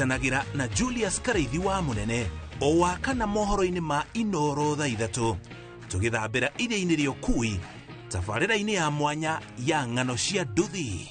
ngwatanagira na Julius Kareithi wa Munene o wakana mohoro-ini ma Inoro thaa 3 tugithambira iria-ini ria Ukui tabarĩra-ini ya mwanya ya ng'ano cia nduthi.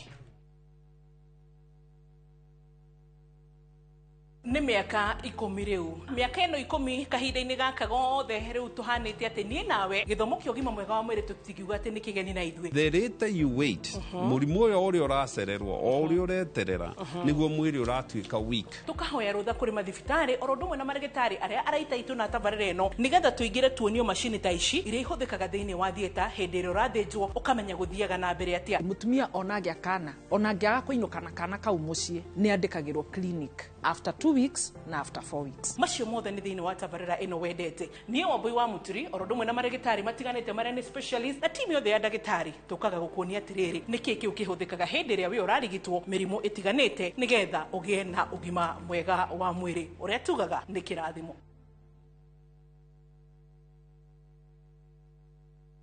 Nĩ mĩaka 10 rĩu. Mĩaka ĩno 10 kahinda-inĩ gaka gothe rĩu tuhanĩte atĩ niĩ nawe gĩthomo kĩa ũgima mwega wa mwĩrĩ tũtikiuga atĩ nĩ kĩgeni na ithuĩ. The later you wait, mũrimũ ũrĩa ũracererwo o ũrĩa ũreterera nĩguo mwĩrĩ ũratuĩka weak. Tukahoya rũtha kũrĩ mathibitarĩ oro ũndũ ũmwe na marĩgĩtarĩ arĩa araita itũ na tabarĩra ĩno nĩgetha tũingĩre tuonio macini ta ici iria ihũthĩkaga thĩinĩ wa thieta hĩndĩ ĩrĩa ũrathĩnjwo ũkamenya gũthiaga na mbere atĩa. Mũtumia onagĩa kana onangĩaga kũinũka na kana kau mũciĩ nĩ andĩkagĩrwo clinic after 2 weeks na after 4 weeks. Macio mothe nĩ thĩinĩ wa tabarĩra ĩno wendete. Niĩ Wambui wa Muturi oro ũndũ ũmwe na marĩgĩtarĩ matiganĩte marĩa nĩ specialist na timu yothe ya ndagĩtarĩ tũkaga gũkuonia atĩrĩrĩ nĩkĩ kĩu kĩhũthĩkaga hĩndĩ ĩrĩa we ũrarigitwo mĩrimũ ĩtiganĩte nĩgetha ũgĩe na ũgima mwega wa mwĩrĩ ũrĩa tugaga nĩ kĩrathimo.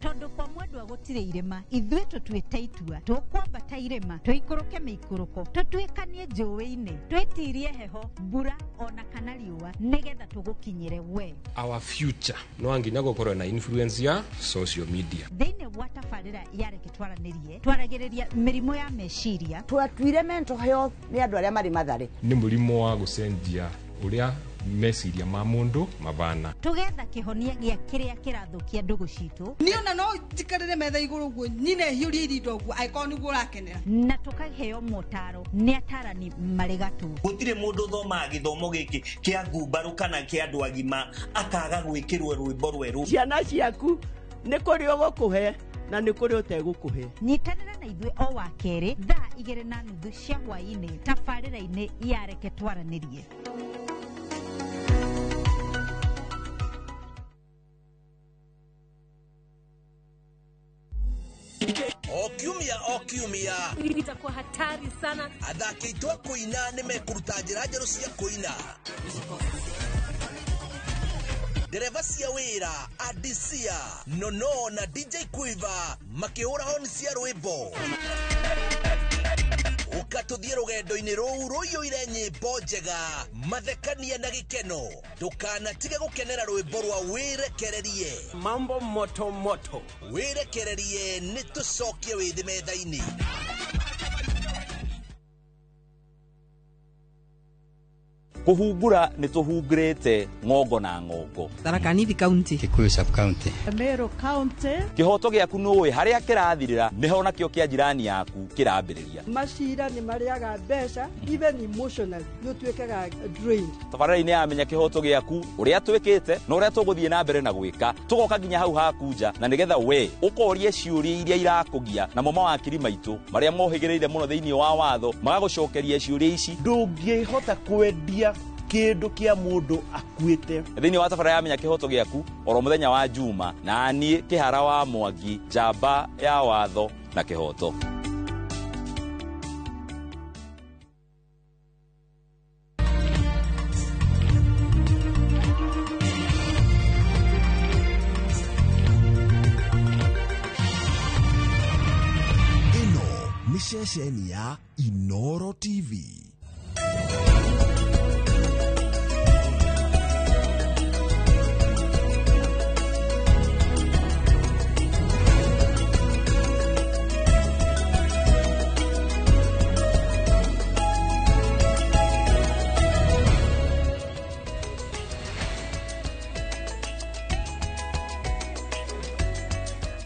Tondu kwa mwendwa gutire irema ithuĩ tũtuĩte itua tũkwambata irema tũikũrũke mĩikũrũko tũtuĩkanie njũĩ-inĩ twĩtirie heho mbura ona kana riũa nĩgetha tũgũkinyĩre we. Our future no anginya gũkorwo na influence ya social media thĩinĩ wa tabarĩra ya Reke Twaranĩrie twaragĩrĩria mĩrimũ ya meciria twatuire mental health nĩ andũ arĩa marĩ matharĩ nĩ mũrimũ wa gũcenjia ũrĩa meciria ma mundu mabana tugetha kihonia gĩa kĩrĩa kĩrathũkia ndũgũ citũ niona no tikarĩre metha igũrũ guo nyine hiũria irindo guo aĩkorwo nĩguo ũrakenera na tukaheo motaro nĩ atarani marĩ gatũ. Gũtirĩ mũndũ thoma gĩthomo gĩkĩ kĩa ngumbarũ kana kĩa andũ agima akaga gwĩkĩrwo rwĩmbo rwerũ. Ciana ciaku nĩ kũrĩ ũgũkũhe na nĩ kũrĩ ũtegũkũhe. Nyitanĩra na ithuĩ o wa kerĩ thaa 2:30 cia hwaĩ-inĩ tabarĩra-inĩ ya Reke Twaranĩrie. Okiumia itakuwa hatari sana. Athaki aitũ a kũina nĩ mekũruta njĩra njerũ cia kũina. Dereva cia wĩra Adisia Nono na DJ Quiver makĩhũra honi cia rwĩmbo. Ukatũthiĩ rũgendo-inĩ rũu rũiyũire nyĩmbo njega mathekania na gĩkeno. Ndũkanatige gũkenera rwĩmbo rwa Wĩrekererie. Mambo moto moto. Wĩrekererie nĩ tũcokie wĩthĩ metha-inĩ. Kuhungura nĩ tũhungurĩte ng'ongo na ng'ongo. Tharaka Nithi County, Kikuyu sub county, Meru County. Kĩhoto gĩaku nĩũĩ harĩa kĩrathirĩra nĩho nakĩo kĩa jirani yaku kĩrambĩrĩria. Macira nĩ marĩaga mbeca even emotionally nĩ ũtuĩkaga drained. Tabarĩra-inĩ ya Menya Kĩhoto Gĩaku ũrĩa twĩkĩte na ũrĩa tũgũthiĩ na mbere na gwĩka tũgoka nginya hau hakunja na nĩgetha we ũkorie ciũria iria irakũgia na mo mawakiri maitũ marĩa mohĩgĩrĩire mũno thĩinĩ wa watho magagũcokeria ciũria ici. Ndũngĩhota kwendia kĩndũ kĩa mũndũ akuĩte. Thĩinĩ wa tabarĩra ya Menya Kĩhoto Gĩaku oro mũthenya wa Juma na niĩ Kĩhara wa Mwangi njamba ya watho na kĩhoto. Ĩno nĩ ceceni ya Inoro TV.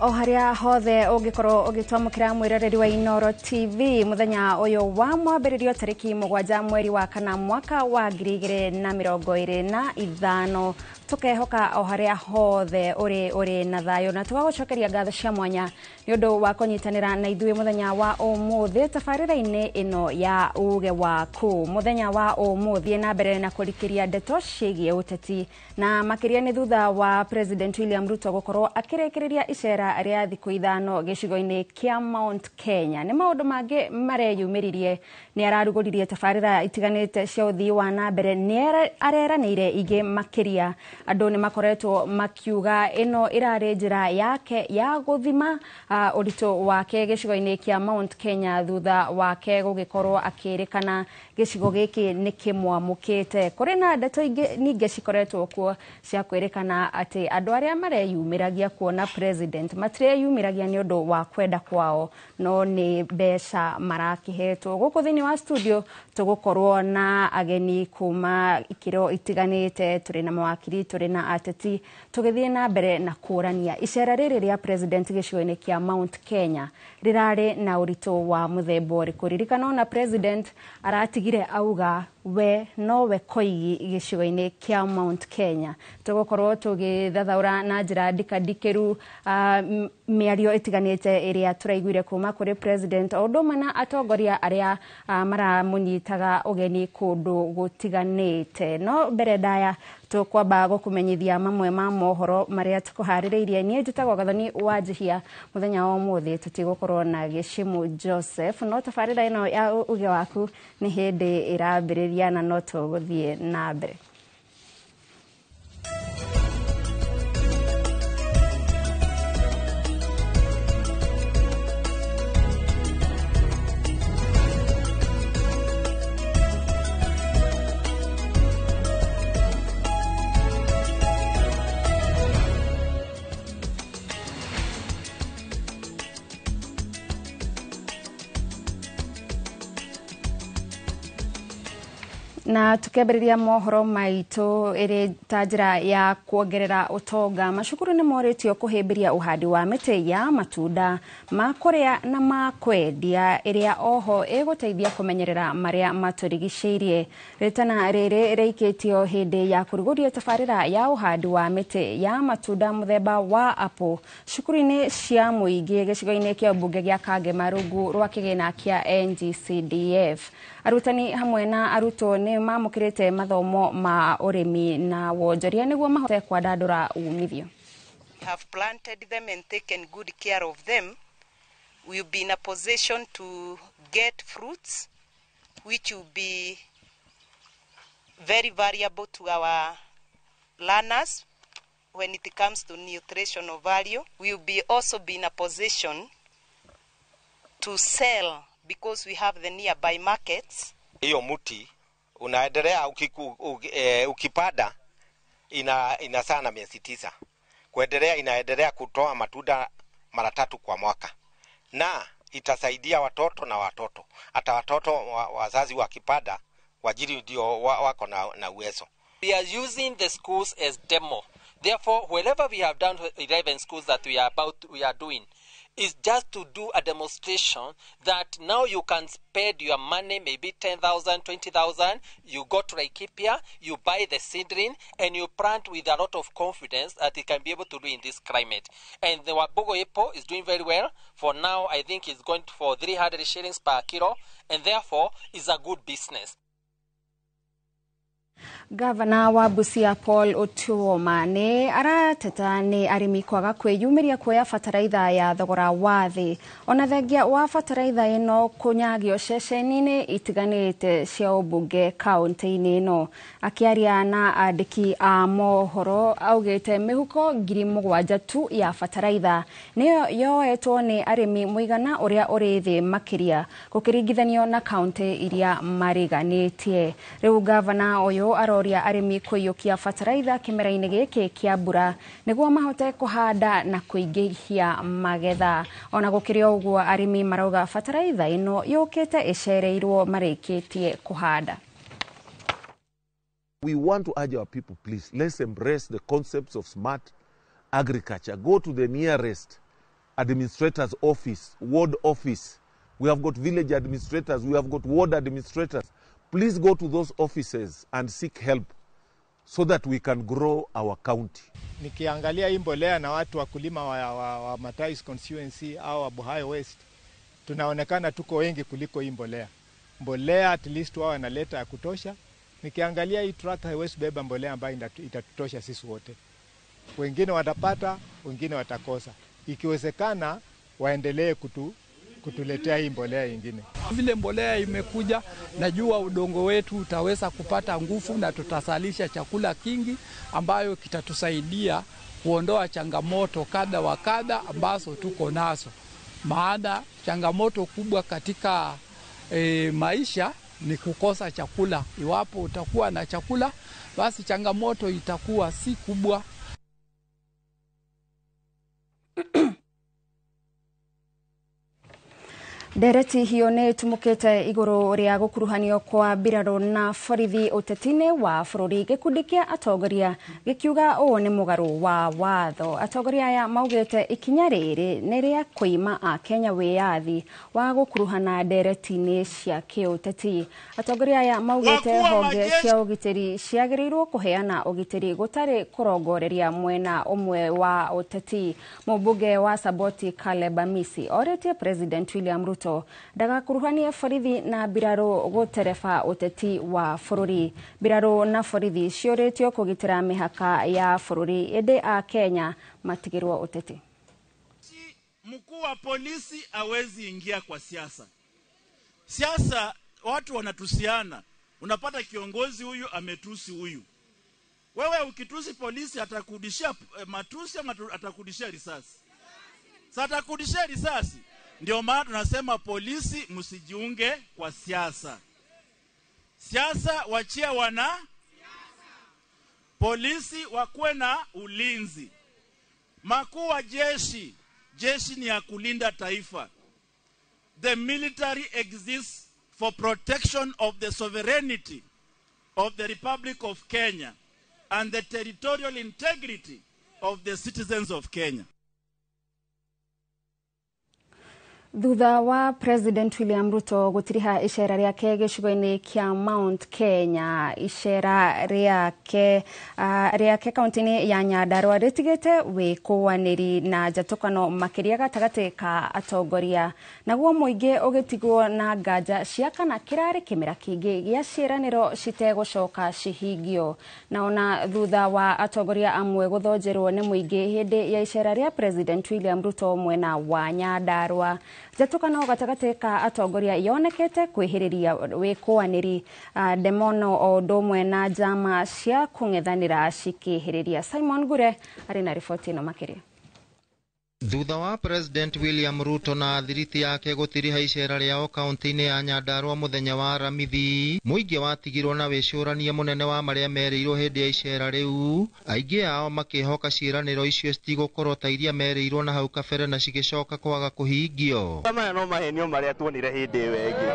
O haria hothe ũngĩkorwo ũgĩtwamũkĩra mwĩroreri wa Inoro TV mũthenya ũyũ wa mwambĩrĩrio tarĩki 7 mweri wa kana mwaka wa 2025 tukehoka o haria hothe uri na thayo na twagucokeria ngatho cia mwanya ni undu wa kunyitanira na ithuĩ muthenya wa ũmũthĩ tabarĩra-inĩ ino ya uge waku. Muthenya wa ũmũthĩ na mbere na kũrikĩria ndeto ciĩgiĩ ũteti na makĩria nĩ thutha wa President William Ruto gũkorwo akĩrĩkĩrĩria icera rĩa thikũ 5 gĩcigo-inĩ kĩa Mount Kenya. Nĩ maũndũ mangĩ mareyumĩririe nĩ ararugũririe tabarĩra itiganĩte cia ũthii wa na mbere nĩ areranĩire ingĩ makĩria. Andũ nĩ makoretwo makiuga ĩno ĩrarĩ njĩra yake ya gũthima ũritũ wake gĩcigo-inĩ kĩa Mount Kenya thutha wake gũgĩkorwo akĩrĩkana gicigo giki ni kimwamukite kuri na ndeto ingi ninge cikoretwo kuo cia kwirikana ati andu aria mareyumiragia kuona president matireyumiragia ni undu wa kwenda kwao no ni mbeca marakihetwo guku thini wa studio tugukorwo na ageni kuma ikiro itiganite turi na mawakiri turi na ateti tugithie na mbere na kurania icera riri ria president gicigo-ini kia Mount Kenya rirari na urito wa muthembo rikuririkana na president aratigire auga we nowe koigi gicigo-ini kia Mount Kenya tugukorwo tugithathaura na njira ndikadikiru miario itiganite iria turaiguire kuma kuri president odoma na atongoria aria maramunyitaga ugeni kundu gutiganite no mbere ndaya tukwamba gukumenyithia mamwe ma mohoro maria tukuhaririirie nie njitagwo Gathoni Wanjihia muthenya wa umuthi tutigukorwo na Geshimu Joseph no tafarira ino ya uge waku ni hindi irambiriria na no tuguthie na mbere. Na tukeberiria mohoro maitu iri tajira ya kuongerera utonga macukuru ni moritio kuhimbiria uhandi wa miti ya matunda makorea na makwendia iria oho iguteithia kumenyerera maria maturigiceirie ritana riri reiketio hindi ya kuruguria tafarira ya uhandi wa miti ya matunda muthemba wa apple cukuru-ini cia muingi gicigo-ini kia bunge gia Kagemarungu rwa kigina kia NGCDF arutani hamwe na arutwo ni mamukirite mathomo ma urimi na wonjoria niguo mahote kwadandura umithio. Have planted them and taken good care of them, we will be in a position to get fruits which will be very valuable to our learners when it comes to nutritional value. We will be also be in a position to sell because we have the nearby markets. Hiyo muti unaendelea ukipanda ina sana miezi 9. Kuendelea inaendelea kutoa matunda mara 3 kwa mwaka. Na itasaidia watoto na watoto. Hata watoto wazazi wakipanda kwa ajili ndio wako na uwezo. We are using the schools as demo. Therefore, wherever we have done 11 schools that we are doing is just to do a demonstration that now you can spend your money, maybe 10,000, 20,000. You go to Laikipia, you buy the seedling, and you plant with a lot of confidence that it can be able to do in this climate. And the Wabugo apple is doing very well. For now, I think it's going for 300 shillings per kilo, and therefore is a good business. Gavana wa Busia Paul Otuoma ni arateta ni arimi kwaga kwiyumiria kuoya fataraitha ya thogora wa thi ona thengia wa fataraitha ino kunyagio ceceni-ini itiganite cia ubunge kaunti-ini ino akiaria na andiki a mohoro augite mihuko 7,000 tu ya fataraitha niyo yoetwo ni arimi muigana uria uri thi makiria gukiringithanio na kaunti iria mariganitie. Riu gavana uyu aroria arimi kuyukia fataraitha kimera-ini giki kia mbura niguo mahote kuhanda na kuingihia magetha ona gukirio uguo arimi marauga fataraitha ino yukite icereirwo marikitie kuhanda. We want to urge our people, please, let's embrace the concepts of smart agriculture. Go to the nearest administrator's office, ward office. We have got village administrators, we have got ward administrators. Please go to those offices and seek help so that we can grow our county. Nikiangalia hii mbolea na watu wakulima wa Matais constituency au wa Buhayo West, tunaonekana tuko wengi kuliko hii mbolea. Mbolea at least wao wanaleta ya kutosha. Nikiangalia hii tractor haiwezi beba mbolea ambayo itatutosha sisi wote. Wengine watapata, wengine watakosa. Ikiwezekana waendelee kutuletea hii mbolea nyingine. Vile mbolea imekuja, najua udongo wetu utaweza kupata nguvu na tutasalisha chakula kingi ambayo kitatusaidia kuondoa changamoto kadha wa kadha ambazo tuko nazo. Maana changamoto kubwa katika maisha ni kukosa chakula. Iwapo utakuwa na chakula, basi changamoto itakuwa si kubwa. Ndereti hiyo nĩ tumũkĩte igũrũ rĩa gũkuruhanio kwa mbirarũ na borithi ũteti-inĩ wa bũrũri. Gĩkundi kĩa atongoria gĩkiuga ũũ nĩ mũgarũ wa watho. Atongoria aya maugĩte ikinya rĩrĩ nĩ rĩa kũima Akenya wĩyathi wa gũkuruhana ndereti-inĩ cia kĩũteti. Atongoria aya maugĩte honge cia ũgitĩri ciagĩrĩirwo kũheana ũgitĩri gũtarĩ kũrongoreria mwena ũmwe wa ũteti. Mũmbunge wa Saboti Caleb Amisi orĩtie President William Ruto ndagakuruhanie borithi na mbirarũ gũtereba ũteti wa bũrũri. Mbirarũ na borithi ciũrĩtio kũgitĩra mĩhaka ya bũrũri, ĩndĩ a Kenya matigĩrwo ũteti. Mkuu wa polisi hawezi ingia kwa siasa. Siasa watu wanatusiana. Unapata kiongozi huyu ametusi huyu. Wewe ukitusi polisi atakudishia matusi ama atakudishia risasi? Sasa atakudishia risasi. Ndio maana tunasema polisi msijiunge kwa siasa. Siasa wachia wana polisi wakuwe na ulinzi. Makuu wa jeshi ni ya kulinda taifa. The military exists for protection of the sovereignty of the Republic of Kenya and the territorial integrity of the citizens of Kenya. Thutha wa President William Ruto gũtiriha icera rĩake gĩcigo-inĩ kĩa Mount Kenya, icera rĩake kaunti-inĩ ya Nyandarua rĩtigĩte wĩkũwanĩri na njatũkano makĩria gatagatĩ ka atongoria, naguo mũingĩ ũgĩtigwo na nganja cia kana kĩrarĩ kĩmera kĩngĩ gĩa ciĩranĩro citegũcoka cihingio. Na ona thutha wa atongoria amwe gũthonjerwo nĩ mũingĩ hĩndĩ ya icera rĩa President William Ruto mwena wa Nyandarua, njatũkano gatagatĩ ka atongoria yonekete kwĩhĩrĩria wĩkũwanĩri, ndemono o ũndũ ũmwe na njama cia kũng'ethanĩra cikĩhĩrĩria. Simon Ngure arĩ na riboti ĩno makĩria. Thutha wa President William Ruto na thiriti yake gũtiriha icera rĩao kaunti-inĩ ya Nyandarua mũthenya wa Aramithi, mũingĩ watigirwo na wĩcũrania mũnene wa marĩa merĩirwo hĩndĩ ya icera rĩu, aingĩ ao makĩhoka ciĩranĩro icio citigũkorwo ta iria merĩirwo na hau kabere na cigĩcoka kwaga kũhingio. Maya no mahenio marĩa tuonire hĩndĩ ĩyo ĩngĩ.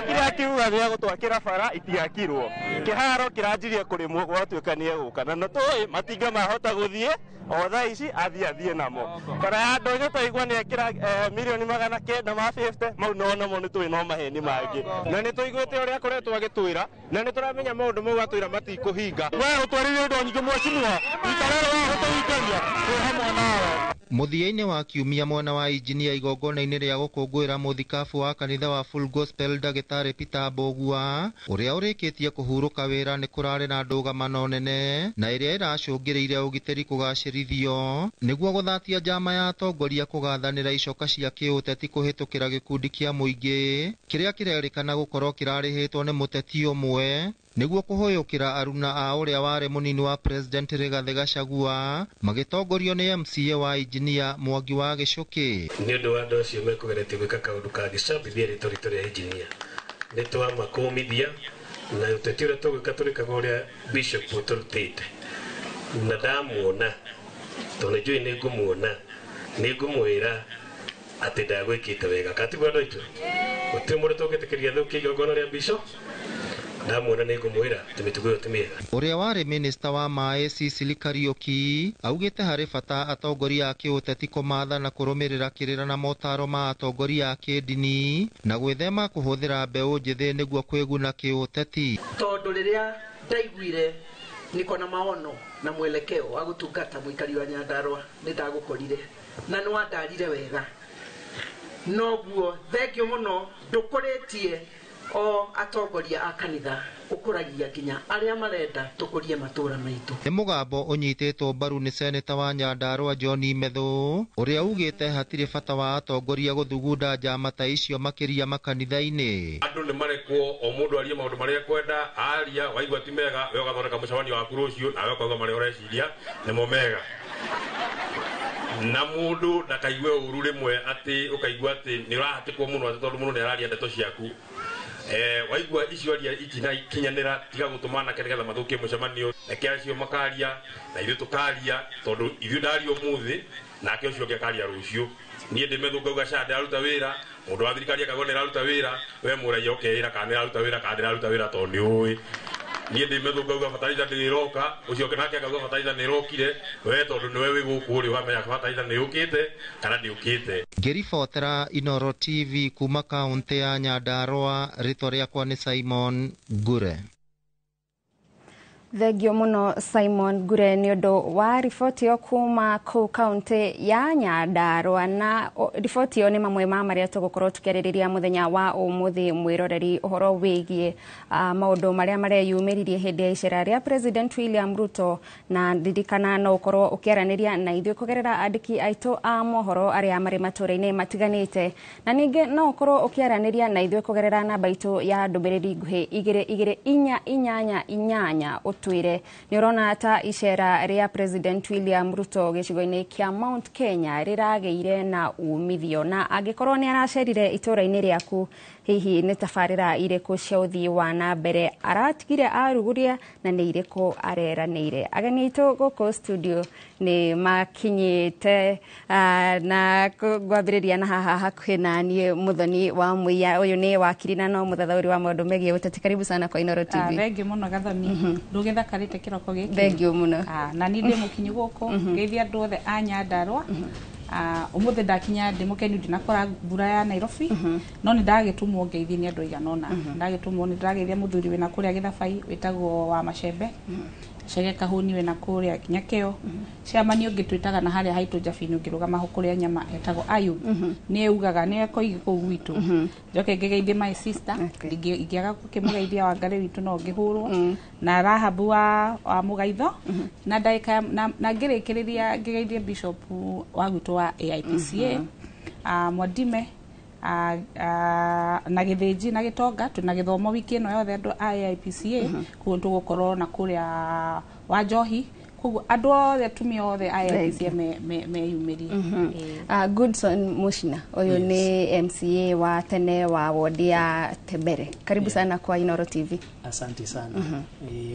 Kĩrĩa kiuga gĩa gũtwakĩra bara itiakirwo. Kĩharo kĩranjirie kũrĩmwo gwatuĩka nĩ egũka, na tũĩ matinga mahota gũthiĩ o thaa ici athiĩ namo. Bara ya ndonyo twaigua nĩ ekĩra milioni 950 mau namo nĩ tũĩ no maheni mangĩ. Na nĩ tũiguĩte ũrĩa akoretwo agĩtwĩra, na nĩ tũramenya maũndũ mau atwĩra matikũhinga. Wee ũtwarire indo nyingĩ mwecimwa, itarero wa gũtũhingaria twĩ hamwe nawe. Mũthia-inĩ wa kiumia mwena wa injinia igongona-inĩ rĩa gũkũngũĩra mũthikabu wa kanitha wa Full Gospel Ndagĩtarĩ Peter Mbogua, ũrĩa ũrĩkĩtie kũhurũka wĩra, nĩ kũrarĩ na ndũgamano nene na ĩrĩa ĩracũngĩrĩire ũgitĩri kũgacĩrithio nĩguo gũthatia njama ya atongoria kũgathanĩra icoka cia kĩũteti kũhĩtũkĩra gĩkundi kĩa mũingĩ kĩrĩa kĩrerĩkana gũkorwo kĩrarĩhĩtwo nĩ mũteti ũmwe nĩguo kũhoyũkĩra aruna a ũrĩa warĩ mũnini wa President Rigathĩ Gachagua magĩtongorio nĩ MCA wa injinia Mwangi wa Gĩcũkĩ. Nĩ ũndũ wa andũ acio mekũgeretie gwĩka kaũndũ kangĩcambithia rĩtwa ritũ rĩa injinia, nĩ twamakũmithia na ũteti ũrĩa tũgwĩka tũrĩkaga ũrĩa Bishop ũtũrutĩte, na ndamuona tondũ njũĩ nĩ ngũmuona, nĩ ngũmwĩra atĩ ndagwĩkĩte wega. Katibu andũ aitũ gũtirĩ mũndũ tũngĩtĩkĩria thũkie igongona rĩa Bishop, ndamuona nĩ ngũmwĩra atĩ mĩtugo ĩyo ti mĩega. Ũrĩa warĩ minista wa maĩ Cecily Kariuki augĩte harĩ bata atongoria a kĩũteti kũmatha na kũrũmĩrĩra kĩrĩra na motaro ma atongoria a kĩndini na gwĩthema kũhũthĩra mbeũ njĩthĩ nĩguo kwĩguna kĩũteti. Tondũ rĩrĩa ndaiguire niko na maono na mwelekeo wa gũtungata mũikari wa Nyandarua nĩ ndagũkorire na nĩ wandarire wega, noguo thengio mũno ndũkũrĩtie o atongoria a kanitha ũkũragia nginya arĩa marenda tũkũrie matũra maitũ. Nĩ mũgambo ũnyitĩtwo mbaru nĩ seneta wa Nyandarua John Methu ũrĩa ugĩte hatirĩ bata wa atongoria gũthugunda njama ta icio makĩria makanitha-inĩ. Andũ nĩ marekwo o mũndũ arie maũndũ marĩa kwenda, aria waigua ti mega we ũgathondeka mũcemanio waku rũciũ nawe ũkauga marĩa ũreciria nĩmo mega, na mũndũ ndakaigue ũru rĩmwe atĩ ũkaigua atĩ nĩ ũrahatĩkwo mũno atĩ tondũ mũndũ nĩ araria ndeto ciaku waigua icio itina kinyanira tiga gutumana kenega mathukie mucemanio eke acio makaria na ithu tukaria tondu ithu ndari umuthi nake ucio ngekaria rucio nie ndimethunga uga shada aruta wira mundu wa thirikari akagonera aruta wira we muraia ukeira kana aruta wira tondu ui nie ndimethunga uga fataliza ndiroka ucio nake akauga fataliza nirokire we tondu niwe wi guku uri wamenya fataliza ni ukite kana ndi ukite. Ngiribotera Inoro TV kuma kaunti ya Nyandarua, ritwa riakwa ni Simon Gure. Thengio muno Simon Gure ni undu wa riboti yo kuma ku kaunti ya Nyandarua, na riboti yo ni mamwe ma maria tugukorwo tukiririria muthenya wa umuthi mwiroreri uhoro wigie maundu maria mareyumiririe hindi ya icera ria President William Ruto, na ndirikana no ukorwo ukiaraniria na ithuĩ kugerera andiki aitu a mohoro aria mari matũra-inĩ matiganĩte, na ningi no ukorwo ukiaraniria na ithuĩ kugerera namba itu ya ndũmĩrĩri nguhĩ 2288 twire ni urona ta icera ria President William Ruto gicigo-ini kia Mount Kenya rirageire na umithio, na angikorwo ni aracerire itura-ini riaku hihi ni tabarira iriku cia uthii wa na mbere aratigire aruguria na ni iriku areranire. Ageni itu guku studio ni makinyite na gwambiriria na haha hakuhi na nie Muthoni wa Muiya. Uyu ni wakiri na no muthathauri wa maundu megie uteti. Karibu sana kwa Inoro TV. Thengi muno Gathami ndugithakarite kiroko giki. Thengi muno. Na ni ndi mukinyi guku ngeithia andu othe a Nyandarua. Umuthi ndakinya ndi mukeni ndinakora mbura ya Nairobi, no ni ndagitumwo ngeithi ni andu iganona. Ndagitumwo ni ndageithia muthuri wina kuria Githabai witagwo wa Macembe, Chege Kahuni wina kuria Nyakeo, ciamani ungi twitaga na haria haitu Jabini ngirugama ho kuria nyama etagwo Ayub, ni ugaga ni ekoigi ku gwitu. Njoke ngegeithie my sister ngiaga kukimugeithia wa ngari witu no ngihurwo na Rahabu wa mugaitho na ndaika na ngirikiriria ngegeithie bishop wa gwitu wa AIPCA Mwadime na Githinji na Gitonga tuna githomo wiki no yothe andu a AIPCA ku tugukorwo na kuria wa Njohi, koguo andu othe tumi othe a AIPCA me yumiri. Goodson Mushina uyu ni MCA wa tene wa wodi ya Tebere. Karibu sana kwa Inoro TV. Asante sana.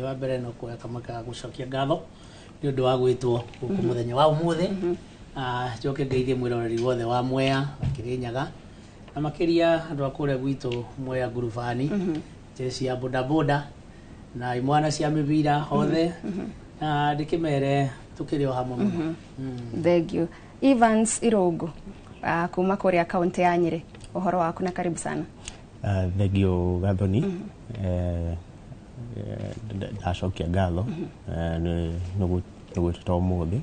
Wa mbere no kuya kamaka gucokia ngatho ni undu wa gwitwo guku muthenya wa umuthi. Njoke ngeithie mwiroreri wothe wa Mwea Kirinyaga na makiria andu akuria gwitu Mwea ngurubani, jesi ya bodaboda na imwana cia mibira othe ndikimere tukiri o hamwe muno. Thank you. Evans Irogo kuma kuria kaunti ya Nyeri, uhoro waku na karibu sana. Thank you Gathoni. Ndacokia ngatho nigwitwo umuthi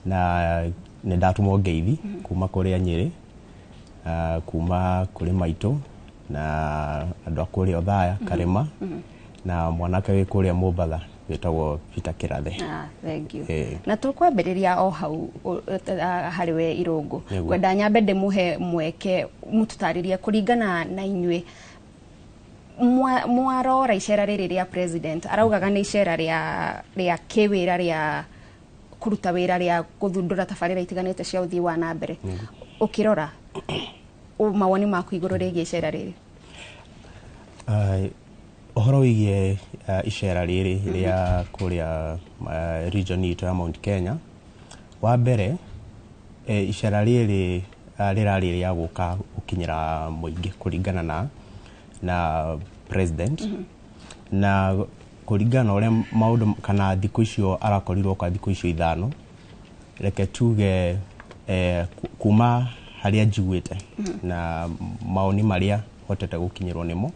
na ni ndatumwo ngeithi kuma kuria Nyeri, kuma kuri maitu na andu akuria Othaya Karema na mwanake wi kuria Mombatha witagwo Peter Kirathe. Thank you. Na tukwambiriria o hau hariwe Irogo, kwenda nyambe ndimuhe mweke mututaririe kuringana na inywe mwarora icera riri ria president araugaga ni icera ria kiwira ria kuruta wira ria guthundura tabarira itiganite cia uthii wa na mbere. Ukirora mawoni maku iguru rigie icera riri? Uhoro wigie icera riri ria kuria region itu ya Mount Kenya, wa mbere icera riri rirari ria guka ukinyira muingi kuringana na president na kuringana uria maundu kana thiku icio arakorirwo kwa thiku icio 5 reke tuge kuma haria njiguite na maoni maria hotete gukinyirwo nimo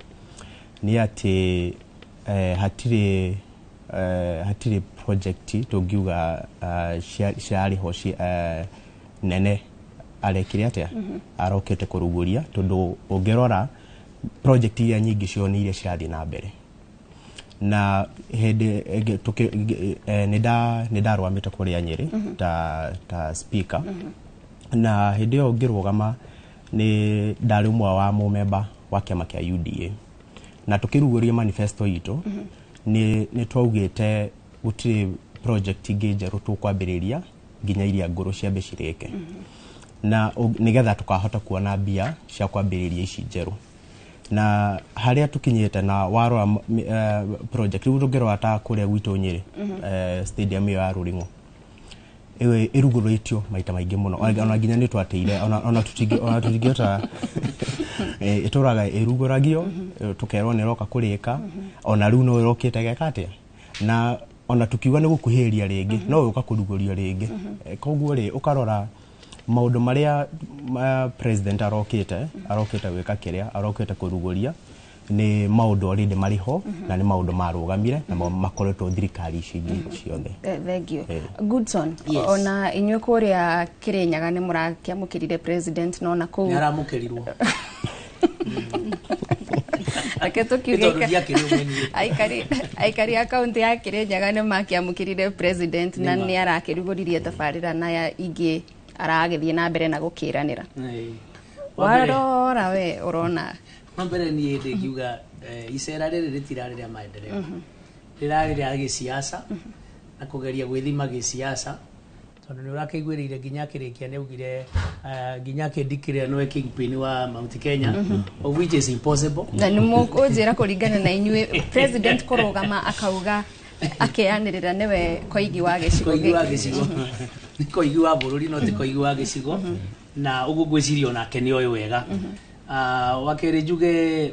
ni ati hatiri project tungiuga ciari ho nene arekire atia arokete kuruguria tondu ungirora project iria nyingi cio ni iria cirathi na mbere na hede nidarwamite kuria Nyeri ta speaker na hede yo ngirugama ni ndari umwe wa mumemba wa kiama kia UDA na tukiruguria manifesto itu ni twaugite gutiri project ingi njeru tukwambiriria nginya iria nguru cia becirike na nigetha tukahota kuona mbia cia kwambiriria ici njeru na haria tukinyete na warora project riu tungirwa ta kuria gwitu Nyeri stadium ya Ruringo ewe iruguritio maita maingi muno ona nginya ni twateire ona tutingiota ituraga iruguragio tukerwo ni roka kurika ona riu no irokite gekatia na ona tukiuga ni gukuhiria ringi no uka kurugurio ringi koguo ri ukarora maundu maria president arokite gwika kiria arokite kuruguria ni maundu already mariho na ni maundu marugamire na makoretwo thirikari cingi ciothe. Thank you. Goodson, ona inywe kuria Kirinyaga ni murakiamukirire president no na ku naramukirirwo aketo aikari akaunti ya Kirinyaga ni makiamukirire president na ni arakiruguririe tabarira na ya ingi aragithie na mbere na gukiranira. Warora we urona mbere ni ngiuga icera riri ritirari ria maendeleo rirari ria gisiasa na kugeria gwithima gisiasa tondu ni urakeiguirire nginya kirikia ni ugire nginya kindikire no kingpin wa Mount Kenya of which is impossible na ni mukujira kuringana na inywe president kurugama akauga akeanirira niwe koigi wa gicigo koigi wa bururi no ti koigi wa gicigo na ugu gwicirio nake ni oyo wega wakere juge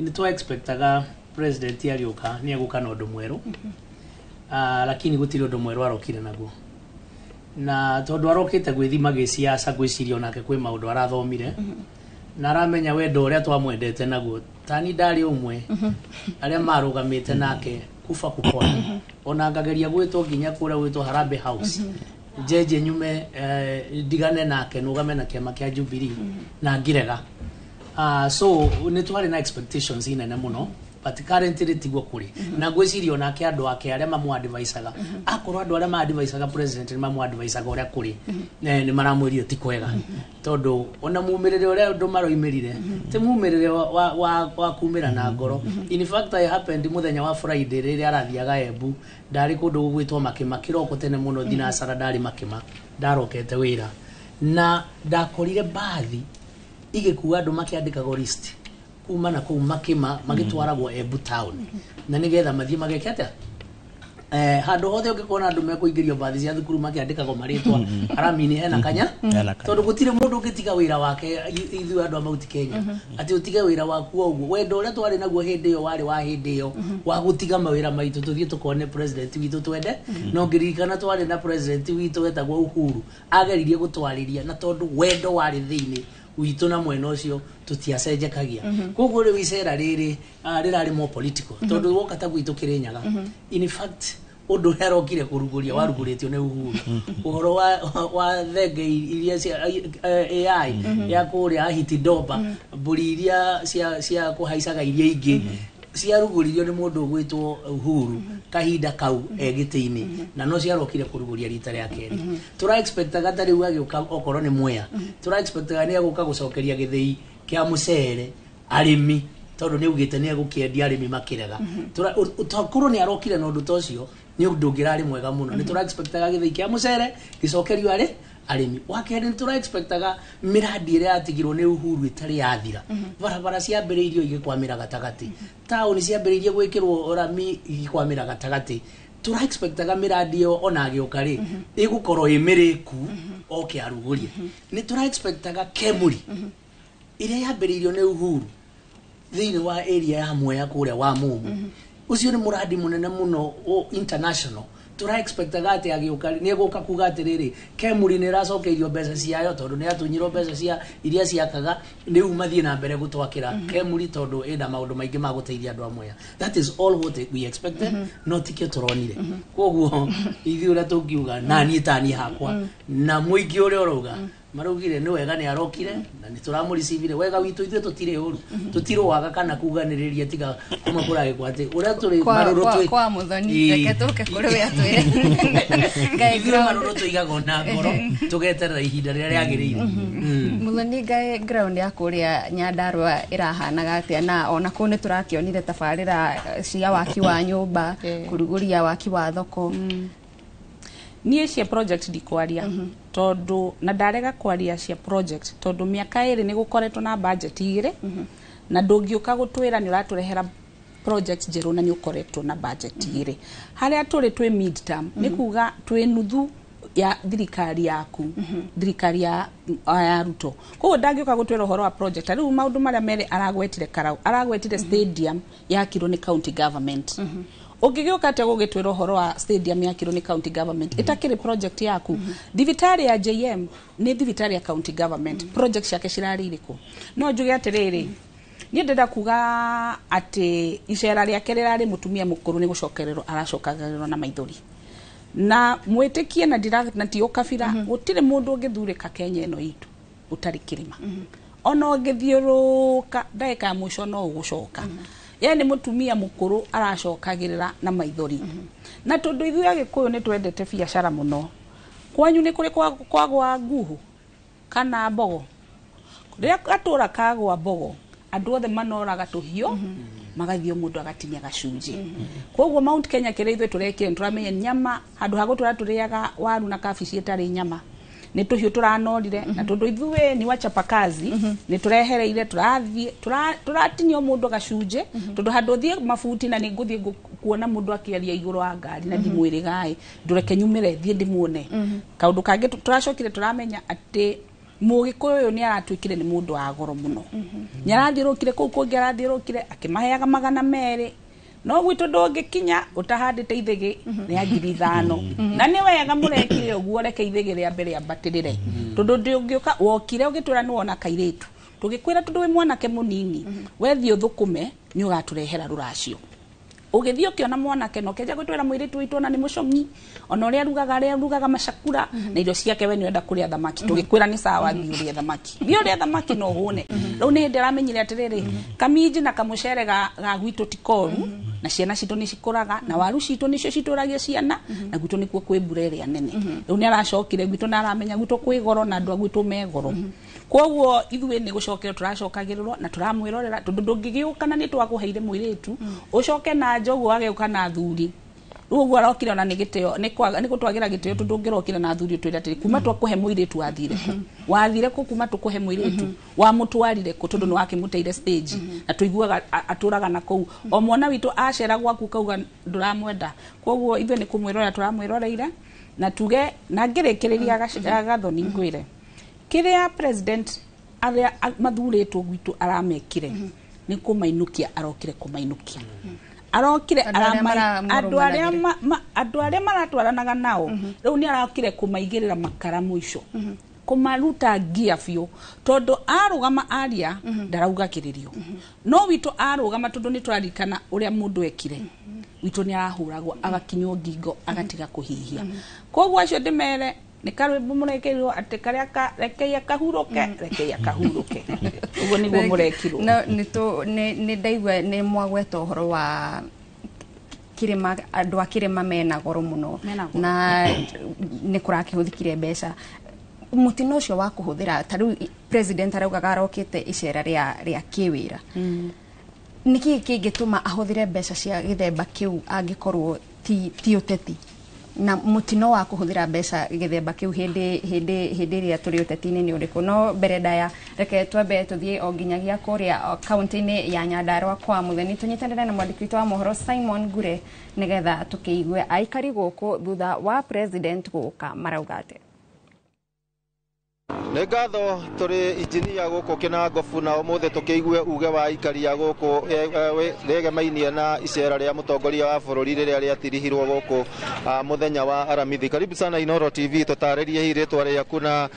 ni to expectaga president yarioka ni aguka na undu mweru lakini gutiri undu mweru arokire naguo na tondu arokite gwithima giciasa gwicirio nake kwi maundu arathomire na aramenya wendo uria twamwendete naguo tani ndari umwe aria marugamite nake kufa kupona ona ngageria gwitwo nginya kura gwitwo Harambe House jeje nyume digane nake nugame na kiama kia Jubilee na ngirega so ni twari na expectations inene muno but currently tigwo kuri na gwicirio nake andu ake aria mamu advisaga akorwo andu aria ma advisaga president ni mamu advisaga uria kuri ni maramwirio ti kwega tondu ona mumirire uria andu maroimirire ti mumirire wa kumira na ngoro in fact I happened muthenya wa Friday riria arathiaga Embu ndari kundu gwitwo makima kiroko tene muno thina sara ndari makima ndarokete wira na ndakorire bathi igikuwa andu makiandikaga list kuma na ku makima magitwaragwo Embu town na nigetha mathie magekete handu hothe ungikona andu mekuingirio bathi cia thukuru makiandikaga maritwa aramini hena kanya tondu gutire mundu ungitiga wira wake ithu andu a Mount Kenya ati utige wira waku oguo wendo uria twari naguo hindi yo wari wa hindi yo wa gutiga mawira maitu tuthie tukone president witu twende no ngirikana twari na president witu wetagwo Uhuru ageririe gutwariria na tondu wendo wari thiini witu na mwena ucio tutiacenjekagia koguo ri wicera riri rirari more political tondu woka ta gwitu Kirinyaga in fact undu herokire kuruguria waruguritio ne Uhuru uhoro wa thenge iria cia AI ya kuria hiti doba mburi iria cia kuhaicaga iria ingi ciaruguririo ni mundu gwitwo Uhuru kahinda kau egitiini na no ciarokire kuruguria rita ria keri tura expectaga tari ugagiuka okoro ni Mwea tura expectaga ni aguka gucokeria githei kia mucere arimi tondu ni ugite ni agukiendia arimi makirega tura utakuru ni arokire na undu tocio ni undu ngirari mwega muno ni tura expectaga githei kia mucere gicokerio ari arimi wakeri tura expectaga miradi ire atigirwo ni Uhuru itari yathira barabara ciambiriirio igikwamira gatagati tauni ciambiriirie gwikirwo orami igikwamira gatagati tura expectaga miradi yo ona agiuka ri igukorwo imiriku oke arugurie ni tura expectaga Kemuri ire yambiriirio ni Uhuru thiini wa area ya Mwea kuria wa Mumu ucio ni muradi munene muno international tura expectaga ati agiuka ni guka kuga atiriri Kemuri ni racokeirio mbeca ciayo tondu ni atunyirwo mbeca cia iria ciakaga ni umathie na mbere gutwakira Kemuri tondu enda maundu maingi ma guteithia andu a Mwea that is all what we expected not kio turonire koguo ithu ura tungiuga na ni tani hakwa na muingi uri uruga marugire ni wega ni arokire na ni turamuricivire wega witu ithu tutire uru tutiroaga kana kuganiriria tiga kuma kurage kwate uria turi maruru twi kwa muthoni reketoke kuri we atwire ngai maruru twigago na ngoro tugeterera ihinda riria riagiriire muthoni ngai ground ya kuria Nyandarua irahanaga atia na ona ku ni turakionire tabarira cia waki wa nyumba kuruguria waki wa thoko nie cia project dikwaria tondu na ndarega kwaria cia project tondu miaka iri ni gukoretwo na budget igire na ndũngĩũka gũtwĩra nĩ ũratũrehera project njerũ na nĩ ũkoretwo na budget igĩrĩ. Harĩa tũrĩ twĩ mid term nĩ kuga twĩ nuthu ya thirikari yaku, thirikari ya Ruto. Koguo ndangĩũka gũtwĩra ũhoro wa project. Rĩu maũndũ marĩa merĩ aragwetire Karau, aragwetire stadium yakirwo nĩ county government. Ũngĩgĩũka atĩa gũgĩtwĩra ũhoro wa stadium yakirwo nĩ county government ĩtakĩrĩ project yaku. Thibitarĩ ya JM nĩ thibitarĩ ya county government. Project ciake cirarĩ irĩkũ? No njuge atĩrĩrĩ, niĩ ndĩrenda kuga atĩ icera rĩake rĩrarĩ mũtumia mũkũrũ nĩ gũcokererwo aracokererwo na maithori. Na mwĩtĩkie na ti ũkabira gũtirĩ mũndũ ũngĩthurĩka Kenya ĩno itũ ũtarĩ kĩrĩma. Ona ũngĩthiũrũka ndagĩka ya mũico no ũgũcoka. Yani mũtumia mũkũrũ aracokagĩrĩra na maithori. Na tondũ ithuĩ Agĩkũyũ nĩ twendete biacara mũno. Kwanyu nĩ kũrĩ kwagwa nguhu kana mbogo. Rĩrĩa gatũra kagwa mbogo andũ othe manoraga tũhiũ magathio mũndũ agatinia gacunjĩ. Koguo Mount Kenya kĩrĩa ithuĩ tũrekire tũramenya nyama handũ ha gũtũra tũrĩaga waru na kabici itarĩ nyama. Nĩ tũhiũ tũranorire na tondũ ithuĩ ni wachapakazi nĩ tũrehereire tũrathiĩ tũratinio mũndũ gacunjĩ tondũ handũ ũthiĩ mabuti na nĩ ngũthiĩ kuona mũndũ akĩaria igũrũ wa ngari na ndimwĩrĩgaĩ ndũreke nyumĩre thiĩ ndĩmuone. Kaũndũ kangĩ tũracokire tũramenya atĩ Mũgĩkũyũ ũyũ nĩ aratwĩkire nĩ mũndũ wa goro mũno. Nĩ arathiũrũkire kũu kũngĩ arathiũrũkire akĩmaheaga 200. No gwitũ ndũngĩkinya ũtahandĩte ithĩgĩ rĩa 5,000. Na nĩ wega mũrekire ũguo reke ithĩgĩ rĩa mbere ambatĩrĩre. Tondũ ndũngĩũka wokire ũgĩtwĩra nĩ wona kairĩtu. Tũgĩkwĩra tondũ wĩ mwanake mũnini wethiĩ ũthũkũme nĩ ũgatũrehera rũracio. Ũgĩthiĩ ũkĩona mwanake no kenja gwĩtwĩra mũirĩtu witũ na nĩ mũcomi ona ũrĩa arugaga macakura na irio ciake we nĩ wenda kũrĩa thamaki. Tũgĩkwĩra nĩ sawa thiĩ ũrĩa thamaki. Thiĩ ũrĩa thamaki no hũne. Rĩu nĩ hĩndĩ aramenyire atĩrĩrĩ kaminji na kamũcere ga gwitũ tikoru na ciana citũ nĩ cikũraga na waru citũ nĩcio citũragia ciana na gwitũ nĩkuo kwĩ mbura ĩrĩa nene. Rĩu nĩ aracokire gwitũ na aramenya gwitũ kwĩ goro na andũ a gwitũ me goro. Koguo ithuĩ nĩ gũcokera tũracokagĩrĩrwo na tũramwĩrorera tondũ ndũngĩgĩũka na nĩ twakũheire mũirĩtu ũcoke na njogu agĩũka na thuri. Rĩu ũguo arokire ona nĩ gĩtĩo nĩ gũtwagira gĩtĩo tondũ ndũngĩrokire na thuri twĩra atĩ kuma twakũhe mũirĩtu wathire kũ kuma tũkũhe mũirĩtu wa mũtwarire kũ tondũ nĩ wakĩmũteire stage na tũiguaga atũraga na kũu o mwana witũ acera gwaku kauga ndũramwenda. Koguo ithuĩ nĩ kũmwĩrorera tũramwĩroreire na tuge na ngĩrĩkĩrĩria Gathoni ngwĩre kĩrĩa president arĩa mathurĩtwo gwitũ aramekire nĩ kũmainukia arokire kũmainukia. Arokire andũ arĩa maratwaranaga nao rĩu nĩ arokire kũmaigĩrĩra makara mũico kũmaruta ngia biũ tondũ arũgama aria ndaraugagĩrĩrio. No witũ arũgama tondũ nĩ tũrarikana ũrĩa mũndũ ekire witũ nĩ arahũragwo agakinywo ngingo agatiga kũhihia. Koguo acio ndĩmere nĩ karwĩmbo mũrekeirwo atĩ karĩa rekei akahuroke. Ũguo nĩguo mũrekirwo. Nĩ ndaigua nĩ mwagweta ũhoro wa kĩrĩma andũ a kĩrĩma mena goro mũno na nĩ kũrakĩhũthĩkire mbeca. Mũtino ũcio wa kũhũthĩra ta rĩu president araugaga arokĩte icera rĩa kĩwĩra. Nĩkĩ kĩngĩtũma ahũthĩre mbeca cia gĩthemba kĩu angĩkorwo ti ũteti? Na mũtino wa kũhũthĩra mbeca gĩthemba kĩu hĩndĩ ĩrĩa tũrĩ ũteti-inĩ nĩ ũrĩkũ? No mbere ndaya reke twambe tũthiĩ o nginyagia kũrĩa kaunti-inĩ ya Nyandarua kwa Mũtheni tũnyitanĩre na mwandĩki witũ wa mohoro Simon Ngure nĩgetha tũkĩigue aikari gũkũ thutha wa president gũka marauga atĩa. Nĩ ngatho tũrĩ injinia gũkũ Kinangofu na ũmũthĩ tũkĩigue uge wa aikari a gũkũ rĩegemainie na icera rĩa mũtongoria wa bũrũri rĩrĩa rĩatirihirwo gũkũ mũthenya wa Aramithi. Karibu sana Inooro TV tũtarĩrie hihi rĩtwa rĩaku na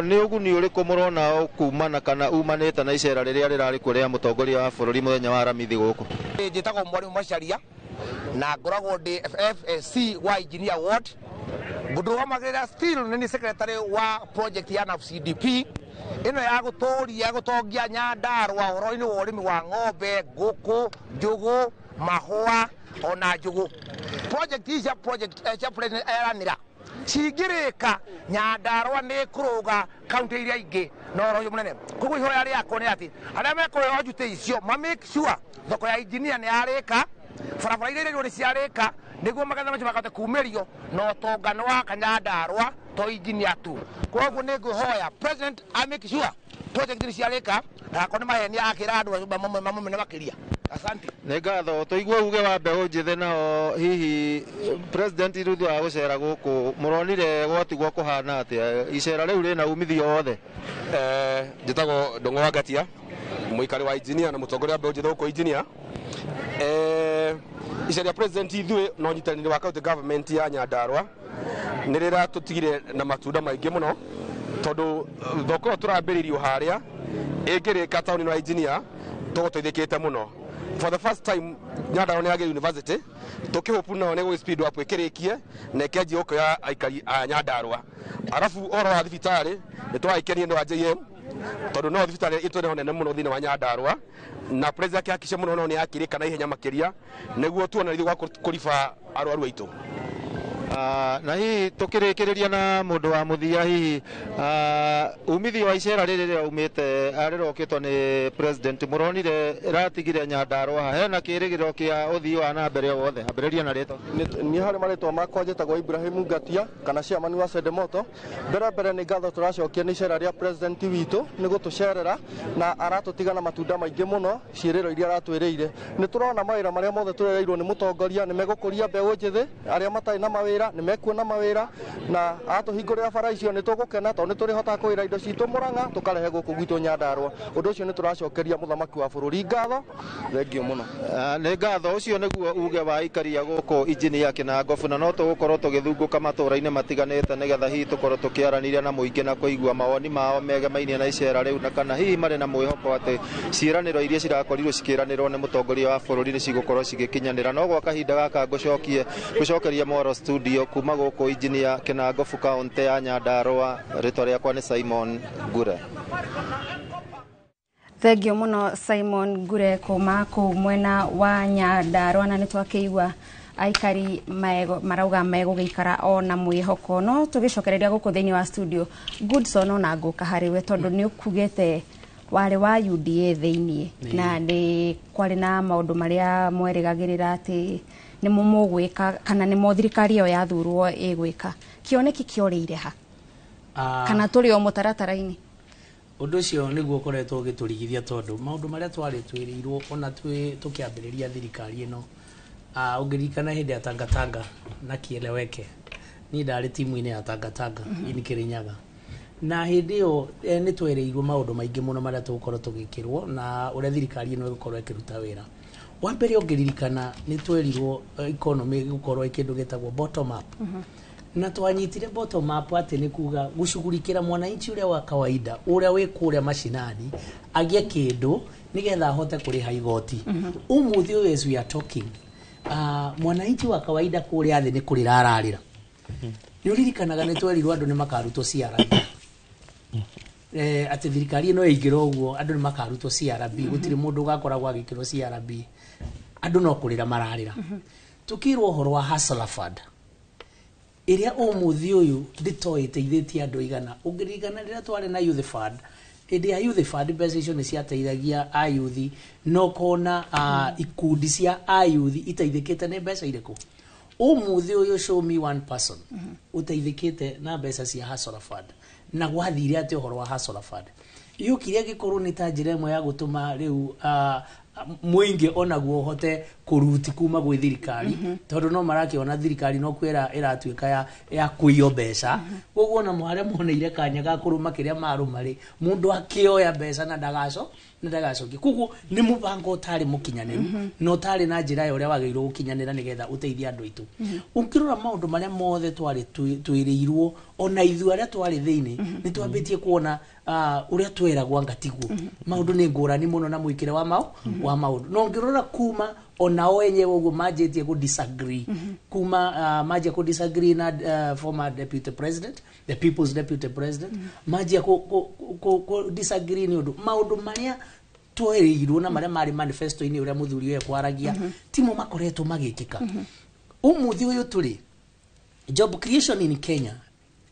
nĩ ũguni ũrĩkũ mũrona kumana kana umanĩte na icera rĩrĩa rĩrarĩ kuo rĩa mũtongoria wa bũrũri mũthenya wa Aramithi gũkũ? Njĩtagwo Mwalimu Macharia na ngoragwo ndĩ FSC wa Engineer Ward. Ngũrũgamagĩrĩra still nĩ secretary wa project ya NAFCDP ĩno ya gũtongia Nyandarua ũhoro-inĩ wa ũrĩmi wa ng'ombe, ngũkũ, njũgũ, mahũa ona njũgũ. Project ici cia president eranĩra cingĩrĩka Nyandarua nĩ kũrũga kaunti iria ingĩ na ũhoro ũyũ mũnene. Koguo ihoya rĩakwa nĩ atĩ arĩa mekũheo njutĩ icio ma make sure thoko ya engineer nĩ yarĩka, barabara iria nĩ ciarĩka nĩguo magetha macio makahote kumĩrio na ũtongano wa Nyandarua to engineer tu. Koguo nĩ ngũhoya president make sure project nĩ ciarĩka na ko ni maheni akira andu mamwe ne makiria. Asante. Nĩ ngatho tũigua uge wa mbeũ njĩthĩ nao hihi president ruthu wa gũcera gũkũ mũronire gwatigwo kũhana atĩa icera rĩu rĩna umithio wothe? Njĩtagwo Ndung'u wa Ngatia, mũikari wa engineer na mũtongoria wa mbeũ njĩthĩ gũkũ engineer. Icera rĩa president ithuĩ na ũnyitanĩri wa county government ya Nyandarua nĩ rĩratũtigire na matunda maingĩ mũno, tondũ thoko tũrambĩrĩirio harĩa ĩngĩrĩka taũni wa engineer tũgũteithĩkĩte mũno. For the first time Nyandarua nĩ yagĩa university tũkĩhopu nao nĩ gũ speed up ĩkĩrĩkie na ĩkĩanjia gũkĩoya aikari a Nyandarua. Arabu ũhoro wa thibitarĩ nĩ twaikenie nĩ wa JM, tondũ no thibitarĩ itũ nene mũno thĩinĩ wa Nyandarua, na president akĩhakikisha mũno no nĩ yakĩrĩka na ihenya makĩria nĩguo tuona ithuĩ gwa kũriba arwaru aitũ. Na hihi tũkĩrĩkĩrĩria na mũndũ wa mũthia hihi umithio wa icera rĩrĩ rĩrĩa umĩte rĩrokĩtwo nĩ president mũronire ratigire Nyandarua hena kĩrĩgĩrĩro kĩa ũthii wa na mbere wothe? Ambĩrĩria na rĩtwa. Niĩ harĩ marĩtwa makwa njĩtagwo Ibrahim Ngatia kana chairman wa Sedemoto. Mbere nĩ ngatho tũracokia nĩ icera rĩa president witũ nĩ gũtũcerera na aratũtiga na matunda maingĩ mũno ciĩrĩro iria aratwĩrĩire. Nĩ tũrona mawĩra marĩa mothe tũrereirwo nĩ mũtongoria nĩ megũkũria mbeũ njĩthĩ arĩa matarĩ na mawĩra nĩ mekuona mawĩra na atũhingũrĩra bara icio nĩ tũgũkena tondũ nĩ tũrĩhota kũgĩra indo citũ Mũrang'a tũkarehe gũkũ gwitũ Nyandarua. Ũndũ ũcio nĩ tũracokeria mũthamaki wa bũrũri ngatho. Thengio mũno. Nĩ ngatho ũcio nĩguo uge wa ikaria gũkũ engineer Kĩnangobu, na no tũgũkorwo tũgĩthungũka matũũra-inĩ matiganĩte nĩgetha hihi tũkorwo tũkĩaranĩria na mũingĩ na kũigua mawoni mao megemainie na icera rĩu, na kana hihi marĩ na mwĩhoko atĩ ciĩranĩro iria cirakorirwo cikĩranĩrwo nĩ mũtongoria wa bũrũri nĩ cigũkorwo cigĩkinyanĩra. No gwa kahinda gaka ngũcokeria Moro studio kuma gũkũ engineer Kĩnangobu kaunti ya Nyandarua. Rĩtwa rĩakwa nĩ Simon Ngure. Thengio mũno Simon Ngure kuma kũu mwena wa Nyandarua, na nĩ twakĩigua aikari marauga megũgĩikara ona mwĩhoko. No tũgĩcokereria gũkũ thĩinĩ wa studio, Goodson ona ngũka harĩwe tondũ nĩ ũkugĩte warĩ wa UDA thĩinĩ na nĩ kwarĩ na maũndũ marĩa mwerĩgagĩrĩra atĩ nĩ mũgwĩka kana nĩ mo thirikari ĩyo yathurwo ĩgwĩka. Kĩoneki kĩorĩire ha kana tũrĩ o mũtaratara-inĩ? Ũndũ ũcio nĩguo ũkoretwo ũgĩtũrigithia tondũ maũndũ marĩa twarĩ twĩrĩirwo ona tũkĩambĩrĩria thirikari ĩno, ũngĩririkana hĩndĩ ya Tangatanga na Kieleweke, niĩ ndarĩ timu-inĩ ya Tangatanga ini Kĩrĩnyaga, na hĩndĩ ĩyo nĩ twereirwo maũndũ maingĩ mũno marĩa tũgũkorwo tũgĩkĩrwo na ũrĩa thirikari ĩno ĩgũkorwo ĩkĩruta wĩra. Wa mbere ũngĩririkana nĩ twerirwo economy ĩgũkorwo ĩkĩndũ gĩtagwo bottom up, na twanyitire bottom up atĩ nĩ kuga gũcugurikĩra mwananchi ũrĩa wa kawaida ũrĩa wĩ kũrĩa mashinani agĩe kĩndũ nĩgetha ahote kũrĩha igoti. Ũmũthĩ ũyũ as we are talking, mwananchi wa kawaida kũrĩa thĩ nĩ kũrĩra ararĩra. Nĩ ũririkanaga nĩ twerirwo andũ nĩ makarutwo CRB, atĩ thirikari ĩno ĩingĩra ũguo andũ nĩ makarutwo CRB, gũtirĩ mũndũ ũgakoragwo agĩkĩrwo CRB, andũ no kũrĩra mararĩra. Tukĩrwo ũhoro wa hustler fund ĩrĩa ũmũthĩ ũyũ ndĩtoĩ ĩteithĩtie andũ igana. Ũngĩririkana rĩrĩa twarĩ na youth fund, hĩndĩ ya youth fund mbeca icio nĩ ciateithagia ayuthi, no kona ikundi cia ayuthi iteithĩkĩte nĩ mbeca irĩkũ? Ũmũthĩ ũyũ show me one person ũteithĩkĩte na mbeca cia hustler fund, na gwathire atĩ ũhoro wa hustler fund yũkire gĩkorwo nĩ ta njĩra ĩmwe ya gũtũma rĩu mũingĩ onaguo hote kũruti kuma gwĩ thirikari, tondũ no marakĩona thirikari no kwĩra ĩratuĩka ya kũiywo mbeca. Ũguo na mwarĩa moneire kanya ga kũrũma kĩrĩa marũmarĩ mũndũ akĩoya mbeca na ndagacokie. Koguo nĩ mũbango ũtarĩ mũkinyanĩru na ũtarĩ na njĩra ya ũrĩa wagĩrĩirwo gũkinyanĩra nĩgetha ũteithie andũ aitũ. Ũngĩrora maũndũ marĩa mothe twarĩ twĩrĩirwo ona ithuĩ arĩa twarĩ thĩinĩ nĩ twambĩtie kuona ũrĩa tweragwo ngatigwo. Maũndũ nĩ ngũrani mũno na mwĩkĩre wa maũndũ. No ngĩrora kuma onao enyewe ũguo manjĩtie ku disagree, kuma manjia ku disagree na former deputy president, the people's deputy president, manjia ku disagree nĩ ũndũ maũndũ marĩa twerirwo na marĩa marĩ manifesto-inĩ ũrĩa mũthuri ũyũ kwaragia timo makoretwo magĩkĩka. Ũmũthĩ ũyũ tũrĩ job creation in Kenya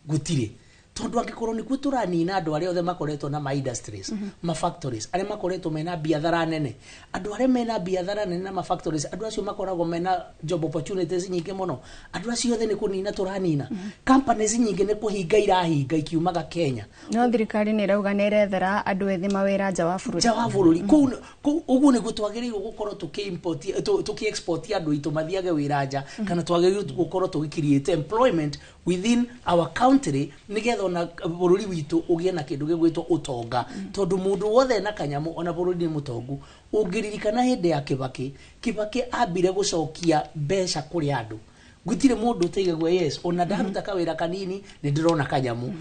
gũtirĩ, tondu angikorwo ni kuturanina andu aria othe makoretwo na ma industries ma factories aria makoretwo mena biathara nene andu aria mena biathara nene na ma factories andu acio makoragwo mena job opportunities nyingi muno andu acio othe ni kunina turanina companies nyingi ni kuhinga irahinga ikiumaga Kenya no thirikari ni rauga nerethera andu ethi mawira nja wa bururi uguo ni gutwagirirwo gukorwo tuki export andu itu mathiage wira nja kana twagirirwo gukorwo tugicreate employment within our country nigetha na bururi witu ugie na kindu gigwitwo utonga tondu mundu wothe na kanyamu ona bururi ni mutongu ungiririkana hindi ya Kibaki ambire gucokia mbeca kuri andu gutire mundu uteigagwa yes ona ndaruta kawira kanini ni ndirona kanyamu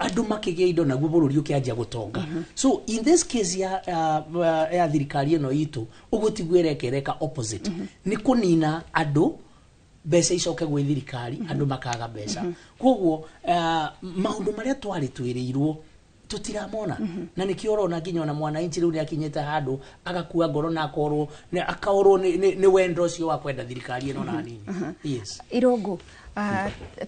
andu makigia indo naguo bururi ukianjia gutonga so in this case ya thirikari ino itu ugutigwerekereka opposite ni kunina andu mbeca icoke gwe thirikari andu makaga mbeca koguo maundu maria twari twiriirwo tutiramona na nikio urona nginya ona mwananchi riu ni akinyete handu agakua ngoro na akorwo ni wendo ucio wa kwenda thirikari ino na nini yes Irungu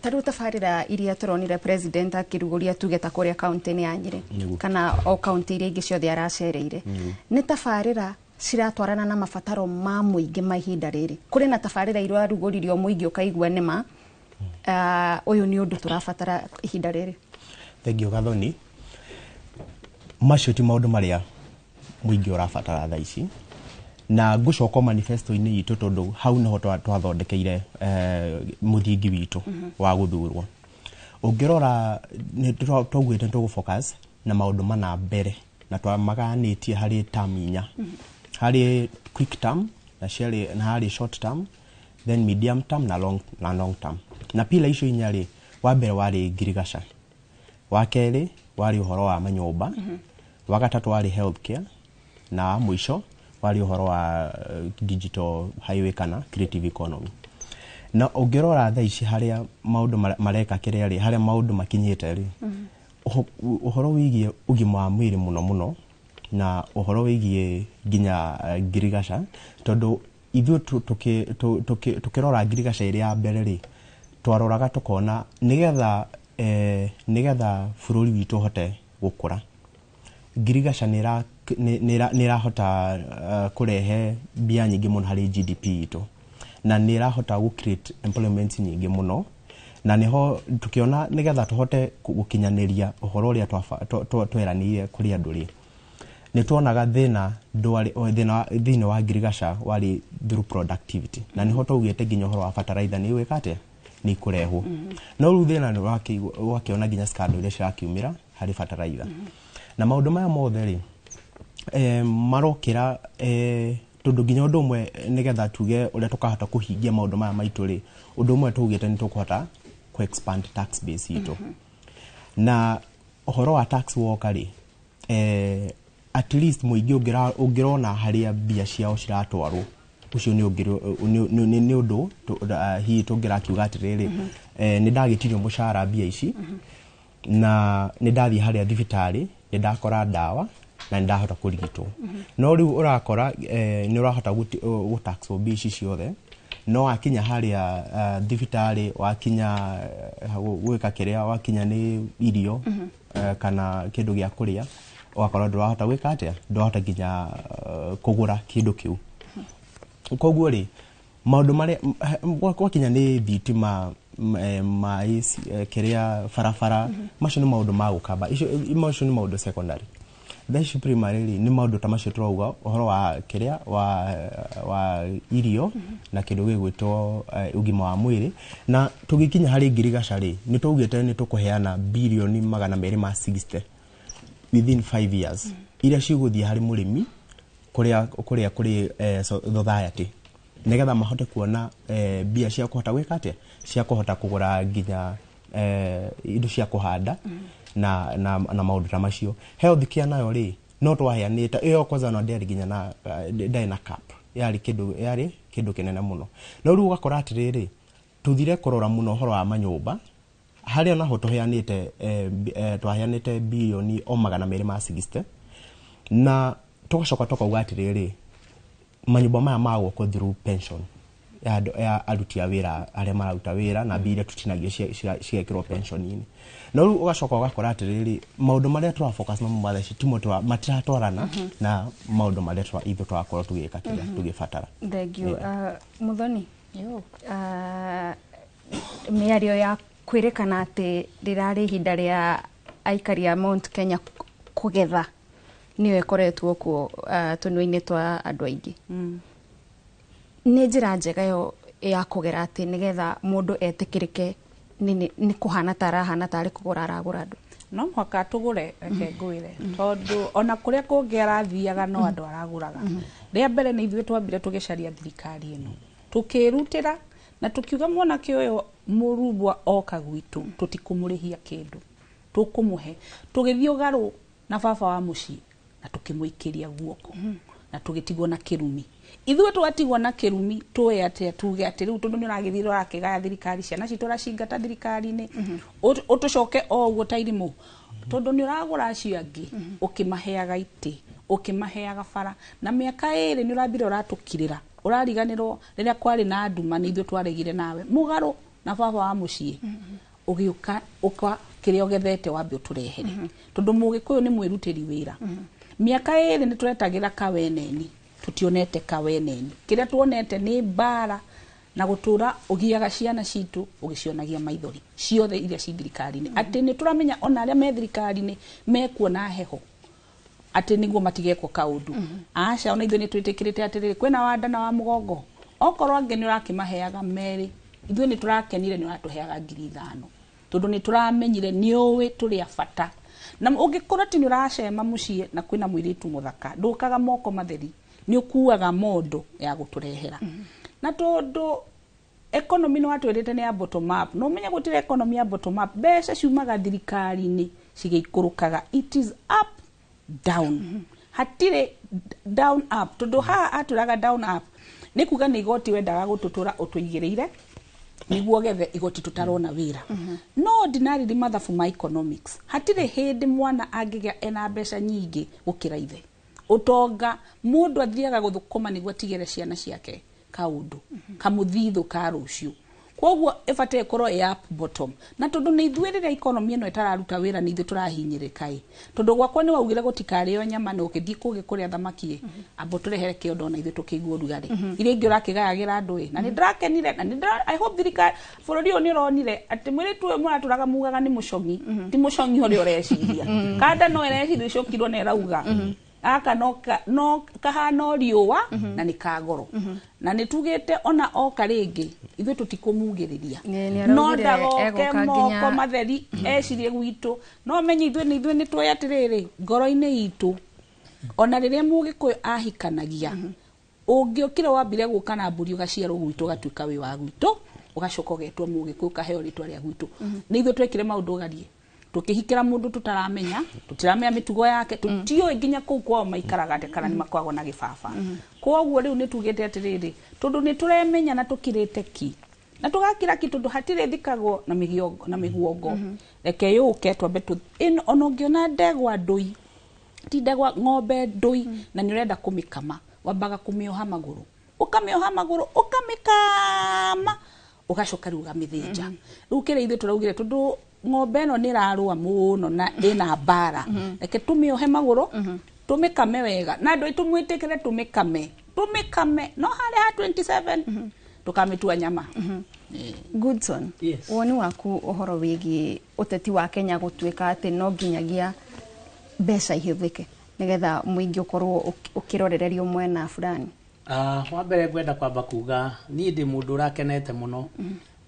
taru tafarira iria turonire president akiruguria tugeta kuria county ni ya Nyeri kana o county iria ingi ciothe aracereire ni tafarira ciratwarana na mabataro ma muingi mahinda riri kuri na tafarira irwa ruguririo muingi ukaigwa nima uyu ni undu turabatara ihinda riri thengio gathoni macio ti maundu maria muingi urabatara thaa ici na ngucoka manifesto-ini itu tondu hau niho twathondekeire muthingi witu wa guthurwo ungirora ni twagwite tugufocus na maundu mana mbere na twamaganitie hari term inya hari quick term na hari short term then medium term na long term na pila icio inya ri wa mbere wari girigasha wa keri wari uhoro wa manyumba wa gatatu wari healthcare na mwisho wari uhoro wa digital highway kana creative economy na ungirora thaa ici haria maundu mareka kiria ri haria maundu makinyite ri uhoro wigie ugima wa mwiri muno na uhoro wigie ginya girigasha tondu ithu tukirora girigasha iria mbere ri twaroraga tukona nigetha bururi witu hote gukura girigasha nira hota kurehe bia nyingi muno hari GDP itu na nira hota gu create employment nyingi muno na niho tukiona nigetha tuhote gukinyaniria uhoro uria tweranire kuri andu ri ni tuonaga thina wa girigasha wari through productivity na niho tugite ginya uhoro wa fertilizer ni wikate ni kurehwo no ru thina ni wakiona ginya scandal iria cirakiumira hari fertilizer na maundu maya mothe ri marokira tondu ginya undu umwe nigetha tuge uria tukahota kuhingia maundu maya maitu ri undu umwe tugite ni tukuhota ku expand tax base itu na uhoro wa tax woka ri at least muingi ungirona haria bia ciao ciratwarwo ucio ni undu hi tungira kiuga atiriri ni ndagitirio mushara bia ici na ni ndathi haria thibitari ni ndakora dawa na ndahota kurigitwo no riu urakora ni urahota gutaxwo bia ici ciothe no akinya haria thibitari wakinya gwika kiria wakinya ni irio kana kindu gia kuria wakora ndurahota gwika atia ndurahota ginya kugura kindu kiu koguo ri maundu maria gwakinya ni thitima mais kiria farafara macio ni maundu ma gukamba icio ni maundu secondary thaici primary ni maundu ta macio turauga uhoro wa kiria wa irio na kindu gigwitwo ugima wa mwiri na tugikinya hari girigasha ri ni tugite ni tukuheana bilioni 260 within 5 years iria ciguthia hari murimi kuria kuri society nigetha mahote kuona bia cia kuhota gwika atia cia kuhota kugura ginya indo cia kuhanda na maundu ta macio health care nayo ri no twaheanite iyo kwanza no nderi ginya na dina cap yari kindu kinene muno no ru ugakora atiriri tuthire kurora muno horo wa manyumba haria naho tuheanite twaheanite bilioni 260 na tugacoka tukauga atiriri manyumba maya magwo through pension ya aruti a wĩra arĩa mararuta wĩra na mbia iria tutinagio cigekĩrwo pension-inĩ. Na rĩu ũgacoka ũgakora atĩrĩrĩ maũndũ marĩa tũra focus namo matheci timo matiratwarana na maũndũ marĩa ithuĩ twakorwo tũgĩka kĩrĩa tũgĩbatara. Thank you. Muthoni mĩario ya kwĩrĩkana atĩ rĩrarĩ ihinda rĩa aikari a Mount Kenya kũgetha niyo ĩkoretwo kuo tũnua-inĩ twa andũ aingĩ. Nĩ njĩra njega yo ya kũgera atĩ nĩgetha mũndũ etĩkĩrĩke nĩ kũhana tarahana tarĩ kũgũra aragũra andũ. No mũhaka tũgũre reke ngwĩre tondũ ona kũrĩa kũngĩ arathiaga no andũ aragũraga. Rĩa mbere nĩ ithuĩ twambire tũgĩcaria thirikari ĩno tukĩrutĩra na tukiuga mwanake ũyũ mũrubwa oka gwitũ tũtikũmũrĩhia kĩndũ tũkũmũhe tũgĩthiĩ ũgarũ na baba wa mũciĩ na tukĩmũikĩria guoko na tũgĩtigwo na kĩrumi. Ithuĩ twatigwo na kĩrumi tuwe atĩ tuge atĩ rĩu tondũ nĩ ũragĩthirwo arakĩgaya thirikari ciana citũ ũracingata thirikari-inĩ ũtũcoke o ũguo ta irimũ tondũ nĩ ũragũra acio angĩ ũkĩmaheaga itĩ ũkĩmaheaga bara na mĩaka ĩrĩ nĩ ũrambire ũratũkirĩra ũrariganĩrwo rĩrĩa kwarĩ na nduma nĩ ithuĩ twaregire nawe mũgarũ na baba wa mũciĩ ũgĩũka kĩrĩa ũgethete wambe ũtũrehere tondũ mũgĩkũyũ nĩ mwĩrutĩri wĩra. Mĩaka ĩrĩ nĩ tũretagĩra kaweneni tutionete kaweneni kĩrĩa tuonete nĩ mbara na gũtũra ũgiaga ciana citũ ũgĩcionagia maithori ciothe iria ci thirikari-inĩ atĩ nĩ tũramenya ona arĩa me thirikari-inĩ mekuona heho atĩ nĩguo matigekwo kaũndũ. Aca ona ithuĩ nĩ twĩtĩkĩrĩte atĩrĩrĩ kwĩna wanda na wa mũgongo okorwo angĩ nĩ ũrakĩmaheaga merĩ ithuĩ nĩ tũrakenire nĩ ũratũheaga 5,000 tondũ nĩ tũramenyire nĩ ũĩ tũrĩ a bata na ũngĩkorwo atĩ nĩ ũracema mũciĩ na kwĩna mũirĩtu mũthaka ndũkaga moko matheri nĩ ũkuaga mondo ya gũtũrehera. Na tondũ economy nĩ watwĩrĩte nĩ ya bottom up no menye gũtirĩ economy ya bottom up mbeca ciumaga thirikari-inĩ cigĩikũrũkaga it is up down hatirĩ down up tondũ haha atũraga down up nĩ kuga nĩ igoti wendaga gũtũtũra ũtũigĩrĩire nĩguo gethe igoti tũtarona wĩra. No ordinarily mathabu ma economics hatirĩ hĩndĩ mwana angĩgĩa ena mbeca nyingĩ gũkĩra ithe utonga mundu athiaga guthukuma niguo atigere ciana ciake kaundu kamuthithu ka rucio kwoguo ifate korwo up bottom na tondu ni ithuĩ rĩrĩa economy ĩno ĩtararuta wĩra ni ithuĩ tũrahinyĩrĩka tondu gwakwa ni waugire gũtikarĩo nyama no ũgĩthiĩ kũrĩa thamaki abo tũrehere kĩondo na ithuĩ tũkĩigua ũrugarĩ iria ingĩ ũrakĩgayagĩra andũ na nĩ ndĩrakenire na I hope thirikari bũrũri ũyũ nĩ ũronire atĩ mwĩrĩtu ũyũ mũratũraga mugaga nĩ mũcongi ti mũcongi ũrĩa ũreciria kanda no ĩreciria icokirwo na ĩrauga aka no kahana riũa na nĩ kagoro na nĩ tugĩte ona oka rĩngĩ ithuĩ tũtikũmugĩrĩria no ndagoke moko matheri ecirie gwitũ no menye ithuĩ nĩ tuoya atĩrĩrĩ ngoro-inĩ itũ ona rĩrĩa mũgĩkũyũ ahikanagia ũngĩokire wambire gũka na mbũri ũgaciarwo gwitũ ũgatuĩka wĩ wa gwitũ ũgacoka ũgetwo mũgĩkũyũ kaheo rĩtwa rĩa gwitũ nĩ ithuĩ twekire maũndũ ũgarie tukihikira mundu tutaramenya tutiramenya mitugo yake tutio nginya kuu kwao maikaraga kana ni makwagwo na gibaba kwoguo riu nitugite atiriri tondu ni turemenya na tukirite ki na tugakira ki tondu hatire thikagwo na miguongo reke yuke twambe tu ona ungiona ndegwa ndui ti ndegwa ng'ombe ndui na ni urenda kumikama wambaga kumioha maguru ukamikama ugacoka riu ugamithinja riu kire ithuĩ turaugire tondu ng'ombe ĩno nĩ rarũa mũno na ĩna mbara reke tumĩohe magũrũ tumĩkame wega na andũ aitũ mwĩtĩkĩre tumĩkame no harĩa ha 27 tukamĩtua nyama. Goodson, woni waku ũhoro wĩgiĩ ũteti wa Kenya gũtuĩka atĩ no nginyagia mbeca ihũthĩke nĩgetha mũingĩ ũkorwo ũkĩrorererio mwena fulani? Wa mbere ngwenda kwamba kuga niĩ ndĩ mũndũ ũrakenete mũno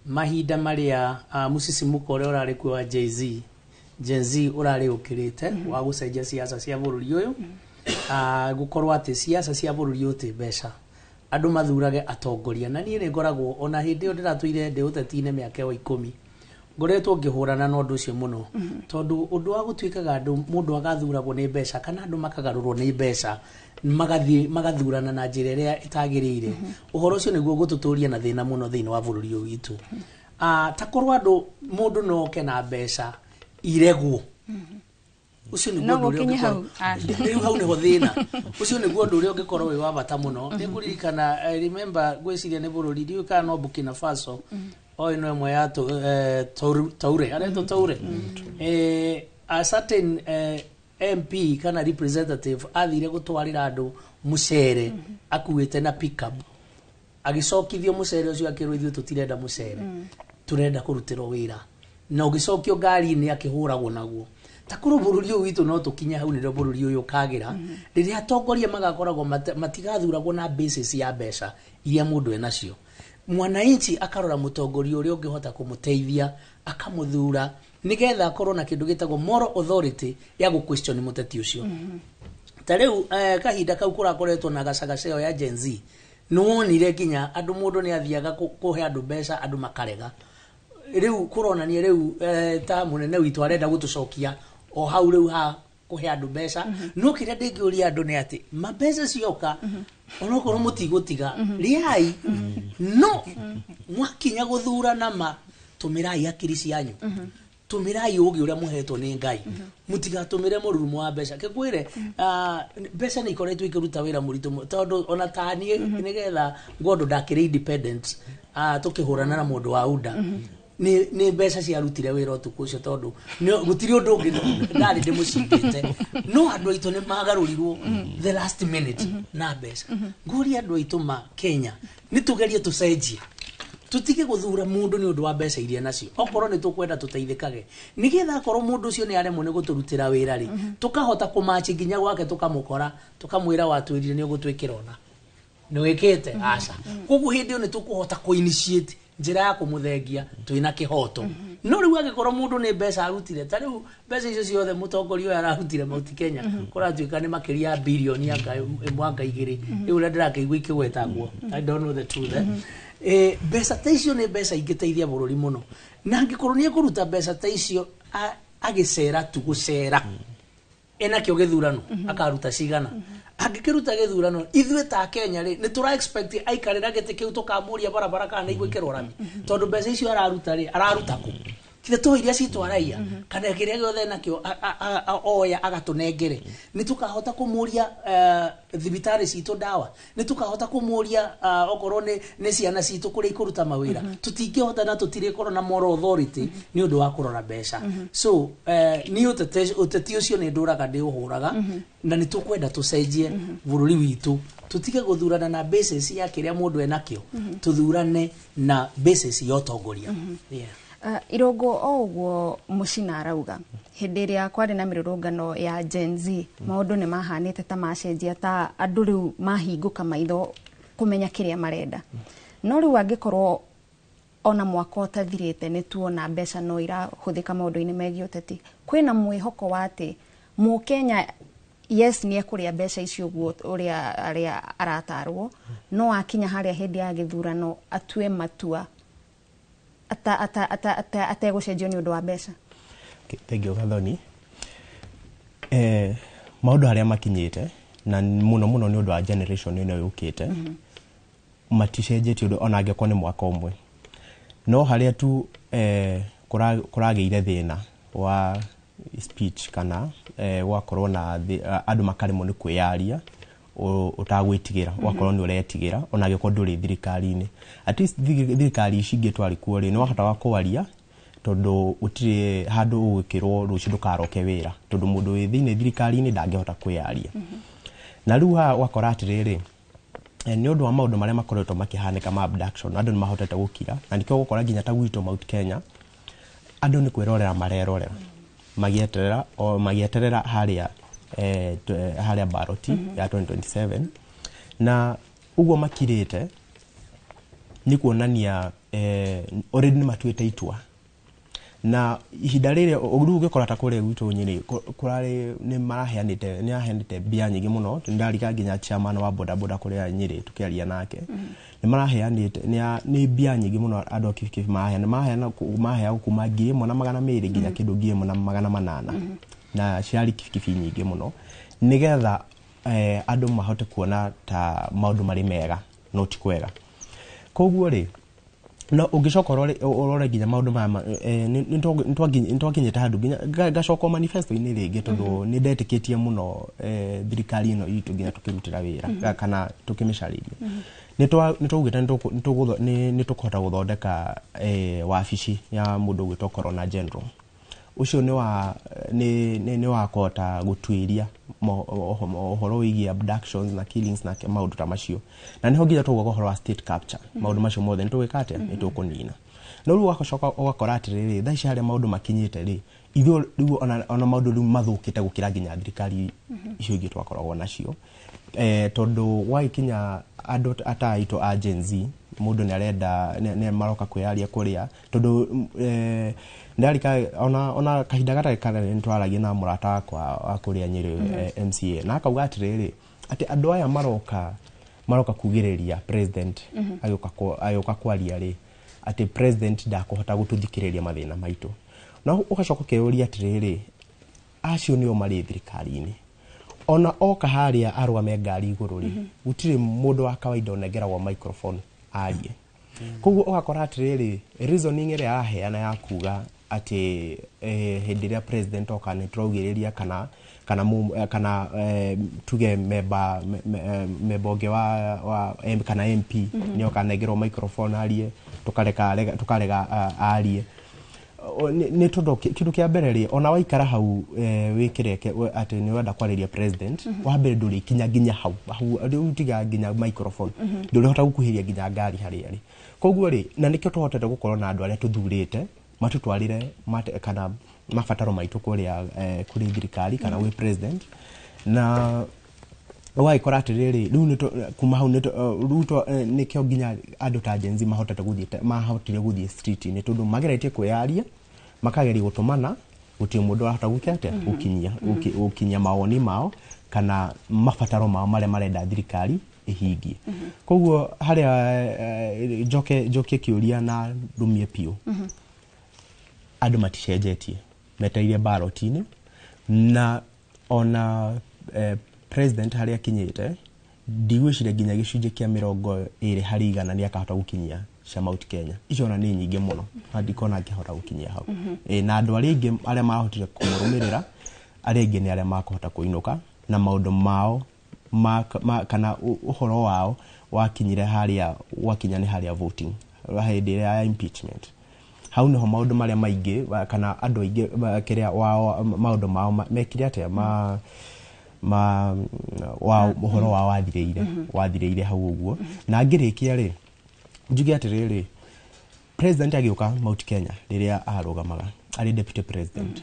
mahinda maria musisimuko ũrĩa ũrarĩ kuo wa Gen Z ũrarĩ ũkĩrĩte wa gũcenjia siasa cia bũrũri ũyũ gũkorwo atĩ siasa cia bũrũri ũyũ ti mbeca andũ mathurage atongoria na niĩ nĩ ngoragwo ona hĩndĩ ĩyo ndĩratũire ndĩ ũteti-inĩ mĩaka 10 ngoretwo ngĩhũrana na ũndũ ũcio mũno tondũ ũndũ wa gũtuĩkaga andũ mũndũ agathuragwo nĩ mbeca kana andũ makagarũrwo nĩ mbeca magathurana na njĩra ĩrĩa ĩtagĩrĩire ũhoro ũcio nĩguo gũtũtũria na thĩna mũno thĩinĩ wa bũrũri ũyũ witũ ta korwo andũ mũndũ no oke na mbeca iregwo ucio ni gwo uri hau ni ho thina ucio ni gwo uri ungikorwo wi wa bata muno ni kuririkana I remember gwiciria ni bururi riu kana no Burkina Faso oi no mwe ya Toure areto Toure a certain MP kana representative athire gutwarira andu mucere akuite na pickup agicokithio mucere ucio akirwo ithu tutirenda mucere turenda kurutira wira na ugicokio ngari ni akihuragwo naguo takuru bururi witu no tukinya hau ni bururi uyu kagira riria atongoria magakoragwo matigathuragwo na basis ya mbeca iria mundu enacio mwananchi akarora mutongoria uria ungihota kumuteithia akamuthura nigetha akorwo na kindu gitagwo moral authority ya gu question muteti ucio tareu kahinda kau kurakoretwo na gacagaceo ya Gen Z nuonire kinya andu mundu ni athiaga kuhe andu mbeca andu makarega riu kuronania riu ta munene witu arenda gutucokia o hau riu ha kuhe andu mbeca no kiria ndingiuria andu ni ati mabesa cioka onokorwo mutigutiga riai no mwakinya guthura na ma tumirai akiri cianyu tumirai ugi uria muhetwo ni Ngai mutigatumire mururumo wa mbeca kikwire mbeca ni ikoretwo ikiruta wira muritu tondu ona tani nigetha ngondo ndakire independent tukihurana na mundu wa UDA ni mbeca ciarutire wira utuku ucio tondu gutiri undu ungi ndari ndimucingite no andu aitu ni magarurirwo the last minute na mbeca nguri andu aitu ma Kenya ni tugerie tucenjie tutige guthura mundu ni undu wa mbeca iria nacio okorwo ni tukwenda tuteithikage nigetha akorwo mundu ucio ni aremwo ni guturutira wira ri tukahota kumachi nginya gwake tukamukora tukamwira watwirire ni ugutwikira ona ni wikite aca koguo hindi ni tukuhota kuinitiate njira ya kumuthengia twina kihoto no riu agikorwo mundu ni mbeca arutire ta riu mbeca icio ciothe mutongoria uyu ararutire Mount Kenya kuratuika ni makiria bilioni ya mwaka igiri riu ria ndirakeigua ikigwetagwo I don't know the truth mbeca ta icio ni mbeca ingiteithia bururi muno na ngikorwo ni kuruta mbeca ta icio agicera tu gucera ena kio githurano akaruta cigana angikiruta githurano ithwe ta Kenya ri ni tura expect aikarira gite kiu tukamuria barabara kana igwikirwo rami tondu mbeca icio araruta ku kithe to iria citwaraia kana kiria giothe nakio oya agatunengere ni tukahota kumuria thibitari citu dawa ni tukahota kumuria okorwo ni ciana citu kuri ikuruta mawira tutingihota na tutire korwo na moral authority ni undu wa kurora mbeca so ni uteti ucio ni nduraga ndi uhuraga na ni tukwenda tucenjie bururi witu tutige guthurana na basis ya kiria mundu enakio tuthurane na basis ya utongoria Irogo ogwo mucina arauga hindi ria kwari na mirurungano ya Gen Z maundu ni mahanite ta macenjia ta andu riu mahinguka maitho kumenya kiria marenda no riu angikorwo ona mwaka utathirite ni tuona mbeca no irahuthika maundu-ini megie uteti kwina mwihoko wa ati Mukenya yes ni ekuria mbeca icio guo uria aratarwo no akinya haria hindi ya githurano atue matua ategucenjio ni undu wa mbeca. Thank you Gathoni. Maundu haria makinyite na muno ni undu wa generation ino yukite maticenjetie undu ona angekwo ni mwaka umwe no haria tu kurageire thina wa speech kana wakorwo na andu makaremwo ni kwiyaria utagwitigira wakorwo ni uretigira ona angekwo nduri thirikari-ini at least thirikari ici ingitwari kuo ri ni wahota wa kwaria tondu utire handu ugikirwo rucio ndukaroke wira tondu mundu wi thiini thirikari-ini ndangihota kwiyaria na riu wakora atiriri ni undu wa maundu maria makoretwo makihanika ma abduction andu ni mahotete gukira na nikio gukora nginya ta gwitu Mount Kenya andu ni kwirorera marerorera magieterera haria baroti ya 2027 na uguo makirite ni kuonania already ni matuite itua na ihinda rire ugu ugikora ta kure gwitu nyiri kurari ni maraheanite bia nyingi muno ndariga nginya chairman wa boda kure nyiri tukiaria nake ni maraheanite ni bia nyingi muno andu akifikifi mahea kuma 1,200 nginya kindu 1,800 na ciari kifikifi nyingi muno nigetha andu mahote kuona ta maundu mari mega no ti kwega koguo ri no ungicoka urore nginya maundu mama nitwakinyite handu nginya gacoka manifesto ini ringi tondu ni ndetikitie muno thirikari ino itu nginya tukirutira wira kana tukimicariria nitugite nitukuhota guthondeka wabici ya mundu gwitwo Corona General ucio ni wa kota gutwiria ohoro wigi abductions na killings na maundu ta macio na niho nginya tugoka ohoro wa state capture maundu macio mothe nitugikate nitukunina no riu wakocoka ugakora atiriri tha ici haria maundu makinyite ri ithu riu ona maundu riu mathukite gukira nginya thirikari icio ingi twakoragwo nacio tondu waikinya andu ataito agency mundu ni arenda ne maroka kwiaria kuria tondu ndarika ona kahinda gata kana ntwaragia na murata wakwa akuria Nyeri MCA na akauga atiriri ati andu aya maroka kugiriria president ayoka kwaria ri ati president ndakuhota gututhikiriria mathina maitu na ugacoka keuria atiriri acio nio mari thirikari-ini ona oka haria arugame ngari iguru ri gutire mundu wa kawaida onegeragwo microphone arie koguo ugakora atiriri reasoning ire aheana ya kuga ati hindi ria president oka ni turaugiriria kana tuge mebonge wa kana MP ni oka negerwo microphone arie tukarega arie ni tondu kindu kia mbere ri ona waikara hau wikireke ati ni wenda kwariria president wa mbere nduri kinya nginya hau utiga nginya microphone nduri hota gukuhiria nginya ngari haria ri koguo ri na nikio tuhotete gukorwo na andu aria tuthurite matutwarire kana mafataro maitu kuria kuri thirikari kana we president na waikora atiriri riu ni kuma hau nikio nginya andu ta Gen Z mahotire guthie street ni tondu mageretie kwiaria makageria gutumana gutie mundu ahota gukete ukinyia mawoni mao kana mafataro mao marenda thirikari ihingie koguo haria joke kiuria na rumie pio andu maticenjetie meteire ballot-ini na ona president haria kinyite ndigwicire nginya gicunje kia 20 hari 100 ni akahota gukinyia cia Mount Kenya icio na ni nyingi muno handikona akihota gukinyia hau na andu aringi aria mahotire kumurumirira aringi ni aria makuhota kuinuka na maundu mao kana uhoro wao wakinyire haria wakinya ni haria voting hindi ya impeachment hau niho maundu maria maingi kana andu aingi kiria wao maundu mao mekire atia wa uhoro wa wathireire hau uguo na ngirikia ri njuge atiriri president agiuka Mount Kenya riria arugamaga ari deputy president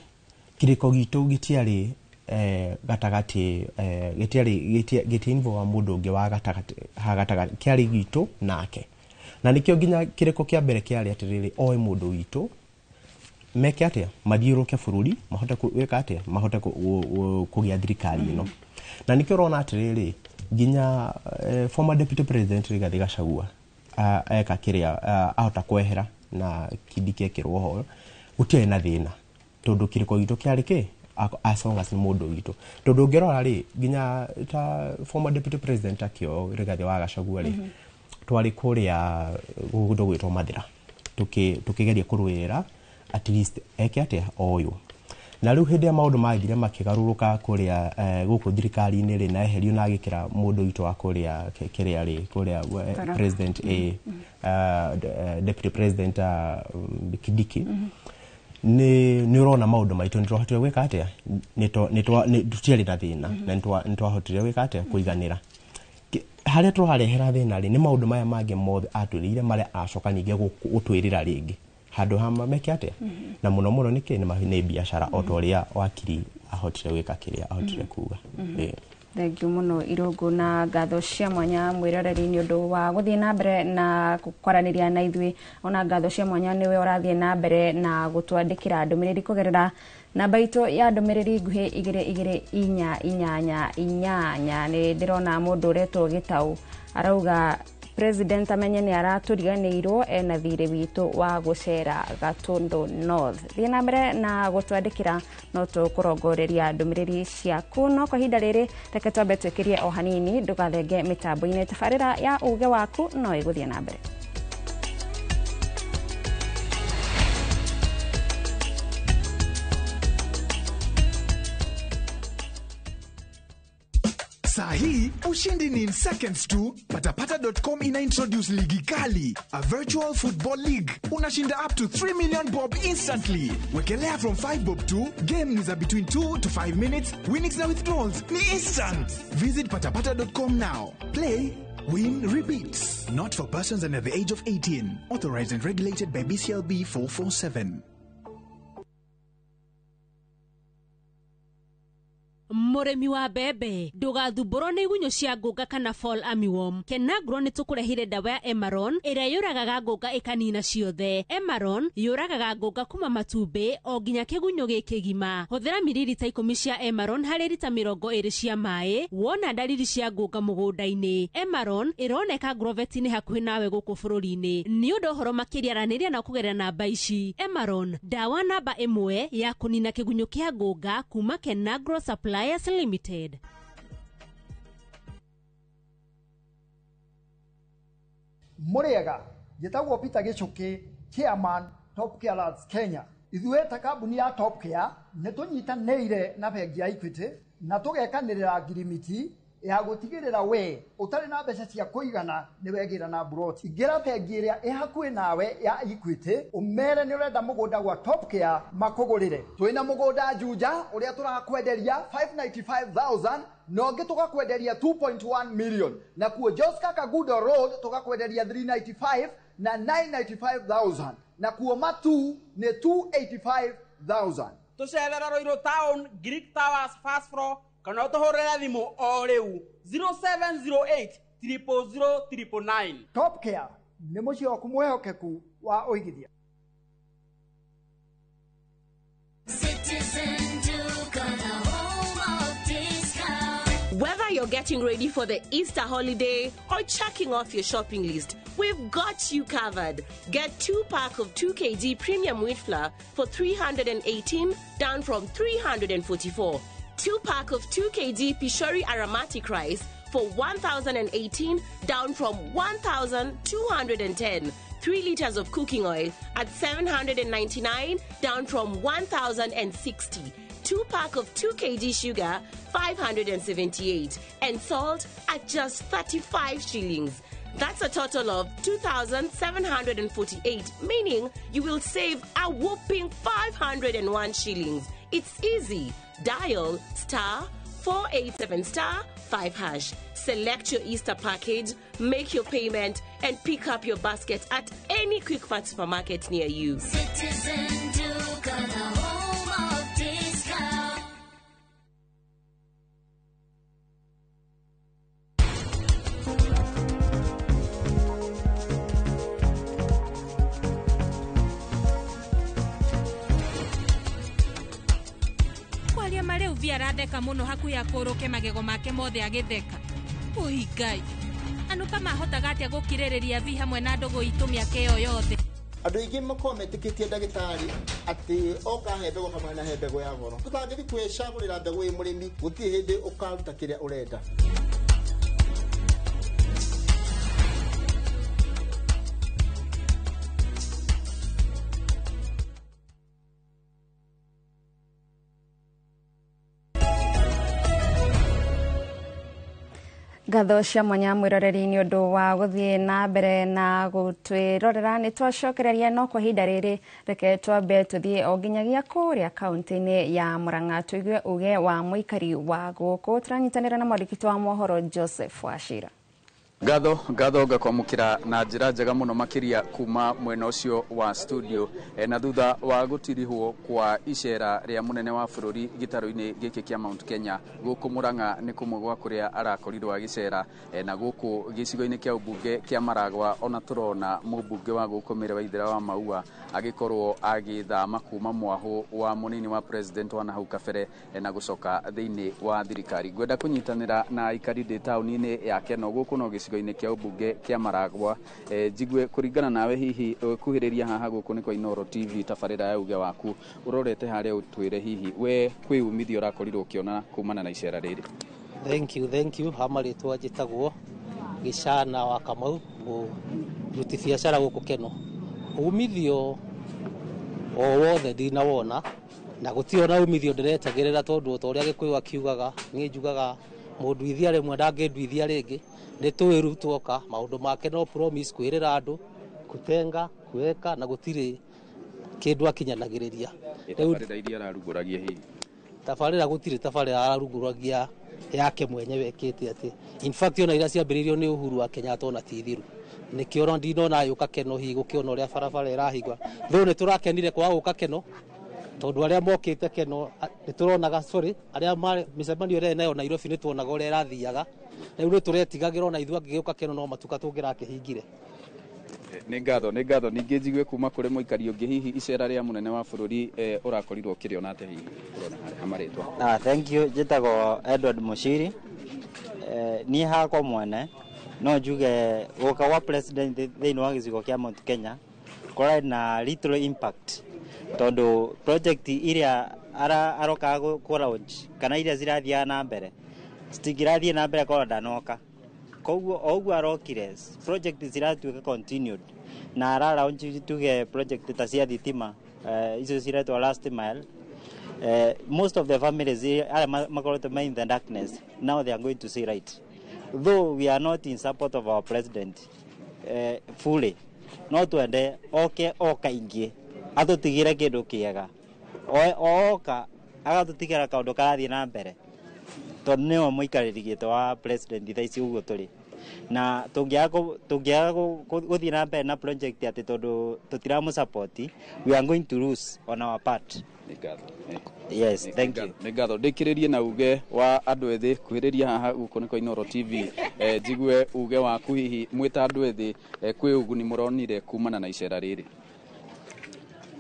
kiriko gitu gitiari gatagati gitiinvo wa mundu ungi wa gatagati kiari gitu nake na nikio nginya kiriko kia mbere kiari atiriri oi mundu witu meke atia mathiuruke bururi mahote kuweka atia mahote kugia thirikari ino na nikio rona atiriri nginya former deputy president Rigathi Gachagua eka kiria ahota kwehera na kidike kirwo gutie na thina tondu kiriko gitu kiari ki asonga si mundu witu tondu ngerora ri nginya ta former deputy president akio Rigathi wa Gachagua ri twari kuria gugudo gwitwo Mathira tukigeria kurwira at least eke atia oyo na riu hindi ya maundu magire makigaruruka kuria guku thirikari-ini ri na eherio na agikira mundu witu wa kuria kiria ri kuria president deputy president Kidiki ni urona maundu maitu nitwahotire gwika atia nitutiari na thina na nitwahotire gwika atia kuiganira haria twarehera thina ri ni maundu maya mangi mothe atwirire maria acoka ninge gutwirira ringi handu hama meke atia na muno niki ni biashara otoria wakiri ahotire gwika kiria ahotire kuga thank you muno Irungu na ngatho cia mwanya mwiroreri ni undu wa guthie na mbere na kwaraniria na ithui ona ngatho cia mwanya niwe urathie na mbere na gutwandikira ndumiriri kugerera namba itu ya ndumiriri nguhi 222488 ni ndirona mundu uretwo Gitau arauga president amenye ni araturiganirwo ena thire witu wa gucera Gatundu North thie na mbere na gutwandikira no tukurongoreria ndumiriri ciaku no kwa hinda riri reke twambe twikirie o hanini ndugathenge mitambo-ini tabarira ya uge waku no iguthie na mbere Saa hii ushindi ni in seconds tu. Patapata.com ina introduce ligi kali, a virtual football league. Unashinda up to 3 million bob instantly. Wekelea from 5 bob tu. Game ni za between 2 to 5 minutes. Winnings na withdrawals ni instant. Visit patapata.com now. Play, win, repeat. Not for persons under the age of 18. Authorized and regulated by BCLB 447. Muremi wa bebe ndugathumbũrwo nĩ igunyũ cia ngũnga kana fall armyworm. Kenagro nĩ tũkũrehire ndawa ya Emaron ĩrĩa yũragaga ngũnga ĩkanina ciothe. Emaron yũragaga ngũnga kuma matumbĩ o nginya kĩgunyũ gĩkĩgima. Hũthĩra mililita 10 cia Emaron harĩ lita 20 cia maĩ wona dalili cia ngũnga mũgũnda-inĩ. Emaron ĩroneka Grovet-inĩ hakuhĩ nawe gũkũ bũrũri-inĩ. Nĩ ũndũ ũhoro makĩria aranĩria na kũgerera namba ici. Emaron, dawa namba 1 ya kũnina kĩgunyũ kĩa ngũnga kuma Kenagro Suppliers Limited. Muriega, gitagwo Peter Gichuki, Chairman Top Care Labs Kenya. Ithuĩ ta kambuni ya Top Care nĩ tũnyitanĩire na bengi ya Equity na tũgekanĩrĩra ngirimiti ya gũtigĩrĩra we ũtarĩ na mbeca cia kũigana nĩ wegĩra na broti. Ingĩra bengi ĩrĩa ĩ hakuhĩ nawe ya Equity ũmere nĩ ũrenda mũgũnda gwa Top Care makũgũrĩre. Twĩna mũgũnda Juja ũrĩa tũrakwenderia 595,000 na ũngĩ tũgakwenderia 2.1 million. Na kuo Joska Kagudo Road tũgakwenderia 395 na 995,000. Na kuo Matu nĩ 285,000. Tũcerera Roiro Town, Greek Towers, Fast Floor, kana ũtũhũrĩre thimũ o rĩu 0708 000 999. Top Care nĩ mũciĩ waku mwĩhokeku wa ũigithia. Whether you're getting ready for the Easter holiday or checking off your shopping list, we've got you covered. Get 2-pack of 2 kg premium wheat flour for 318 down from 344. 2-pack of 2 kg Pishori aromatic rice for 1,018 down from 1,210. 3 liters of cooking oil at 799 down from 1,060. 2-pack of 2 kg sugar 578 and salt at just 35 shillings. That's a total of 2,748, meaning you will save a whopping 501 shillings. It's easy. Dial *487*5#. Select your Easter package, make your payment, and pick up your basket at any Quick Mart supermarket near you. Citizen Duke, the home of discount. Kwaria mareu viaratheka muno haku ya kũrũke magego make mothe agĩtheka. Oi Ngai. Anu kama hotaga atia gũkirĩrĩria vi hamwe na ndũgũ itũ mĩaka ĩyo yothe. Andũ aingĩ makorwo metĩkĩtie ndagĩtarĩ atĩ oka he mbegũ hamwe na he mbegũ ya goro. Tũtangĩthi kwĩcagũrĩra mbegũ ĩ mũrĩmi gũtirĩ hĩndĩ ũkaruta kĩrĩa ũrenda. Ngatho cia mwanya mwiroreri nĩ ũndũ wa gũthiĩ na mbere na gũtwĩrorera nĩ twacokereria no kwa ihinda rĩrĩ reke twambe tũthiĩ o nginyagia kũrĩa kaunti-inĩ ya Murang'a tũigue uge wa mũikari wa gũkũ tũranyitanĩra na mwandĩki wa mohoro Joseph Wachira. Ngatho ngakwamũkĩra na njĩra njega mũno makĩria kuma mwena ũcio wa studio na thutha wa gũtirihwo kwa icera rĩa mũnene wa bũrũri gĩtarũ-inĩ gĩkĩ kĩa Mount Kenya gũkũ Murang'a nĩ kũmwe gwa kũrĩa arakorirwo agĩcera na gũkũ gĩcigo-inĩ kĩa ũmbunge kĩa Maragwa ona tũrona mũmbunge wa gũkũ Mĩrĩ Waithĩra wa Maua agĩkorwo agĩthama kuma mwahũ wa mũnini wa president wa nahau kabere na gũcoka thĩinĩ wa thirikari. Ngwenda kũnyitanĩra na aikari ndĩ taũni-inĩ ya Keno gũkũ no gĩcigo-inĩ kĩa ũmbunge kĩa Maragwa njigwe kũringana nawe hihi kuhĩrĩria haha gũkũ nĩ kwa Inoro TV tabarĩra ya uge waku ũrorete harĩa ũtwĩre hihi we kwĩ umithio ũrakorirwo ũkĩona kumana na icera rĩrĩ. Thank you hamarĩtwa njĩtagwo Gĩcana wa Kamau mũruti biacara gũkũ Keno. Umithio o wothe ndinawona na gũtiona umithio ndĩretagĩrĩra tondũ ũrĩa Gĩkũyũ akiugaga niĩ njugaga mundu ithia rimwe ndangĩnduithia rĩngĩ nĩ tũĩ rĩu tuoka maũndũ make no promise kwĩrĩra andũ kutenga kuweka na gũtirĩ kĩndũ akinyanagĩrĩria tabarĩra iria ararugũragia hihi tabarĩra gũtirĩ tabarĩra ararugũragia yake mwenyewe ekĩte atĩ in fact ona iria ciambĩrĩirio nĩ Uhuru wa Kenyatta ona ti thiru nĩkĩo ndinona yũka keno hihi gũkĩona ũrĩa barabara ĩrahingwa though nĩ tũrakenire kwa gũka keno tondũ arĩa mokĩte keno nĩ tũronaga sorry arĩa mĩcemanio ĩrĩa nayo Nairobi nĩ tuonaga ũrĩa ĩrathiaga rĩu nĩ tũretigagĩra ona ithuĩ angĩgĩũka keno no matuka tũngĩrakĩhingire nĩ ngatho ningĩ njigue kuma kũrĩ mũikari ũngĩ hihi icera rĩa mũnene wa bũrũri ũrakorirwo ũkĩrĩona atĩa hihi ũrona harĩa marĩtwa thank you njĩtagwo Edward Muchiri niĩ hakwa mwene no njuge gũka gwa president thĩinĩ wa gĩcigo kĩa Mount Kenya kũrarĩ na little impact tondũ project iria aroka kũ launch kana iria zirathiaga na mbere citingĩrathiĩ na mbere korwo ndanoka koguo o ũguo arokire project ciratuĩka continued na ara launch tuge project ta cia thitima icio ciretwo last mile most of the families are makoretwo in the darkness now they are going to see right though we are not in support of our president fully no twende oka ingĩ atũtigĩre kĩndũ kĩega oka agatũtigĩra kaũndũ karathiĩ na mbere tondũ nĩwe mũikarĩri gĩtĩ wa president thaa ici ũguo tũrĩ na tũngĩaga gũthiĩ na mbere na project atĩ tondũ tũtiramũsupport we are going to lose on our part. Yes, thank you. Ngatho ndikiririe na uge wa andũ ethĩ kuhĩrĩria haha gũkũ nĩ kwa Inooro TV njigue uge waku hihi mwĩta andũ ethĩ kwĩ ũguni mũronire kumana na icera rĩrĩ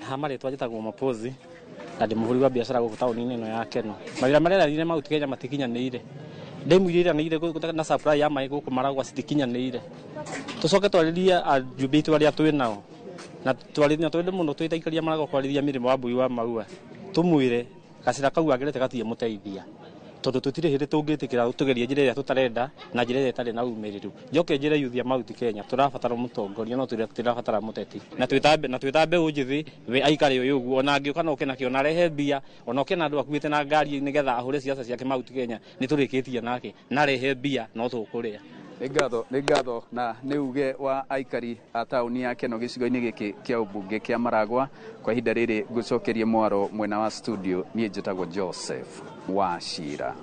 hamarĩtwa njĩtagwo Mapozi na ndĩ mũhũri wa biacara gũkũ taũni-inĩ ĩno ya Keno mawĩra marĩa rĩrĩa Mount Kenya matikinyanĩire ndĩmwĩrĩranĩire na supply ya maĩ gũkũ Maragwa citikinyanĩire tũcoke twarĩrie ajumbe itũ arĩa twĩ nao na twarĩrie twende mũno twĩtaikaria Maragwa kwarĩria mĩrĩmo wa mbui wa maua tumwire gacira kau agĩrete gatie mũteithia tondũ tũtirĩ hĩndĩ tũngĩtĩkĩra tũgerie njĩra ĩrĩa tũtarenda na njĩra ĩrĩa ĩtarĩ na umĩrĩru njoke njĩra yuthia Mount Kenya tũrabatara mũtongoria no tũrabatara mũteti na twĩtambe ũnjĩthĩ we aikare ũyũ ũguo ona angĩũka no kena kĩona rehe mbia ona kena andũ akuĩte na ngari nĩgetha ahũre siasa ciake Mount Kenya nĩ tũrĩkĩtie nake na rehe mbia no tũkũrĩa nĩ ngatho na nĩ uge wa aikari a taũni ya Keno gĩcigo-inĩ gĩkĩ kĩa ũmbunge kĩa Maragwa kwa ihinda rĩrĩ ngũcokerie mwaro mwena wa studio niĩ njĩtagwo Joseph Wachira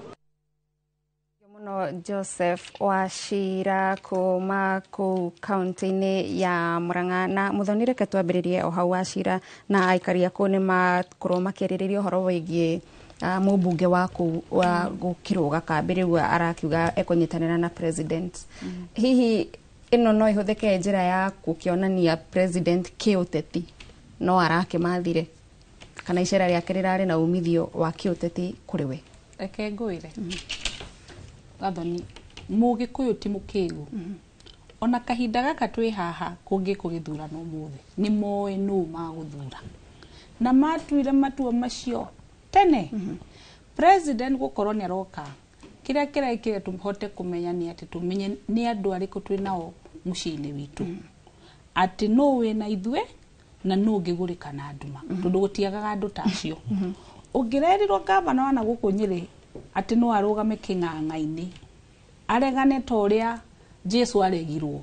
muno Joseph Wachira kuma kũu kaunti-inĩ ya Murang'a na Muthoni reke twambĩrĩrie o hau Wachira na aikari akũu nĩ makorwo makĩarĩrĩria ũhoro wĩgiĩ mũmbunge wa gũkĩrũga kambĩ rĩu arakiuga ekũnyitanĩra na president hihi ĩno no ĩhũthĩke njĩra ya gũkĩonania president kĩũteti no arakĩmathire kana icera rĩake rĩrarĩ na umithio wa kĩũteti kũrĩ we reke ngwĩre Gathoni mũgĩkũyũ ti mũkĩgu ona kahinda gaka twĩ haha kũngĩ kũgĩthurano ũmũthĩ nĩ moĩ nũ magũthura na matuire matua macio tene president gũkorwo nĩ aroka kĩrĩa kĩrekire tũhote kũmenya nĩ atĩ tũmenye nĩ andũ arĩkũ twĩ nao mũciĩ-inĩ witũ atĩ no wĩna ithuĩ na no ũngĩgũrĩka na nduma tondũ gũtiagaga andũ ta acio ũngĩrerirwo gavana wana gũkũ Nyĩrĩ atĩ no arũgame kĩng'ang'a-inĩ aregane ta ũrĩa Jesu aregirwo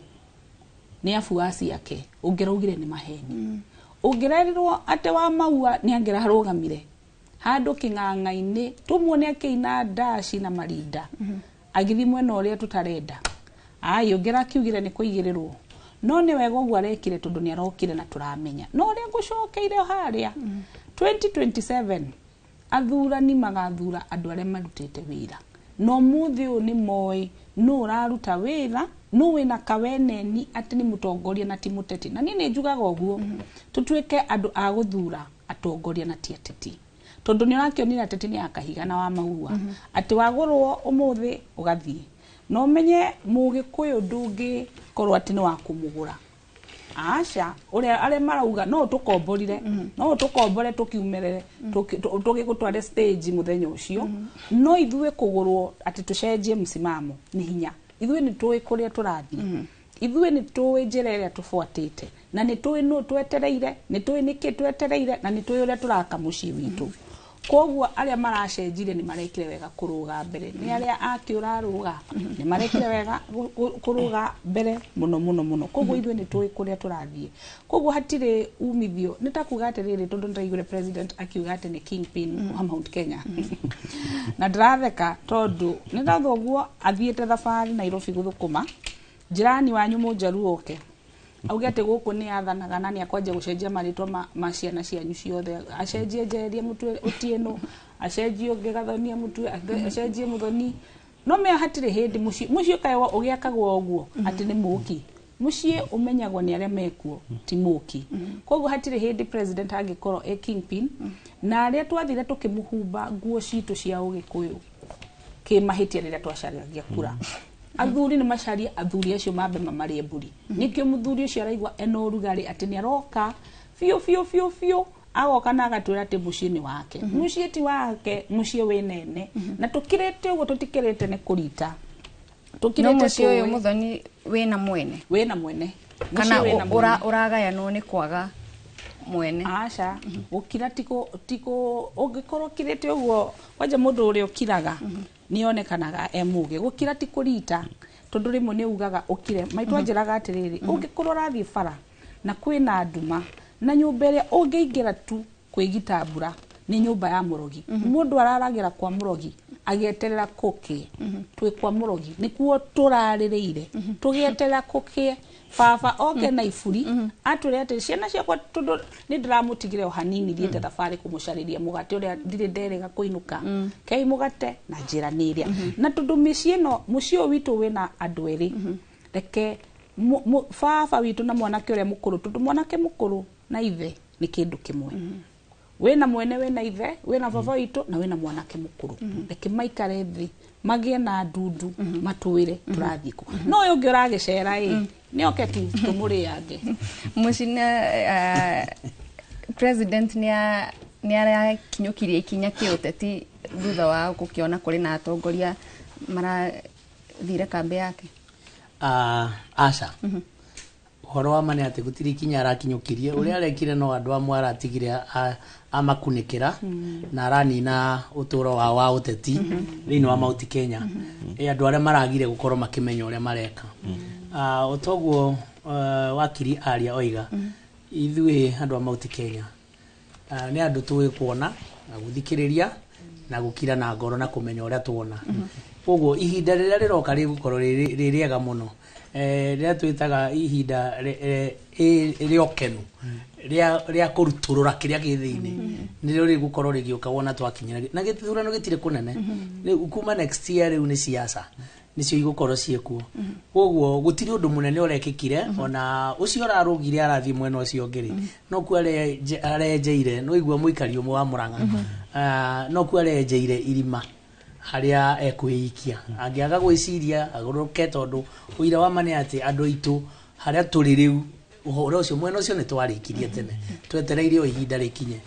nĩ abua ciake ũngĩraugire nĩ maheni ũngĩrerirwo atĩ wa maua nĩ angĩrarũgamire handũ kĩng'ang'a-inĩ tũmuone akĩina ndaci na marinda agĩthi mwena ũrĩa tũtarenda ũngĩrakiugire nĩ kũigĩrĩrwo no nĩ wega ũguo arekire tondũ nĩ arokire na tũramenya no ũrĩa ngũcokeire harĩa 2027 athurani magathura andũ arĩa marutĩte wĩra no mũthĩ ũyũ nĩ moĩ nũ ũraruta wĩra nũ wĩna kaweneni atĩ nĩ mũtongoria na ti mũteti na niĩ nĩ njugaga ũguo tũtuĩke andũ a gũthura atongoria na ti ateti tondũ nĩ ũrakĩonire ateti nĩ akahiga na wa maua atĩ wagũrwo ũmũthĩ ũgathiĩ no menye mũgĩkũyũ ndũngĩkorwo atĩ nĩ wa kũmũgũra aca ũrĩa arĩa marauga no tũkomborire no tũkombore tũkiumerere tũgĩgũtware stage mũthenya ũcio no ithuĩ kũgũrwo atĩ tũcenjie msimamo nĩ hinya ithuĩ nĩ tũĩ kũrĩa tũrathiĩ ithuĩ nĩ tũĩ njĩra ĩrĩa tũbuatĩte na nĩ tũĩ nũ twetereire nĩ tũĩ nĩkĩ twetereire na nĩ tũĩ ũrĩa tũraka mũciĩ witũ koguo aria maracenjire ni marekire wega kuruga mbere ni aria akiuraruga ni marekire wega kuruga mbere muno koguo ithuĩ ni tũĩ kũrĩa tũrathie koguo hatire umithio nitakuga atiriri tondu ndaigure president akiuga ati ni kingpin wa Mount Kenya na ndiratheka tondu ndathoguo athiĩte thabari Nairobi guthukuma jirani wanyu mũnjaruoke auge ati guku ni athanaga na ni akwaje gucenjia maritwa maciana cianyu ciothe acenjie Njeria Mutwe Otieno acenjie ungi Gathonia Mutwe acenjie Muthoni no me hatire hindi mucio kaewa ugiakagwo uguo ati ni muki mucie umenyagwo ni aria mekuo ti muki koguo hatire hindi president angikorwo kingpin na aria twathire tukimuhumba nguo citu cia ugikuyu kimahitia riria twacaragia kura athuri ni macaria athuri acio mambe mamarie mburi nikio muthuri ucio araigwa eno rugari ati ni aroka fio agoka na agatwira ati mucie ni wake mucie ti wake mucie wenene na tukirete ugo tutikirete ne kurita tukirete mucie uyu Muthoni wena mwene kana uragayanwo ni kwaga mwene aca ukira tiko ungikorwo kirete ugo waje mundu uri ukiraga nionekanaga emuge gukira ti kurita tondu rimwe ni ugaga ukire maitwa njiraga atiriri ungikorwo rathie bara na kwina nduma na nyumba ĩrĩa ũngĩingĩra tu kwĩgita mbura ni nyumba ya murogi mundu araragira kwa murogi agieterera kuki twi kwa murogi nikuo turarĩrĩire tugieterera kuki baba oke na iburi atwire ati ciana ciakwa tondu ni ndiramutigire o hanini thiete thabari kumucariria mugate uria ndire nderega kuinuka kei mugate na njira niria na tondu mĩciĩ no mucio witu wina andu eri reke baba witu na mwanake uria mukuru tondu mwanake mukuru na ithe ni kindu kimwe wina mwene wina ithe wina baba witu na wina mwanake mukuru reke maikare thi magie na ndundu matwire turathie ku no uyu ungi uragicera ni oke tu tumuri yange mucina president ni ara kinyukirie ikinya kiuteti thutha wa gukiona kuri na atongoria marathire kambe yake aca horo wa mane ati gutiri kinya arakinyukirie uria arekire no andu amwe aratigire amakunikira na aranina uturo wa uteti thini wa Mount Kenya andu aria maragire gukorwo makimenya uria mareka utoguo wakiri aria oiga ithuĩ andu a Mount Kenya ni andu tuwe kuona na guthikiriria na gukira na ngoro na kumenya uria tuona koguo ihinda riria riroka rigukorwo ririega muno riria twitaga ihinda riokenu ria kuruturura kiria githini nirio rigukorwo rigiuka wona twakinyira na githurano gitire kunene kuma next year riu ni siasa nicio igukorwo ciekuo koguo gutiri undu munene urekikire ona ucio ararugire arathie mwena ucio ngiri no ku arejeire no igua muikari umwe wa Murang'a no ku arejeire irima haria ekwiikia angiaga gwiciria aguruke tondu uira wa mane ati andu itu haria turi riu uhoro ucio mwena ucio ni twarikirie tene twetereire o ihinda rikinye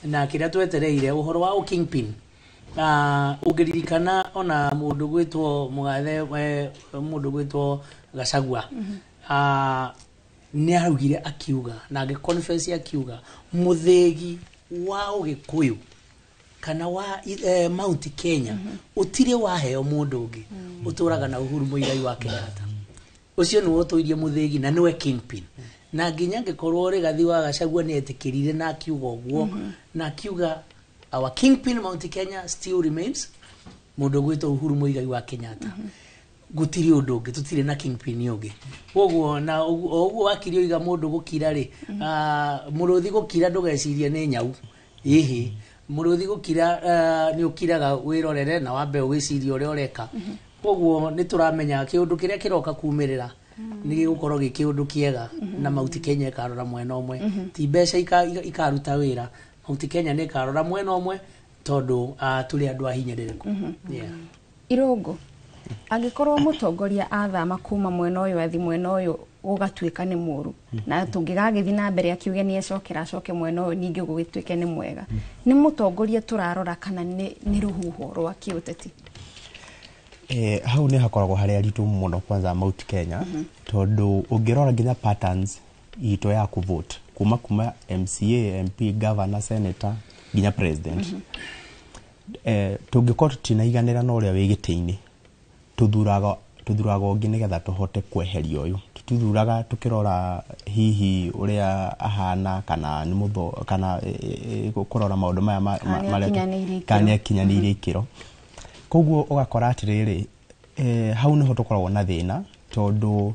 na kiria twetereire uhoro wa kingpin ugiririkana ona mundu gwitwo mugathe mundu gwitwo Gachagua ni arugire akiuga na age confess akiuga muthegi wa ugikuyu kana wa Mount Kenya utire waheo mundu ungi uturaga na Uhuru Muigai wa Kenyatta ucio ni wotuirie muthegi na niwe kingpin na nginya ngikorwo Rigathi wa Gachagua ni etikirire na akiuga uguo na akiuga our kingpin Mount Kenya still remains mundu gwitwo Uhuru Muigai wa Kenyatta gutiri undu ungi tutire na kingpin ungi koguo na uguo wakirio iga mundu gukira ri muruthi gukira ndugeciria ni nyau ihi muruthi gukira ni ukiraga wirorere na wambe wiciria uri oreka koguo ni turamenya kiundu kiria kiroka kumirira ni gigukorwo gi kiundu kiega na Mount Kenya ikarora mwena omwe ti mbeca ikaruta wira Mount Kenya ni ikarora mwena omwe tondu tuli andu ahinyiriku Irungu angikorwo mutongoria athama kuma mwena uyu athi mwena uyu ugatwika ni muru na tungigagithi na mbere akiuge ni acoke mwena uyu ningi gugitwike ni mwega ni mutongoria turarora kana ni ruhuho rwa kiuteti hau ni hakoragwo haria ritu muno kwanza Mount Kenya tondu ungirora nginya patterns ito ya kuvote kuma MCA MP governor senator nginya president tũngĩkorwo tũtinaiganĩra na ũrĩa wĩ gĩtĩ-inĩ tuthuraga ũngĩ nĩgetha tũhote kweheria ũyũ. Tũthuraga tũkĩrora hihi ũrĩa ahana kana nĩ mũtho kana kũrora maũndũ maya kana nĩakinyanĩirie ikĩro. Koguo ũgakora atĩrĩrĩ, hau nĩho tũkoragwo na thĩna tondũ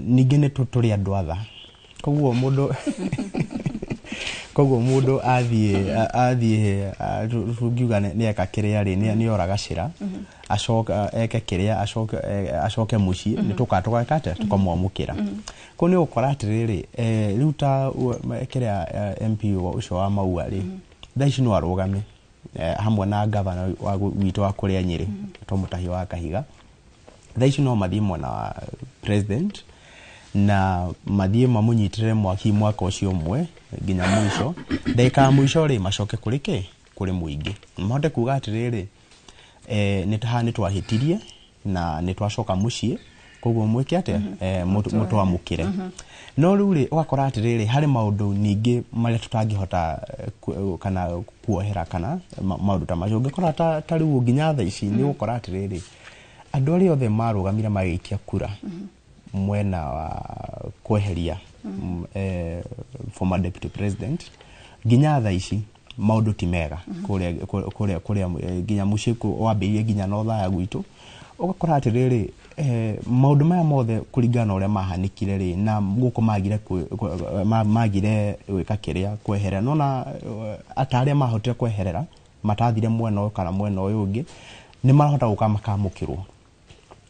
ningĩ nĩ tũrĩ andũ atha. Koguo mũndũ athiĩ tungiuga nĩeka kĩrĩa rĩ nĩoraga cira acoka eke kĩrĩa acoke mũciĩ nĩtũgakate tũkamwamũkĩra. Koguo nĩ ũgũkora atĩrĩrĩ, rĩu ta kĩrĩa MP ũcio wa Maua rĩ, thaa ici no arũgame hamwe na gavana witũ wa kũrĩa Nyĩrĩ Tom Mutahi wa Kahiga. Thaa ici no mathiĩ mwena wa president na mathiĩ mamũnyitĩrĩre mwaka ũcio ũmwe nginya mũico. Ndagĩka mũico rĩ macoke kũrĩ mũingĩ, mahote kuga atĩrĩrĩ, nĩ twahĩtirie na nĩ twacoka mũciĩ, koguo mwĩke atĩa mũtwamũkĩre. No rĩu rĩ ũgakora atĩrĩrĩ, harĩ maũndũ ningĩ marĩa tũtangĩhota kana kuohera kana maũndũ ta macio. Ũngĩkora ta rĩu nginya thaa ici nĩ ũgũkora atĩrĩrĩ, andũ arĩa othe marũgamire magĩikia kura mwena wa kweheria former deputy president, nginya thaa ici maũndũ ti mega kũrĩa nginya mũciĩ wambĩrĩirie nginya na ũthaya gwitũ. Ũgakora atĩrĩrĩ, maũndũ maya mothe kũringana na ũrĩa mahanĩkire rĩ, na gũkũ magire gwĩka kĩrĩa kweherera, nona atarĩa mahotire kweherera matathire mwena ũyũ kana mwena ũyũ ũngĩ nĩ marahota gũka makamũkĩrwo,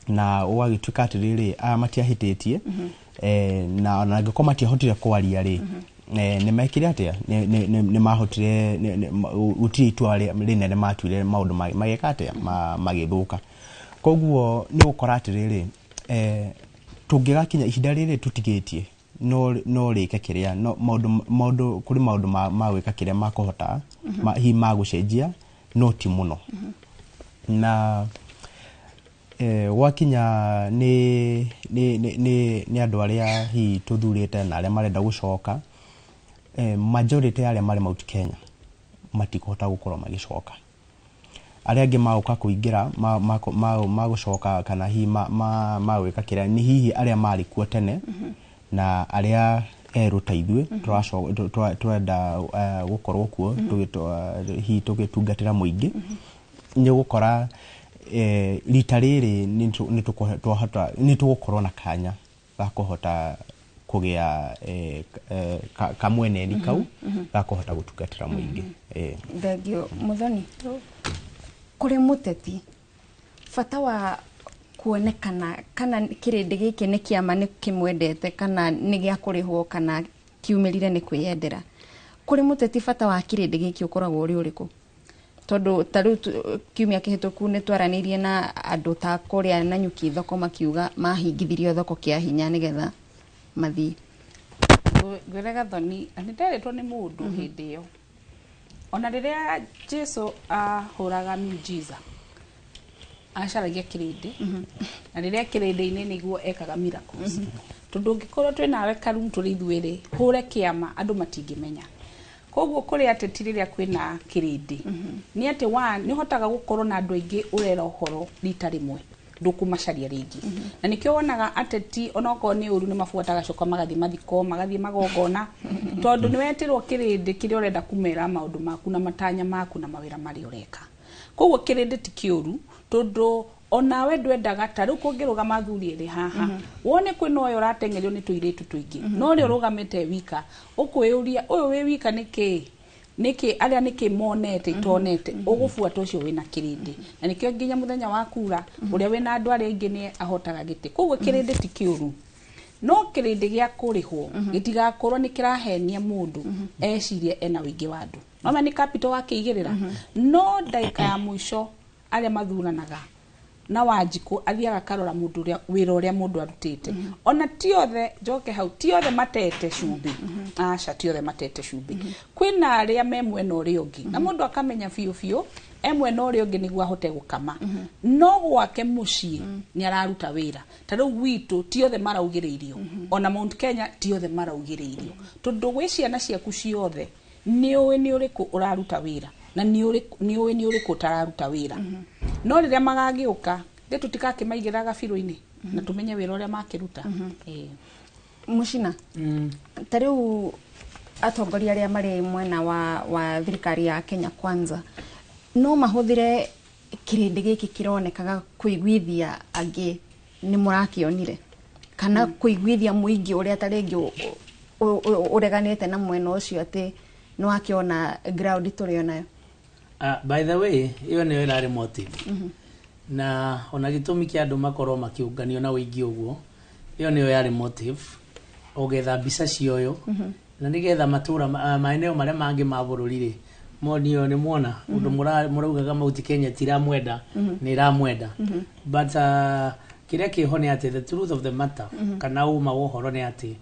na ũgagĩtuĩka atĩrĩrĩ aya matiahĩtĩtie na angĩkorwo matiahotire kwaria rĩ, nĩ mekire atĩa, nĩ mahotire gũtirĩ itua rĩnene matuire maũndũ magĩka atĩa magĩthũka. Koguo nĩ ũgũkora atĩrĩrĩ, tũngĩgakinya ihinda rĩrĩ tũtigĩtie no rĩke kĩrĩa kũrĩ maũndũ ma gwĩka kĩrĩa makũhota hihi magũcenjia no ti mũno. Na wakinya nĩ andũ arĩa hihi tũthurĩte na arĩa marenda gũcoka, majority arĩa marĩ Mount Kenya matikũhota gũkorwo magĩcoka. Arĩa angĩ magũka kũingĩra magũcoka kana hihi magwĩka kĩrĩa nĩ hihi arĩa marĩ kuo tene na arĩa erũ ta ithuĩ twenda gũkorwo kuo hihi tũgĩtungatĩra mũingĩ. Nĩ ũgũkora rita rĩrĩ nĩ tũgũkorwo na kanya ga kũhota kũgĩa kamweneni kau ga kũhota gũtungatĩra mũingĩ. Thengio Muthoni, kũrĩ mũteti bata wa kuonekana kana kĩrĩndĩ gĩkĩ nĩ kĩama nĩ kĩmwendete kana nĩ gĩa kũrĩhwo kana kiumĩrire nĩ kwĩyendera, kũrĩ mũteti bata wa kĩrĩndĩ gĩkĩ ũkoragwo ũrĩ ũrĩkũ? Tondũ ta rĩu kiumia kĩhĩtũku nĩ twaranĩirie na andũ ta kũrĩa Nanyuki thoko makiuga mahingithirio thoko kĩa hinya nĩgetha mathiĩ. Ngwĩrega Thoni, nĩ nderĩtwo nĩ mũndũ hĩndĩ ĩyo, ona rĩrĩa Jesu ahũraga miujiza acaragia kĩrĩndĩ, na rĩrĩa kĩrĩndĩ-inĩ nĩguo ekaga miracles. Tondũ ũngĩkorwo twĩ nawe karum tũrĩ ithuĩ hũre kĩama andũ matingĩmenya. Koguo kũrĩ ateti rĩrĩa kwĩna kĩrĩndĩ nĩ atĩ nĩ ũhotaga gũkorwo na andũ aingĩ ũrera ũhoro rita rĩmwe, ndũkũmacaria rĩngĩ. Na nĩkĩo wonaga ateti onokorwo nĩ ũru nĩ mabuataga coka magathiĩ mathiko magathiĩ magongona, tondũ nĩ wetirwo kĩrĩndĩ kĩrĩa ũrenda kũmera maũndũ maku na matanya maku na mawĩra marĩa ũreka. Koguo kĩrĩndĩ ti kĩũru tondũ onawe ndwendaga ta rĩu kũngĩrũgama athuri erĩ haha wone kwĩna ũyũ ũratengerio nĩ tũirĩtu tũingĩ no ũrĩa ũrũgamĩte wika ũkwĩũria ũyũ wĩ wika nĩkĩ arĩa nĩkĩ monete itonete ũgũbuata ũcio wĩna kĩrĩndĩ. Na nĩkĩo nginya mũthenya wa kura ũrĩa wĩna andũ arĩa aingĩ nĩ ahotaga gĩtĩ. Koguo kĩrĩndĩ ti kĩũru no kĩrĩndĩ gĩa kũrĩhwo gĩtigakorwo nĩ kĩrahenia mũndũ ecirie ena ũingĩ wa andũ, no nĩ capital wakĩigĩrĩra no ndagĩka ya mũico arĩa mathuranaga na Wanjikũ athiaga karora mũndũ ũrĩa wĩra ũrĩa mũndũ arutĩte. Ona ti othe njoke hau ti othe matete cumbĩ, aca ti othe matete cumbĩ. Kwĩna arĩa me mwena ũrĩa ũngĩ na mũndũ akamenya biũ biũ mwena ũrĩa ũngĩ nĩguo ahote gũkama no gwake mũciĩ nĩ araruta wĩra. Ta rĩu gwitũ ti othe maraugĩrĩirio, ona Mount Kenya ti othe maraugĩrĩirio, tondũ gwĩ ciana ciaku ciothe nĩ ũĩ nĩ ũrĩkũ ũraruta wĩra na ni uri kutararuta wira no riria magagiuka ndi tutikakimaigira gabiro-ini na tumenye wira uria makiruta Mushina tariu atongoria aria mari mwena wa thirikari ya Kenya Kwanza no mahuthire kirindi giki kironekaga kuiguithia angi ni murakionire kana kuiguithia muingi uria taringi ureganite na mwena ucio ati no akiona ground turi onayo. By the way iyo ni irari motive na ona gitumi kia andu makorwo makiunganio na wingi uguo iyo ni yari motive ogetha mbica cioyo na nigetha matura maeneo maria mangi ma bururi ri monio ni muona undu muraugaga Mount Kenya tiramwenda ni ramwenda but kiria kiho ni ati the truth of the matter kana uma wohoro ni ati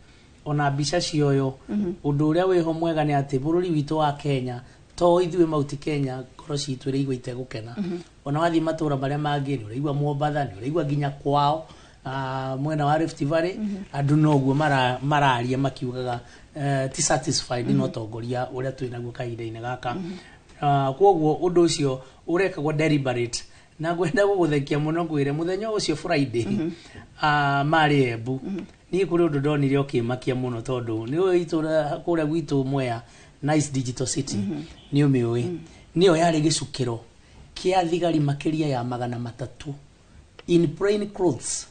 ona mbica cioyo undu uria wiho mwega ni ati bururi witu wa Kenya to ithuĩ Mount Kenya koro citu ri igwa itegukena ona wathi matura maria mangi ni uraigwa Mombatha ni uraigwa nginya kwao mwena wa Rift Valley andu noguo mararia makiugaga ti satisfied no tongoria uria twinaguo kahinda-ini gaka kwoguo undu ucio urekagwo deliberate na gwenda guguthekia muno kwire muthenya ucio Friday mari Embu ni kuri undu ndonire okimakia muno tondu ni uitura kuria gwitu Mwea nice digital city ni umiui niyo yari gicukiro kia thigari makiria ya 300 in plain clothes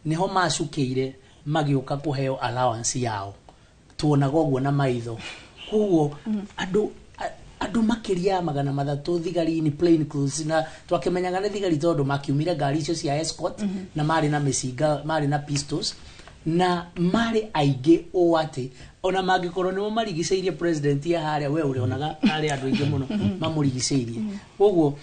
niho macukeire magiuka kuheo allowance yao tuonaga uguo na maitho kuguo andu makiria 300 thigari in plain clothes na twakimenyaga ni thigari tondu makiumire ngari icio cia escort na mari na micinga mari na pistols na mari aige o ati ona mangikorwo nimo marigiceirie president ya haria we urionaga ari andu aige muno mamurigiceirie koguo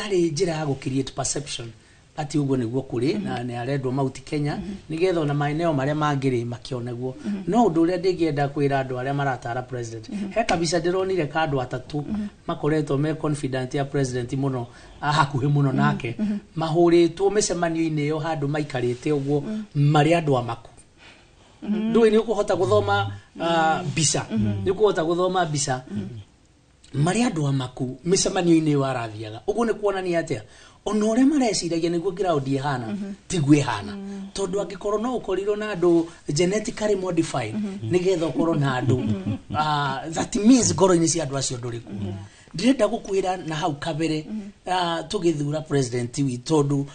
ari njira ya create perception ati uguo niguo kuri na ni arendwo Mount Kenya nigetha ona maeneo maria mangiri makioneguo no undu uria ndingienda kwira andu aria maratara president he kabisa ndironire ka andu atatu makoretwo me confident ya president muno hakuhi muno nake mahuritwo micemanio-ini yo handu maikarite uguo mari andu amaku ndui ni ukuhota guthoma bisa ni ukuhota guthoma bisa mari andu amaku micemanio-ini yo arathiaga uguo ni kuonania atia ona uria mareciragia niguo ground ihana tigwe hana tondu angikorwo no ukorirwo na andu genetically modified nigetha ukorwo na andu that means ngoro-ini cia andu acio nduriku ndirenda gukwira na hau kabere tugithura president wi tondu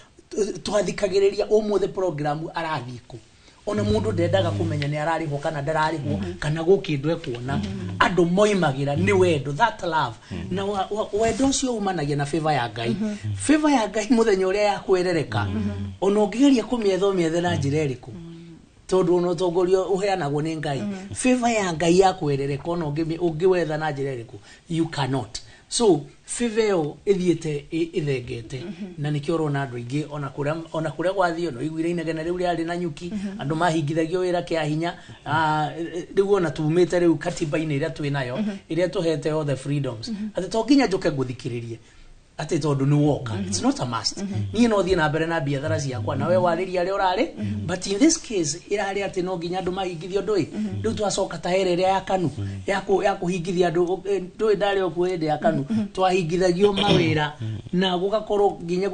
twathikagiriria umuthe program arathiku ona mundu ndendaga kumenya ni ararihwo kana ndararihwo kana gukindwe kuona andu moimagira ni wendo that love na wendo ucio umanagia na favor ya Ngai favor ya Ngai muthenya uria yakwerereka ona ungigeria kumiethe na njira iriku tondu no tongorio uheanagwo ni Ngai favor ya Ngai yakwerereka ona ungiwetha na njira iriku you cannot so favor ithiete ithengete na nikio rona andu aingi ona kuria gwathio no igwire inegena riu riari na nyuki andu mahingithagio wira kia hinya riu ona tumite riu katiba-ini iria twinayo iria tuhete all the freedoms ati to nginya njuke nguthikiririe ati tondu ni woka it's not a must ni no thie na mbere na biathara ciakwa na we wariria ari urari but in this case irari ati no nginya andu mahingithio ndui riu twacoka taherere ya kanu ya kuhingithia andu ndui ndari okuo hinde ya kanu twahingithagio mawira na gugakorwo nginya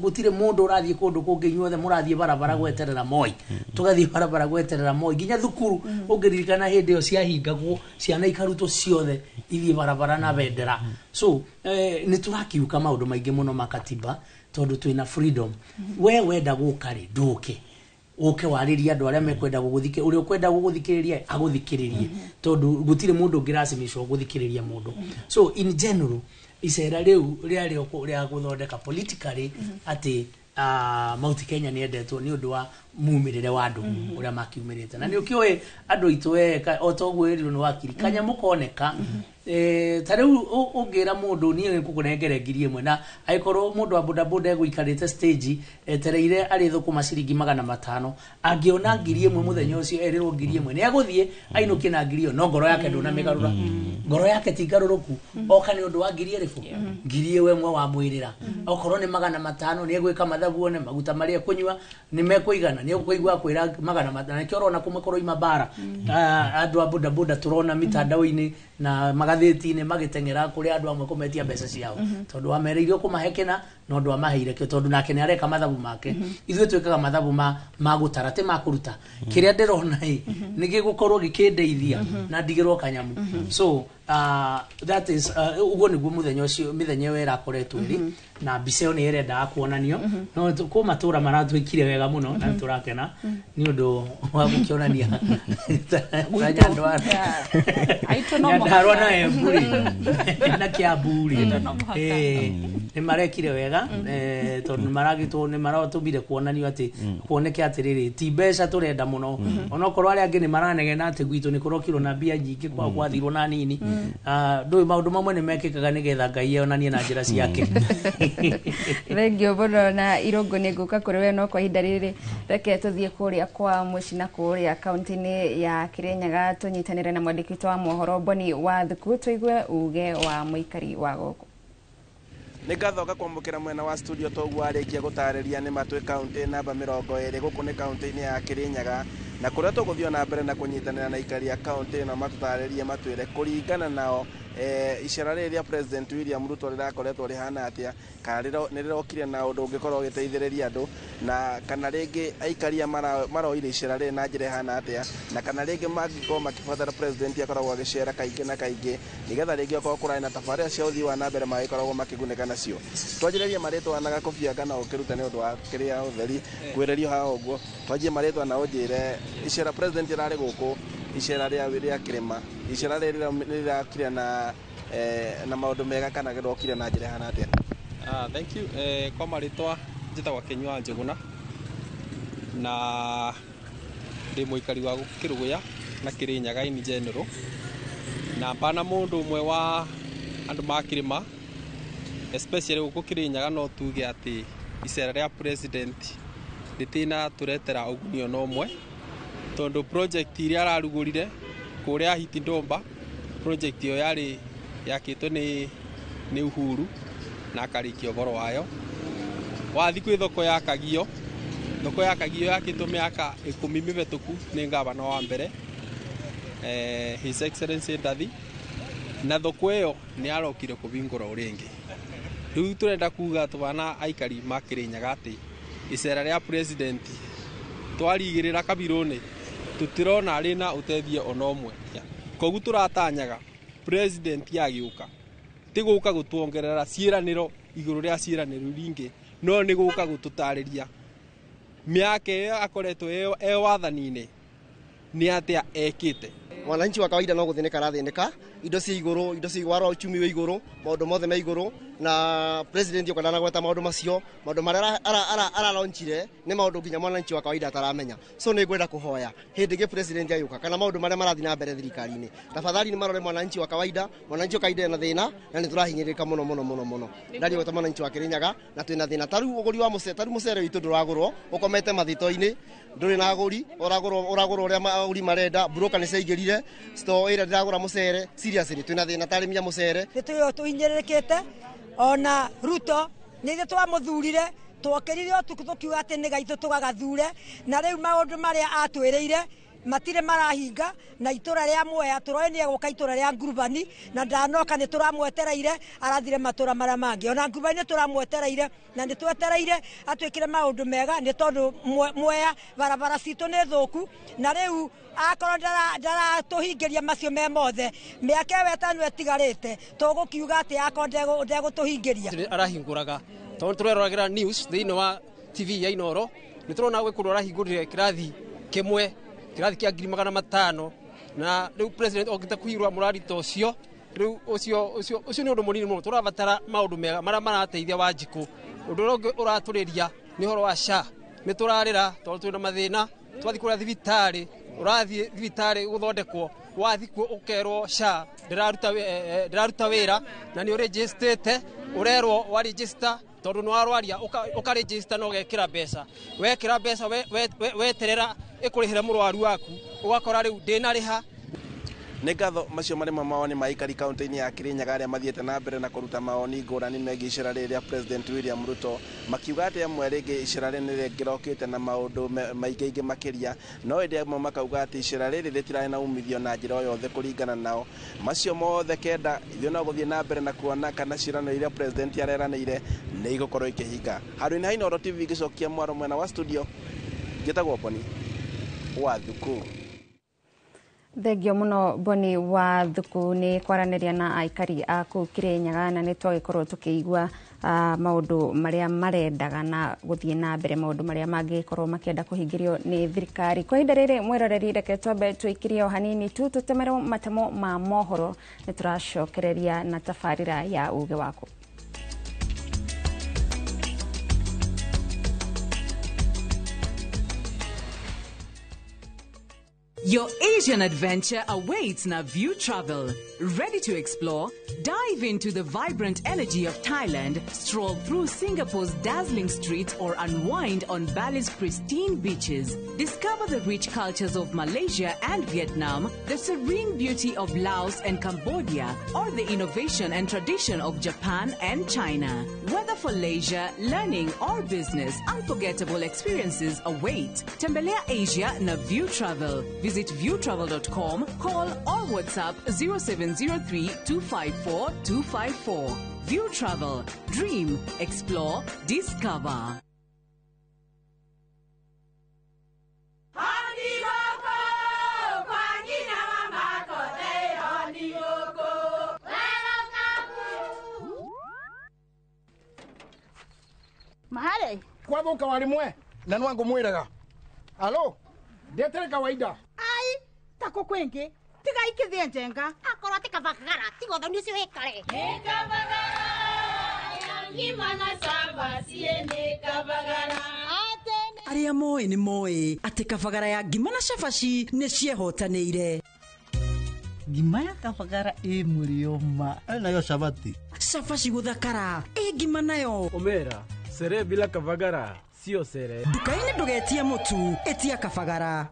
gutire mundu urathie kundu kungi inyuothe murathie barabara gweterera Moi tugathie barabara gweterera Moi nginya thukuru ungiririkana hindi yo ciahingagwo ciana ikarutwo ciothe ithie barabara na bendera so ni turakiuka maundu maingi muno makatiba tondu twina freedom we wenda gukari nduke uke wariria andu aria mekwenda guguthikiriria uri ukwenda guguthikiriria aguthikiririe tondu gutire mundu ngirasimishwo guthikiriria mundu so in general isera riu riari ria guthondeka politically ati Mount Kenya ni endetwo ni undu wa mumirire wa andu uria makiumirite na ni ukiwe andu itwe otogwo eri no wakiri kanya mukoneka tariu ungira mundu ni nkukunengere ngiri imwe na aikorwo mundu wa bodaboda eguikarite stage etereire ari thukuma ciringi 500 angiona ngiri imwe muthenya ucio erirwo ngiri imwe ni aguthie ainukie na ngiri no ngoro yake nduna migarura ngoro yake tigaruruku oka ni undu wa ngiri erifu ngiri iwe mwe wa mwirira okorwo ni 500 ni egwika mathabu one maguta maria kunywa ni mekuigana ni ukuigwa kwira 500 na kioro na kumwe koro ima bara andu a bodaboda turona mitandao-ini na ngathĩti-inĩ magĩteng'era kũrĩ andũ amwe kũmetia mbeca ciao tondũ wamereirio kũmahekena no ndũ amaheire kĩo tondũ nake nĩ areka mathabu make ithuĩ twĩkaga mathabu ma gũtara te ma kũruta kĩrĩa ndĩrona nĩ gĩgũkorwo gĩkĩndeithia na ndigĩrwo kanyamu so that is uguo nĩguo mĩthenya ĩyo ĩrakoretwo ĩrĩ na mbica ĩyo nĩ ĩrendaga kuonanio no kũ matũra maratwĩkire wega mũno na tũrakena nĩ ũndũ wa gũkĩonania Nyandarua na Emburi na Kiamburi nĩ marekire wega tondũ maragitwo nĩ maratũmire kuonanio atĩ kuoneke atĩrĩrĩ ti mbeca tũrenda mũno onokorwo arĩa angĩ nĩ maranegena atĩ gwitũ nĩ kũrokirwo na mbia nyingĩ kwa gwathirwo na nini ndũĩ maũndũ mamwe nĩ mekĩkaga nĩgetha Ngai yonanie na njĩra ciake Thengio mũno na Irũngũ nĩ ngũka kũrĩ we no kwa ihinda rĩrĩ reke tũthiĩ kũrĩa kwa Mũci na kũrĩa kaunti-inĩ ya Kirinyaga tũnyitanĩre na mwandĩki witũ wa mohoro Boni wa Thuku tũigue uge wa mũikari wa gũkũ nĩ ngathoka kwamũkĩra mwena wa studio toguo arĩkia gũtarĩria nĩ matwĩ kaunti namba 20 gũkũ nĩ kaunti-inĩ ya Kirinyaga na kũrĩa tũgũthiĩ na mbere na kũnyitanĩra na aikari a kaunti ĩno matũtarĩrie matwĩre kũringana nao icera rĩrĩa President William Ruto rĩrakoretwo rĩhana atĩa kana nĩ rĩrokire na ũndũ ũngĩkorwo ũgĩteithĩrĩria andũ na kana rĩngĩ aikaria maroire icera rĩrĩ na njĩra ĩhana atĩa na kana rĩngĩ mangĩkorwo makĩbatara president akoragwo agĩcera kaingĩ na kaingĩ nĩgetha rĩngĩ okorwo kũrarĩ na tabarĩra cia ũthii wa na mbere magĩkoragwo makĩgunĩka nacio twanjĩrĩrie marĩtwa na Gakobia kana ũkĩruta nĩ ũndũ wa kĩrĩa ũtheri kwĩrĩrio haha ũguo twanjie marĩtwa na ũnjĩre icera president rĩrarĩ gũkũ icera rĩa kĩrĩma icera rĩrakire na maũndũ mega kana gĩrokire na njĩra hana atĩa thank you kwa marĩtwa njĩtagwo Kenyua Njũgũna na ndĩ mũikari wa Kĩrũgũya na Kirinyaga in general na mbana mũndũ ũmwe wa andũ ma kĩrĩma especially gũkũ Kirinyaga no tuge atĩ icera rĩa president rĩtina tũretera ũguni ona ũmwe tondũ project iria ararugũrire kũrĩa Hiti Ndomba project ĩyo yarĩ yakĩtwo nĩ Uhuru na akarĩkia ũhoro wayo wathi kwĩ thoko ya Kagio yakĩtwo mĩaka 10 mĩhĩtũku nĩ ngavana wa mbere His Excellency Ndathi na thoko ĩyo nĩ arokire kũvingũra ũrĩngĩ rĩu tũrenda kuga tũvana aikari ma Kirinyaga atĩ icera rĩa president twarigĩrĩra kabirũ-nĩ tutirona arĩ na ũteithio ona ũmwe koguo tũratanyaga president yagĩũka ti gũka gũtuongerera ciĩranĩro igũrũ rĩa ciĩranĩro ringĩ no nĩ gũka gũtũtarĩria mĩaka ĩyo akoretwo e wathani-inĩ nĩ atĩa ekĩte mwananchi wa kawaida no gũthĩnĩka arathĩnĩka indo cia igũrũ waro uchumi wa igũrũ maũndũ mothe me igũrũ na president yoka ndanagweta maũndũ macio maũndũ marĩa aralaunchire nĩ maũndũ nginya mwananchi wa kawaida ataramenya so nĩ ngwenda kũhoya hĩndĩ ĩngĩ president ayuka kana maũndũ marĩa marathi na mbere thirikari-inĩ tafadhali nĩ marore mwananchi wa kawaida na thĩna na nĩ tũrahinyĩrĩka mũno ndari gweta mwananchi wa Kirinyaga na twĩna thĩna tarũ ũgũri wa mũcere witũ ndũragũrwo ũkomete mathito-inĩ ndũrĩ na agũri ũragũrwo ũrĩa agũri marenda broker nĩ ciaingĩrire store ĩrĩa ndĩragũra mũcere seriously twĩna thĩna tarĩmia mũcere tũhinyĩrĩkĩte ona Ruto nĩ ithuĩ twamũthurire twokerire ũtukũ tũkiuga atĩ nĩ gaitũ tũgagathure na rĩu maũndũ marĩa atwĩrĩire matire marahinga na itũra rĩa Mwea tũroe nĩ egũka itũra rĩa Ngurubani na ndanoka nĩ tũramwetereire arathire matũra marĩa mangĩ ona Ngurubani tũramwetereire na nĩ twetereire atwĩkire maũndũ mega nĩ tondũ Mwea barabara citũ nĩ thũku na rĩu akorwo ndaratũhingĩria macio me mothe mĩaka ĩyo ĩtano ĩtigarĩte tũgũkiuga atĩ akorwo ndegũtũhingĩria arahingũraga tondũ tũreroragĩra news thĩinĩ wa TV ya Inooro nĩ tũrona gwĩkũrwo arahingũrire kĩrathi kĩmwe kĩrathi kĩa 500 na rĩu president okĩte kũhirwa mũradi ta ũcio rĩu ũcio nĩ ũndũ mũnini mũno tũrabatara maũndũ mega marĩa marateithia Wanjikũ ũndũ ũngĩ ũratũrĩria nĩ ũhoro wa SHA nĩ tũrarĩra tondũ twĩna mathĩna twathi kũrĩa thibitarĩ ũrathiĩ thibitarĩ gũthondekwo wathi kuo ũkerwo SHA ndĩraruta wĩra na nĩ ũrĩnjĩstĩte ũrerwo warĩnjĩsta tondũ nĩ warwaria ũkarĩnjĩsta na ũgekĩra mbeca wekĩra mbeca weterera ĩkũrĩhĩre mũrwaru waku ũgakora rĩu ndĩnarĩha nĩ ngatho macio marĩ mawoni ma aikari kaunti-inĩ ya Kirinyaga arĩa mathiĩte na mbere na kũruta mawoni ngũrani megiĩ icera rĩrĩa President William Ruto, makiuga atĩ amwe rĩngĩ icera rĩrĩ nĩ rĩrokĩte na maũndũ maingĩ makĩria, no hĩndĩ amwe makauga atĩ icera rĩrĩ rĩtirarĩ na umithio na njĩra o yothe kũringana nao. Macio mothe kenda ithuĩ no gũthiĩ na mbere na kuona kana ciĩranĩro iria president areranĩire nĩ igũkorwo ikĩhinga. Harũni Hainooro TV gĩcokia mwaro mwena wa studio, njĩtagwo Boni wa Thuku. Thengio muno Boni wa Thuku nĩ kwaranĩria na aikari a kũu Kirinyaga, na nĩ twagĩkorwo tũkĩigua maũndũ marĩa marendaga na gũthiĩ na mbere, maũndũ marĩa mangĩkorwo makĩenda kũhingĩrio nĩ thirikari. Kwa ihinda rĩrĩ mwĩroreri, reke twambe twĩkirie o hanini tu tũtemerwo matemo ma mohoro, nĩ tũracokereria na tabarĩra ya uge waku. Your Asian adventure awaits na View Travel. Ready to explore? Dive into the vibrant energy of Thailand, stroll through Singapore's dazzling streets, or unwind on Bali's pristine beaches. Discover the rich cultures of Malaysia and Vietnam, the serene beauty of Laos and Cambodia, or the innovation and tradition of Japan and China. Whether for leisure, learning, or business, unforgettable experiences await. Tembelea Asia na View Travel. Visit viewtravel.com, call or WhatsApp 0703 254 254. View Travel. Dream, explore, discover. Mahare kwa boka walimwe na nwangu mwiraga. Alo, ndetere kawaida. Ai, tako kwenge tiga ikithie njenga akorwo tikabagara tigo ni cio hekare nikabagara ngima na samba siene kabagara aria moe ni moe ati kabagara ya ngima na cabaci nĩ ciehotanĩire. Ngima ya kabagara mulioma nayo shabati cabaci guthakara ngima nayo omera sere bila kabagara sio sere. Nduka-inĩ ndũgetie mũtu, etia kabagara.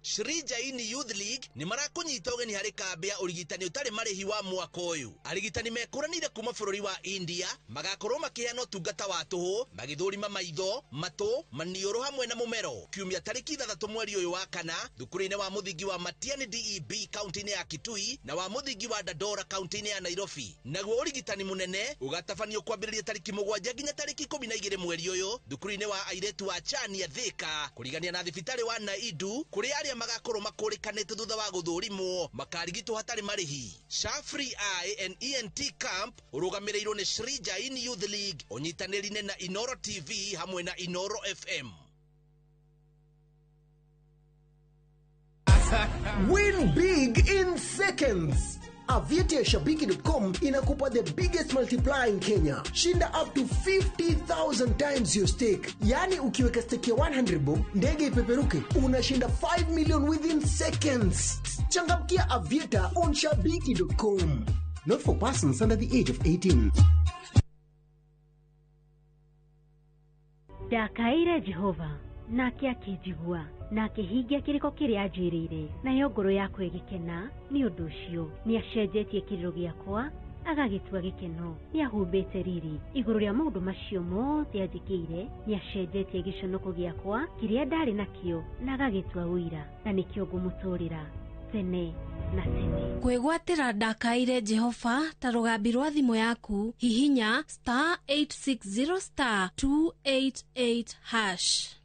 Shri Jaini Youth League ni marakunyita ugeni hari kambi ya urigitani utari marihi wa mwaka uyu. Arigitani mekuranire kuma bururi wa India magakorwo makiheana utungata wa tuhu, magithurima maitho, matu, manioro hamwe na mumero. Kiumia tariki 3 mweri uyu wa kana, thukuru-ini wa muthingi wa Matiani DEB kaunti-ini ya Kitui na wa muthingi wa Dandora kaunti-ini ya Nairobi. Naguo urigitani munene ugatabanio kwambĩrĩria tariki 7 nginya tariki 12 mweri uyu thukuru-ini wa airetu wa Chania Thika, kurigania na thibitari wa Naidu kuri aria magakorwo makũrĩkanĩte thutha wa gũthũrimwo makarigitwo hatarĩ marĩhi. Shafri Eye and ENT Camp ũrũgamĩrĩirwo nĩ Shri Jain Youth League ũnyitanĩri-inĩ na Inoro TV hamwe na Inoro FM. Win big in seconds. Aviator Shabiki.com inakupa the biggest multiplier in Kenya. Shinda up to 50,000 times your stake. Yani ukiweka stake ya 100 bob, ndege ipeperuke, unashinda 5 million within seconds. Changamkia Aviator on Shabiki.com. Not for persons under the age of 18. Ndakaire Jehova nake akĩnjigua na akĩhingia kĩrĩko kĩrĩa anjĩrĩire, nayo ngoro yakwa ĩgĩkena nĩ ũndũ ũcio. Nĩacenjetie kĩrĩro gĩakwa agagĩtua gĩkeno, nĩahumbĩte riri igũrũ rĩa maũndũ macio mothe anjĩkĩire. Nĩacenjetie gĩconoko gĩakwa kĩrĩa ndarĩ nakĩo na agagĩtua ũira, na nĩkĩo ngũmũtũũrĩra tene na tene. Kwĩgwatĩra Ndakaire Jehova ta rũgambi rwa thimũ yaku, hihinya *860*288#.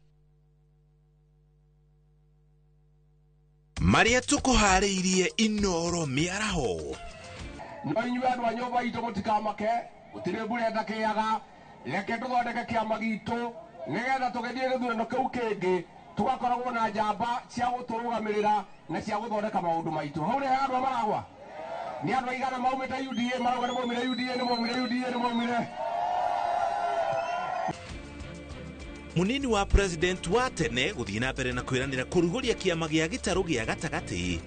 Maria tukuharĩirie Inoro miaraho. No inyuĩ andũ a nyũmba itũ mũtikamake, gũtirĩ mbura ĩtakĩaga, reke tũthondeke kĩama gitũ nĩgetha tũgĩthiĩ gĩthurano kĩu kĩngĩ tugakoragwo na njamba cia gũtũrũgamĩrĩra na cia gũthondeka maũndũ maitũ. Hau nĩ andũ maragwa, nĩ andũ aigana maumĩte UDA marauga nĩ maumire UDA, nĩ maumire UDA, nĩ maumire. Munini wa president wa tene gũthiĩ na mbere na kwĩranĩra kũrugũria kĩama gĩa gĩtarũ gĩa gatagatĩ.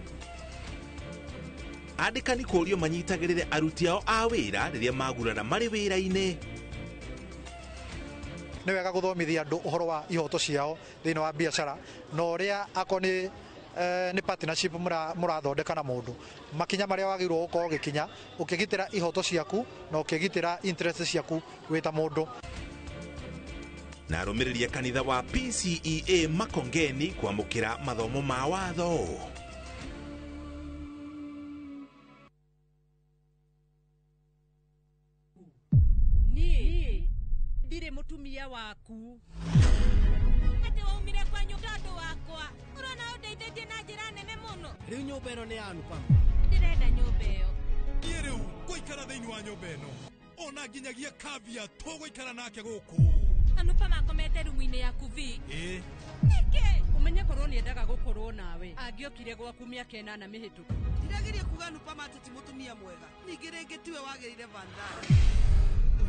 Andĩkani kũũrio manyitagĩrĩre aruti ao a wĩra rĩrĩa magurana marĩ wĩra-inĩ. nĩ wega gũthomithia andũ ũhoro wa ihoto ciao thĩinĩ wa biacara na ũrĩa akoni nĩ partnership mũrathondeka na mũndũ makinya marĩa wagĩrĩirwo gũkorwo ũgĩkinya ũkĩgitĩra ihoto ciaku na ũkĩgitĩra interest ciaku wĩ ta mũndũ. Na arũmĩrĩri a kanitha wa PCEA Makongeni kwamũkĩra mathomo ma watho. Niĩ ndirĩ mũtumia waku. Ati waumire kwa nyũmba andũ wakwa. Ũrona ũndeithĩtie na njĩra nene mũno. Rĩu nyũmba ĩno nĩ yanu pa. Ndĩrenda nyũmba ĩyo. Niĩ rĩu ngũikara thĩinĩ wa nyũmba ĩno. Ona nginyagia Kavia tũgũikara nake gũkũ. Anupa makomete rumu-inĩ yaku vi. Nĩkĩ? Ũmenye korwo nĩendaga gũkorwo nawe. Angĩokire gwaku mĩaka 8 mĩhĩtũku. Ndirageria kuga Anupa Mato ti mũtumia mwega. Ningĩ rĩngĩ tiwe wagĩrĩire Vandana.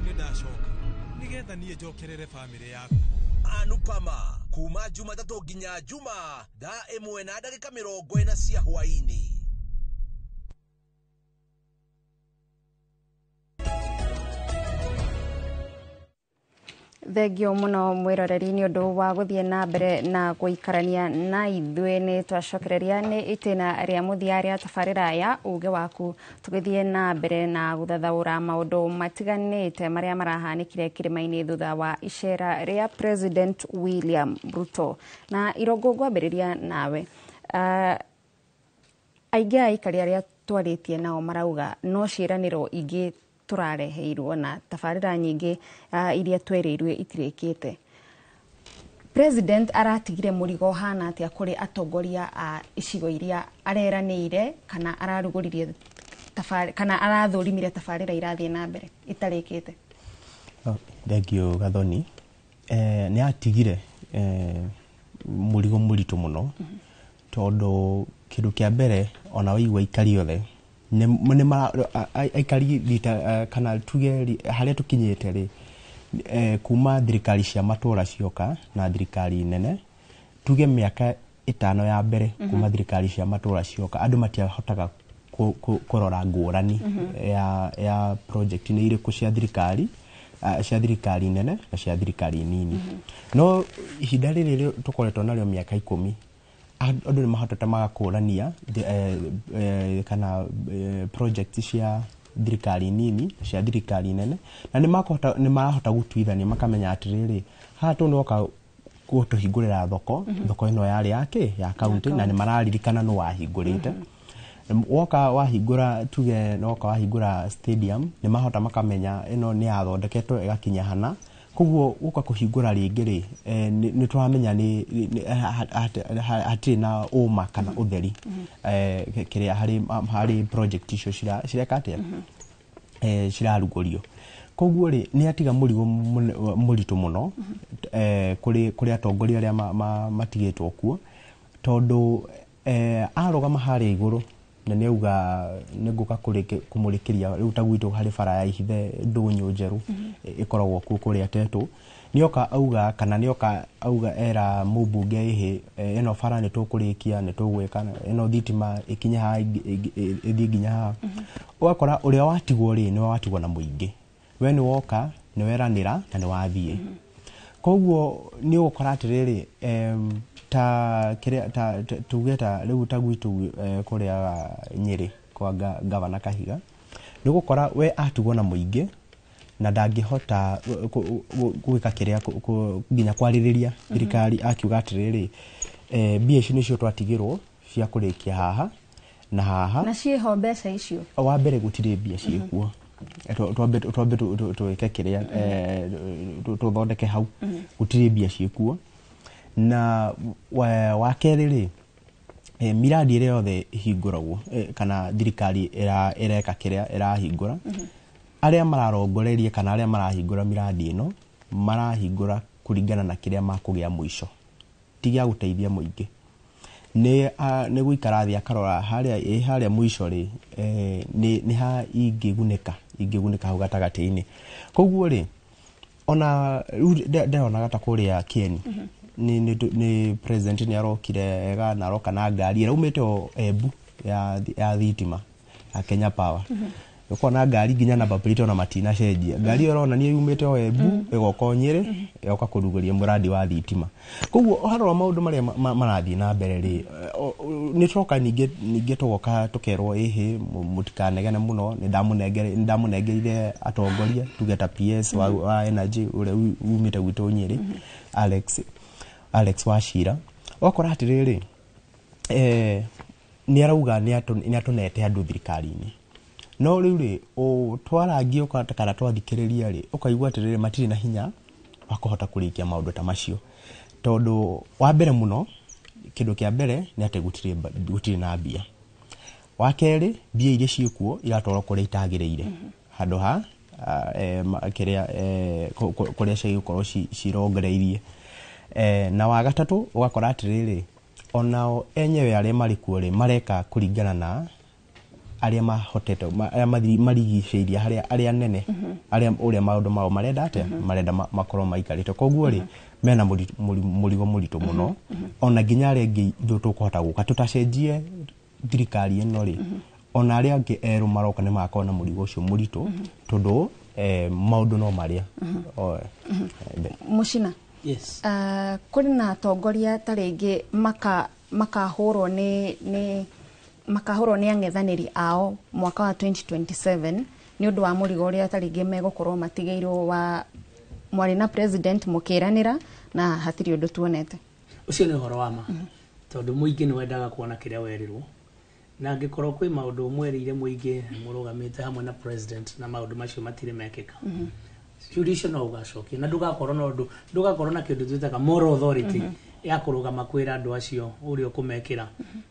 Nĩ ndacoka nĩgetha niĩ njokerere bamĩrĩ yaku. Anupama kuma Jumatatu nginya Juma thaa 1:40 cia hwainĩ. Thengio muno mwiroreri ni undu wa guthie na mbere na guikarania na ithuĩ ni twacokereria ni itĩna rĩa mũthia rĩa tabarĩra ya uge waku tugithie na mbere na guthathaũra maũndũ matiganĩte marĩa marahanĩkire kĩrĩma-inĩ thutha wa icera rĩa President William Ruto na irongo ngwambĩrĩria nawe aingĩ a aikari arĩa twarĩtie nao marauga no ciĩranĩro ingĩ turareheirwo na tabarĩra nyingĩ iria twereirwe itirĩkĩte. President aratigire mũrigo hana atĩa kũrĩ atongoria a icigo iria areranĩire kana ararugũririe kana arathũrimire tabarĩra irathiĩ na mbere itarĩkĩte. Thengio Gathoni nĩ atigire mũrigo mũritũ mũno tondũ kĩndũ kĩa mbere ona waigua aikari othe aikari rita kana tuge harĩa tũkinyĩte rĩ kuma thirikari cia matũra cioka na thirikari nene tuge mĩaka 5 ya mbere kuma thirikari cia matũra cioka andũ matiahotaga kũrora ngũrani ya project nĩ irĩkũ cia thirikari nene na cia thirikari nini no ihinda rĩrĩ tũkoretwo narĩo mĩaka 10 andũ nĩ mahotete magakũrania kana project cia thirikari nini cia thirikari nene na nĩ marahota gũtuithania makamenya atĩrĩrĩ haha tũnoka gũtũhingũrĩra thoko ĩno yarĩ yake ya kaunti na nĩ mararirikana nũ wahingũrĩte woka wahingũra tuge noka wahingũra stadium nĩ mahota makamenya ĩno nĩ yathondeketwo ĩgakinya hana koguo uka kuhingura rĩngĩ nĩ turamenya hatirĩ na ũma kana ũtheri kĩrĩa harĩ project icio cireka atĩa cirarugũrio koguo rĩ nĩ atiga mũrigo mũritũ mũno kũrĩ atongoria arĩa matigĩtwo kuo tondũ arogama harĩa igũrũ na nĩ auga nĩ ngũka kũmũrĩkĩria rĩu ta gwitũ harĩ bara ya ihithe ndũnyũ njerũ ĩkoragwo kuo kũrĩa Tetũ nĩoka auga kana nĩoka auga era mũmbunge ĩno bara nĩ tũkũrĩkia nĩ tũgwĩka ĩno thitima ikinye haha ĩthiĩ nginya haha ũgakora ũrĩa watigwo rĩ nĩ watigwo na mũingĩ we nĩ woka nĩ weranĩra na nĩ wathiĩ koguo nĩ ũgũkora atĩrĩrĩ ta tugeta rĩu ta gwitũ kũrĩa Nyĩrĩ kwa gavana Kahiga nĩ gũkora we atigwo na mũingĩ na ndangĩhota gwĩka kĩrĩa nginya kwarĩrĩria thirikari akiuga atĩrĩrĩ mbia ici nĩcio twatigĩrwo cia kũrĩkia haha na haha na ciĩho mbeca icio wa mbere gũtirĩ mbia ciĩkuo twambe twĩke kĩrĩa tũthondeke hau gũtirĩ mbia ciĩkuo na wa kerĩ rĩ miradi ĩrĩa yothe ihingũragwo kana thirikari ĩreka kĩrĩa ĩrahingũra arĩa mararongoreria kana arĩa marahingũra miradi ĩno marahingũra kũringana na kĩrĩa makũgĩa mũico tiga gũteithia mũingĩ nĩ gũikara thĩ akarora harĩa mũico rĩ nĩ ha ingĩgunĩka hau gatagatĩ-inĩ koguo rĩ ona nderonaga ta kũrĩa Kieni ni president ni arokire ega naroka na ngari iraumite Embu ya thitima ya Kenya Power ukona ngari nginya number plate ona matina cenjia ngari urona ni yumite o Embu igoka Nyeri yoka kuruguria muradi wa thitima koguo harora maundu maria marathie na mbere ri ni troka ninge tugoka tukerwo ehe mutikanegene muno ni ndamunengeire atongoria tugeta PS wa energy ure umite gwitu Nyeri Alex Wachira okora atiriri ni arauga ni atunete andu thirikari-ini no riu ri o twarangi ukataka twathikiriria ri ukaigua atiriri matiri na hinya wakuhota kurikia maundu ta macio tondu wa mbere muno kindu kia mbere ni ate gutiri na mbia wa keri mbia iria ciikuo iratwarwo kuria itagireire handu ha kiria kuria cigukorwo cirongereirie na wa gatatu ugakora atiriri onao enyewe aria mari kuo ri mareka kuringana na aria mahotete aria marigiceirie aria nene aria uria maundu mao marenda ate marenda makorwo maikarite koguo ri mena murigo muritu muno ona ginya aria ngi tukuhota guka tutacenjie thirikari eno ri ona aria ngi eru maroka ni makona murigo ucio muritu tondu maundu no maria Muchina yes kuri na atongoria taringi makahurwo ni ang'ethaniri ao mwaka wa 2027 ni undu wa murigo uria taringi megukorwo matigeirwo wa mwari na president mukiranira na hatiri undu tuonete ucio ni horo wa ma tondu muingi ni wendaga kuona kiria werirwo na angikorwo kwi maundu mwerire muingi murugamite hamwe na president na maundu macio matire mekika judicial no ugacokia na ndugakorwo na kindu twitaga moral authority ya kurugama kwira andu acio urio kumekira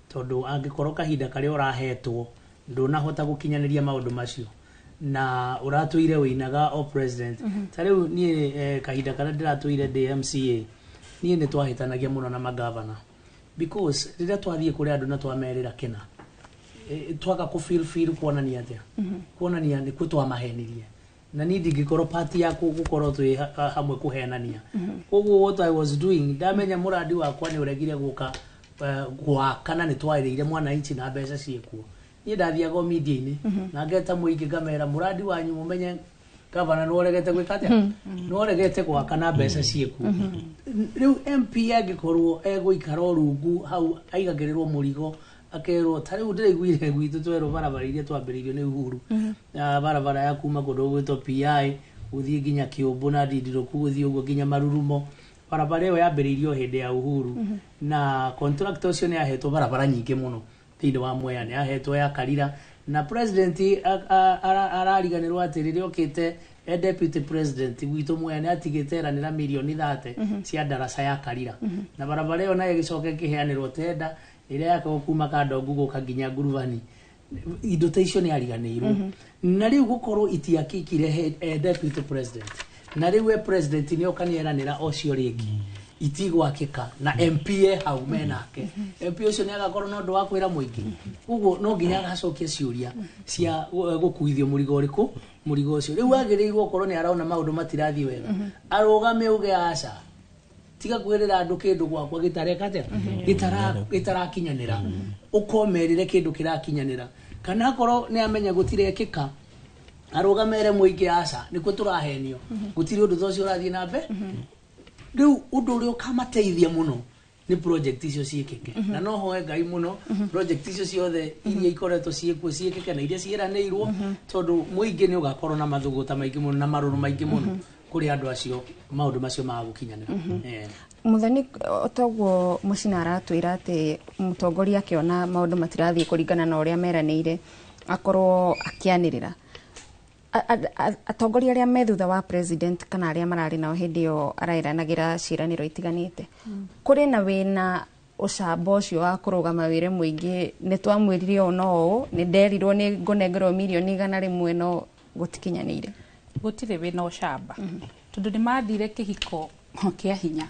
tondu angikorwo kahinda karia urahetwo ndunahota gukinyaniria maundu macio na uratuire winaga o president tariu ni kahinda karia ndiratuire DMCA ni ne twahitanagia muno na magavana because rira twathie kuri andu na twamerira kina twaga ku feel kuonania atia kuonania ni kutwa mahenirie na ni ndingikorwo party yaku gukorwo twi hamwe kuhenania koguo what I was doing ndamenya muradi wakwa ni uregire guka gwa kana ni twairire mwana inchi na mbeca ciekuo ni ndathiaga media-ini na ngeta muingi ngamera muradi wanyu mumenye gavana no regete gwikatia no regete gwa kana mbeca ciekuo riu MP agikorwo eguikara rungu hau aigagirirwo murigo akero tari ndiriguire gwitu twero barabara iria twambiririo ni Uhuru barabara ya kuma kundu gwito PI uthie ginya Kiumbu na Ndindiruku guthie uguo ginya Marurumo barabara iyo yambiririo hindi ya Uhuru na contract ucio ni ahetwo barabara nyingi muno thindi wa Mwea ni ahetwo ya Karira na president arariganirwo atiriri okite deputy president gwitu Mwea ni atigite eranira milioni 30 cia darasa ya Karira na barabara iyo nayo gicoke kiheanirwo tenda ire yako kuma Kadongu guka ginya Nguruvani indo ta icio ni ariganirwo na riu gukorwo itiakikire deputy president na riu president ni okanieranira ocio ringi itigwakika na MPA hau menake MP ucio ni agakorwo no ndu wa kwira muingi uguo no nginya agacokia ciuria cia gukuithio murigo riku murigo ucio riu agirirwo korwo ni araona maundu matirathi wega arugame uge aca tiga kwirira andu kindu gwakwa gitareka atia gitarakinyanira ukomerire kindu kirakinyanira kana korwo ni amenya gutirekika arugamere muingi aca niko turahenio gutiri undu thocio urathie na mbe riu undu uri ukamateithia muno ni project icio ciikike na no hoe Ngai muno project icio ciothe iria ikoretwo ciikike na iria cieraneirwo tondu muingi ni ugakorwo na mathuguta maingi muno na maruru maingi muno kuri andu acio maundu macio magukinyanira muthani otoguo Muchina aratwira ati mutongoria akiona maundu matirathie kuringana na uria meranire akorwo akianirira atongoria aria methutha wa president kana aria marari nao hindi yo arairanagira ciraniro itiganite kuri na wina ucamba ucio wa kurugama wire muingi ni twamwirire ono ni nderirwo ni ngunengerwo milioni 100 no gutikinyanire gutire wina ucamba tondu ni mathire kihiko kia hinya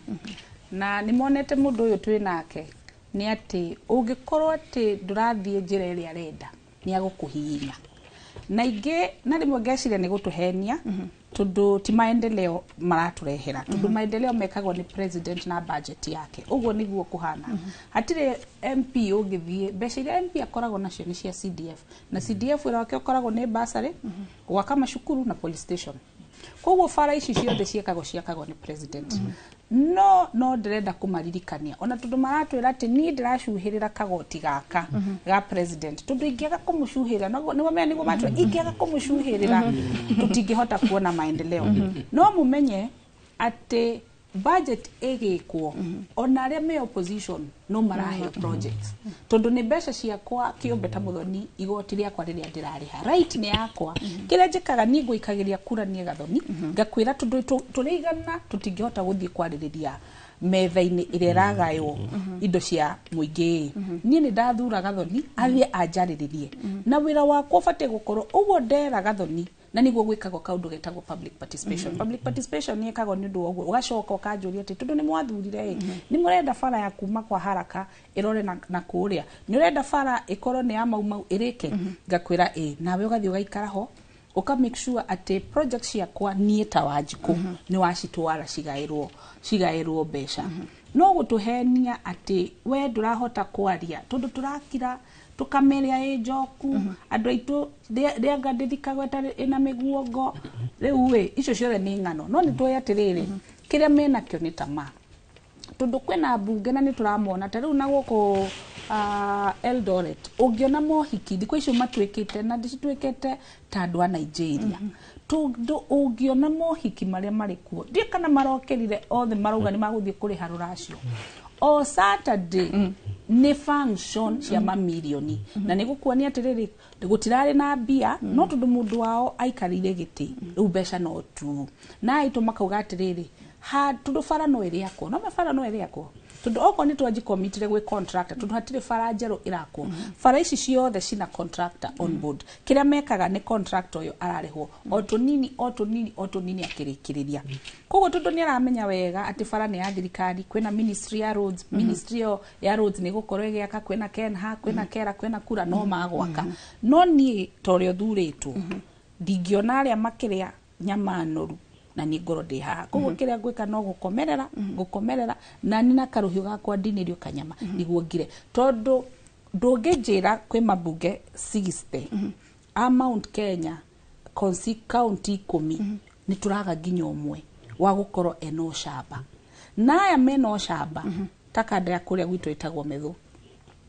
na ni monete mundu uyu twi nake ni ati ungikorwo ati ndurathie njira iria arenda ni agukuhinya na ingi na rimwe ngeciria ni gutuhenia tundu ti maendeleo maraturehera tundu maendeleo mekagwo ni president na budget yake uguo niguo kuhana hatire MP ugithie mbeca iria MP akoragwo nacio ni cia CDF na CDF ira wake akoragwo ni bursary gwaka mashukuru na police station koguo fara ici ciothe ciakagwo ni president no ndirenda kumaririkania ona tundu maratwira ati ni ndiracuhirira kagoti gaka ga president tundu ingiaga kumucuhirira no menya niguo matwe ingiaga kumucuhirira tutingihota kuona maendeleo no mumenye ati budget igikwo ona aria me opposition no marahe projects tondu ni mbeca ciakwa kiumbe ta muthoni igoti riakwa riria ndirariha right ni yakwa kire njikaga ni nguikagiria kura ni gathoni ngakwira tundu turigana tutingihota guthie kwaririria metha-ini iria iragaywo indo cia muingi ni ndathura gathoni arie anjariririe na wira wakwa batie gukorwo uguo ndera gathoni na niguo gwikagwo kaundu getagwo public participation public participation ni ekagwo ni ndu ogwo ugacoka ukanjuria ati tundu ni mwathurire ni murenda fara ya kuma kwa haraka irore na kuria ni urenda fara ikorwo ni ya mau irike ngakwira nawe ugathie ugaikara ho uka make sure ati project ciakwa nie ta wanjiku ni wacitwara cigairwo mbeca no gutuhenia ati we ndurahota kwaria tondu turakira tukameria njoku andu aitu rianga ndithikagwo ina miguongo riu icio ciothe ni ngano no ni twoya atiriri kiria mena kio ni tama tondu kwena bunge na ni turamona ta riu na guko Eldoret ungiona mohiki thikũ icio matwikite na ndicitwikite ta andu a Nigeria tondu ungiona mohiki maria mari kuo ndi kana marokerire othe marauga ni maguthie kuriha ruracio o Saturday ni function cia mamilioni na nigukuonia atiriri gutirari na bia no tondu mundu wao aikarire giti riu mbeca no tu na aitu makauga atiriri tondu fara no iriakwo no mafara no iriakwo tondu oko ni twanji committed gwe contractor tondu hatire fara njeru irakwo fara ici ciothe cina contractor on board kiria mekaga ni contractor uyo ararihwo otonini akirikiriria koguo tondu ni aramenya wega ati fara ni ya thirikari kwena ministry ya roads ministry ya roads ni gukorwo igiaka kwena kenha kwena kera kwena kura no magwaka no ni torio thuritwo ndingiona aria makiria nyama noru na ni ngoro ndi haha koguo kiria gwika no gukomerera na ni na karuhiu gakwa ndinirio kanyama niguo ngire tondu ndungijira kwi mabunge 60 a Mount Kenya county 10 ni turaga nginya umwe wa gukorwo eno shamba na aya meno shamba takandira kuria gwitu itagwo methu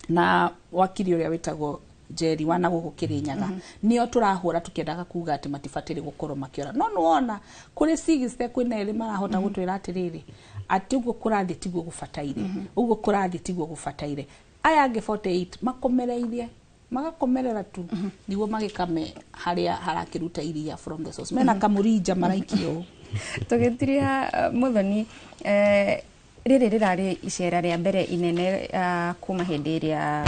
na wakiri uria witagwo Jerry wana guku Kirinyaga nio turahura tukiendaga kuga ati matifatiri gukorwo makiora no nuona kuri sigiste kwina iri marahota gutwira atiriri ati ugo kurathi tiguo gufataire aya nge 48 makomereirie magakomerera tu niguo magikame haria harakiruta iria from the source mena kamurija maraikio tugitiria muthoni riri rirari icera ria mbere inene kuma hindi iria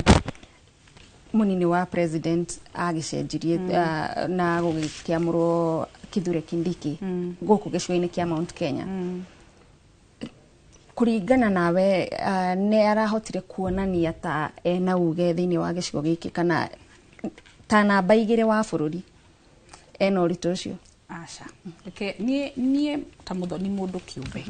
munini wa president agicenjirie na gugikiamurwo Kithure Kindiki guku gicua-ini kia Mount Kenya kuringana nawe ne arahotire kuonania ta ena uge thiini wa gicigo giki kana ta namba igire wa bururi ena uritu ucio aca nie ta muthoni mundu kiumbe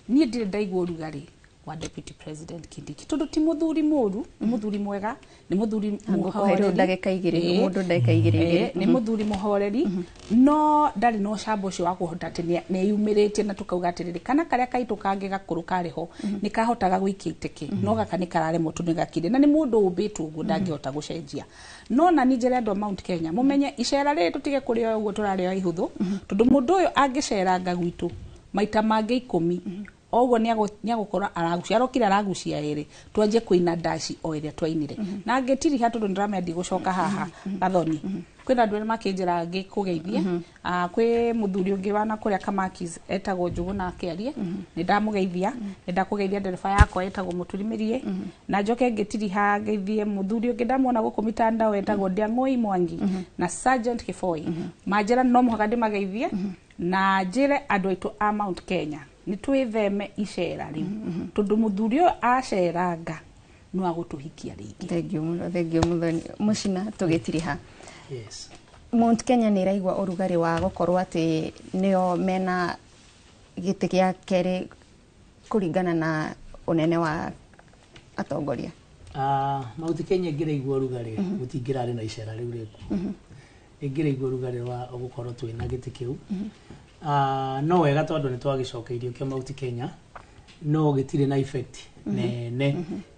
nie ndire ndaigua rugari wa deputy president Kindiki tondu ti muthuri muru ni muthuri mwega ni muthuri muhoreri ndagika igire mundu ndagika igire ni muthuri muhoreri no ndari no shabo cio wakuhota ati ne yumiritie na tukauga atiriri kana karia kaitu kange gakuru kariho ni kahotaga gwikia iteke no gaka ni karare mutu ni gakire na ni mundu umbitwo uguo ndangihota gucenjia no na ni njere andu Mount Kenya mumenye icera riri tutige kurio uguo turareo ihuthu tondu mundu uyu angiceranga gwitu maita mange 10 ogwo ni agukora aragucia arokira aragucia ere twanje kuina dashi o iria twainire na ngetiri hatu ndiramendi gucoka haha gathoni kwina andu makinjira ngi kugeithie kwi muthuri ungi wana kuria Kamakis etagwo Njugu na Kerie ni ndamugeithia ni ndakugeithia ndereba yakwa etagwo Muturimirie na njoke ngitiri ha geithie muthuri ungi ndamwona guku mitandao etagwo Ndiang'oi Mwangi na Sergeant Kifoi majira no muhaka ndimageithie na njire andu aitu a Mount Kenya ni twitheme icera riu tondu muthuri uyu aceranga no agutuhikia ringi thengio muthoni mucina tugitiri ha yes Mount Kenya nä iraigua ũrugarĩ wa gũkorwo atĩ nĩo mena gĩtĩ gĩa kerĩ kũringana na ũnene wa atongoria. Mount Kenya ngĩraigua ũrugarĩ gũtingĩrarĩ na icera rĩu rĩku. Ngĩraigua ũrugarĩ wa gũkorwo twĩna gĩtĩ kĩu. No wega tondũ nĩ twagĩcokeirio kĩa Mount Kenya, no gĩtirĩ na effect nene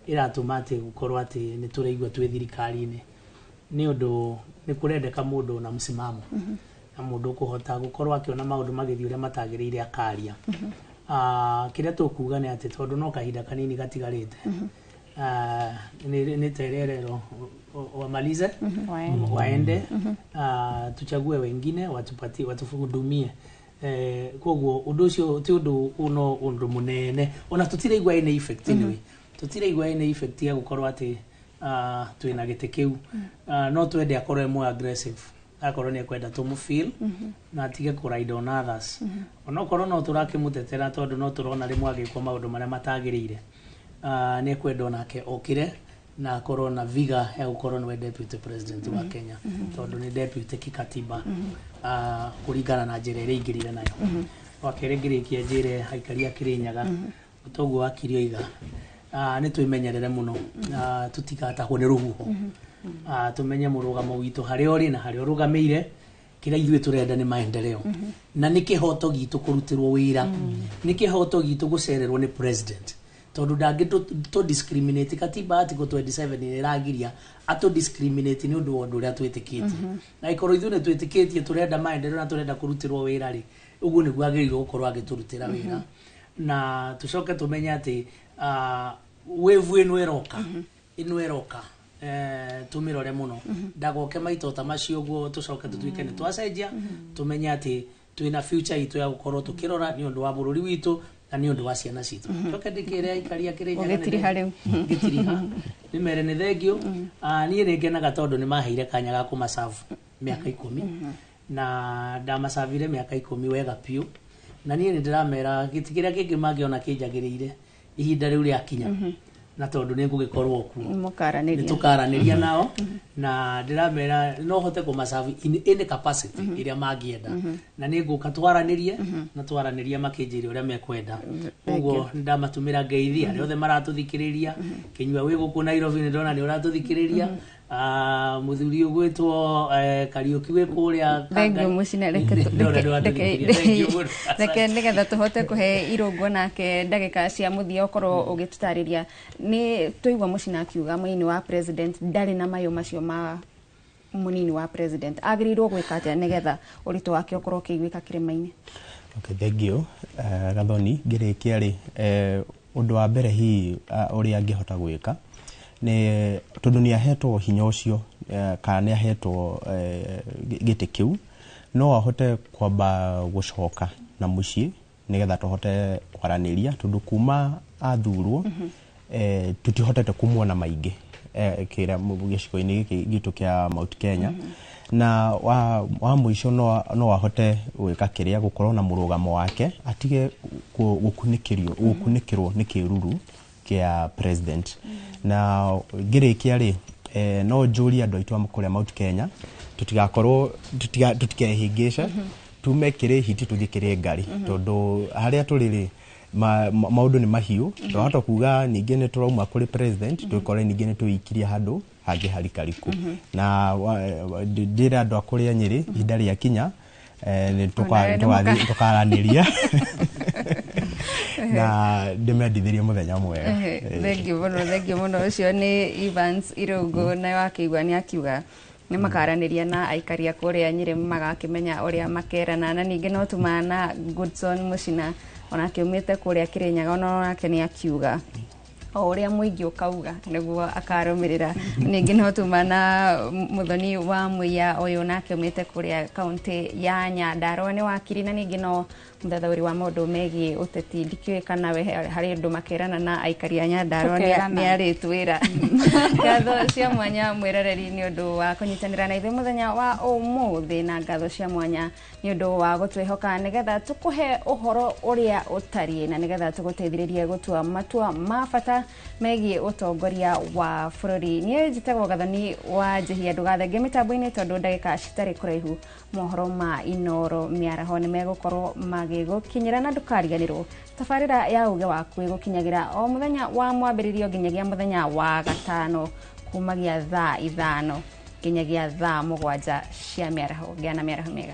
ĩratũma atĩ gũkorwo atĩ nĩ tũraigua twĩ thirikari-inĩ. Nĩ ũndũ nĩ kũrendeka mũndũ na msimamo na mũndũ kũhota gũkorwo akĩona maũndũ magĩthiĩ ũrĩa matagĩrĩire akaria. Kĩrĩa tũkuga nĩ atĩ tondũ no kahinda kanini gatigarĩte, nĩ tererero wamalize waende, tuchague wengine watuhudumie. Koguo ũndũ ũcio ti ũndũ mũnene, ona tũtiraigua ĩna effect anyway, tũtiraigua ĩna effect ya gũkorwo atĩ twĩna gĩtĩ kĩu. No twende akorwo more aggressive, akorwo nĩ ekwenda tũmũfeel na atige kũride on others. Onokorwo no tũrakĩmũtetera tondũ no tũrona rĩmwe agĩkwo maũndũ marĩa matagĩrĩire, nĩ ekwenda onake okire na akorwo na vigor ya gũkorwo nĩwe deputy president wa Kenya, tondũ nĩ deputy kikatiba kũringana na njĩra ĩrĩa ingĩrire nayo. Wakerĩ ngĩrĩkia njĩre aikari a Kirinyaga, ũtoguo wa Kirioiga, nĩ twĩmenyerere mũno, tũtigatahwo nĩ rũhuho. Tumenye mũrũgamo witũ harĩa ũrĩ na harĩa ũrũgamĩire. Kĩrĩa ithuĩ tũrenda nĩ maendeleo, na nĩ kĩhoto gitũ kũrutĩrwo wĩra, nĩ kĩhoto gitũ gũcererwo nĩ president, tondũ ndangĩ discriminate. Katiba article 27 nĩ ĩragiria atũ discriminate nĩ ũndũ wa ũndũ ũrĩa twĩtĩkĩtie. Na ikorwo ithuĩ nĩ twĩtĩkĩtie tũrenda maendeleo na tũrenda kũrutĩrwo wĩra rĩ, ũguo nĩguo agĩrĩirwo gũkorwo agĩtũrutĩra wĩra. Na tũcoke tũmenye atĩ wave ĩno ĩroka tũmĩrore mũno, ndagoke maita ta macio ũguo tũcoke tũtuĩke nĩ twacenjia, tũmenye atĩ twĩna future itũ ya gũkorwo tũkĩrora nĩ ũndũ wa bũrũri witũ na nĩ ũndũ wa ciana citũ. Coke ndĩkĩre aikari a Kirinyaga gĩtiriha nĩ mere nĩ thengio. Niĩ nĩ ngenaga tondũ nĩ maheire kanya ga kũmacabu mĩaka 10 na ndamacabire mĩaka 10 wega piũ, na niĩ nĩ ndĩramera gĩtĩ kĩrĩa kĩngĩ mangĩona kĩnjagĩrĩire ihinda rĩu rĩakinya, na tondũ nĩ ngũgĩkorwo kuo nĩ tũkaranĩria nao, na ndĩramera no hote kũmacabu in capacity ĩrĩa mangĩenda, na nĩ ngũka twaranĩrie na twaranĩrie makĩnjĩre ũrĩa mekwenda. Ũguo ndamatũmĩra ngeithi arĩa othe maratũthikĩrĩria. Kĩnyua wĩ gũkũ Nairobi nĩ ndona nĩ ũratũthikĩrĩria. Mũthuri ũgwĩtwo Kariũki wĩ kũrĩa Thengio mũcina reke nĩgetha tũhote kũhe irũngwo nake ndagĩka cia mũthia ũkorwo ũgĩtũtarĩria. Nĩ tũigua mũcina akiuga mũnini wa president ndarĩ na mayũ macio ma mũnini wa president, agĩrĩirwo gwĩka atĩa nĩgetha ũritũ wake ũkorwo ũkĩiguĩka kĩrĩma-inĩ? Thengio Gathoni, ngĩrĩkia rĩ, ũndũ wa mbere hihi ũrĩa angĩhota gwĩka nĩ tondũ nĩ ahetwo hinya ũcio kana nĩ ahetwo gĩtĩ kĩu, no ahote kwamba gũcoka na mũciĩ nĩgetha tũhote kwaranĩria, tondũ kuma athurwo tutihotete kumuona maingĩ kĩrĩa gĩcigo-inĩ gĩkĩ gitũ kĩa Mount Kenya. Na wa mũico no ahote gwĩka kĩrĩa gũkorwo na mũrũgamo wake, atige gũkunĩkĩrwo nĩ kĩruru kĩa president. Na ngĩrĩkia rĩ, no njũrie andũ aitũ kũrĩa Mount Kenya tutigakorwo tutikehingĩce, tume kĩrĩ hiti tũthiĩ kĩrĩ ngari, tondũ harĩa tũrĩ rĩ maũndũ nĩ mahiũ. Twahota kuga ningĩ nĩ tũrauma kũrĩ president twĩkore ningĩ nĩ twĩikirie handũ hangĩ harikariku. Na ndĩra andũ a kũrĩa Nyĩrĩ ihinda rĩakinya nĩ tũkaranĩria na ndĩmendithĩrie mũthenya mwega. Thengio mũno. Ũcio nĩ Evans Irũngũ, na wakĩigua nĩ akiuga nĩ makaranĩria na aikari a kũrĩa Nyĩrĩ magakĩmenya ũrĩa makerana. Na ningĩ no tumana Goodson Mũcina onake umĩte kũrĩa Kirinyaga, onake nĩ akiuga o ũrĩa mũingĩ ũkauga nĩguo akarũmĩrĩra. Ningĩ no tumana Mũthoni wa Mũiya ũyũ nake umĩte kũrĩa kaunti ya Nyandarua nĩ wakiri, na ningĩ no mũthathaũri wa maũndũ megiĩ ũteti. Ndikĩũĩ kana we harĩ ũndũ makerana na aikari a Nyandarua nĩ arĩtwĩra. Ngatho cia mwanya mwĩroreri nĩ ũndũ wa kũnyitanĩra na ithuĩ mũthenya wa ũmũthĩ, na ngatho cia mwanya nĩ ũndũ wa gũtwĩhoka nĩgetha tũkũhe ũhoro ũrĩa ũtariĩ na nĩgetha tũgũteithĩrĩrie gũtua matua ma bata maria megie utongoria wa bururi nie njitagwo gathoni wa njihia ndugathenge mitambo-ini tondu ndagika citari kuraihu mohoro ma Inoro miaraho ni megukorwo magigukinyira na ndukariganirwo tabarira ya uge waku igukinyagira o muthenya wa mwambiririo nginyagia muthenya wa gatano kumagia thaa 5 nginyagia thaa 7 cia miaraho giana miaraho mega.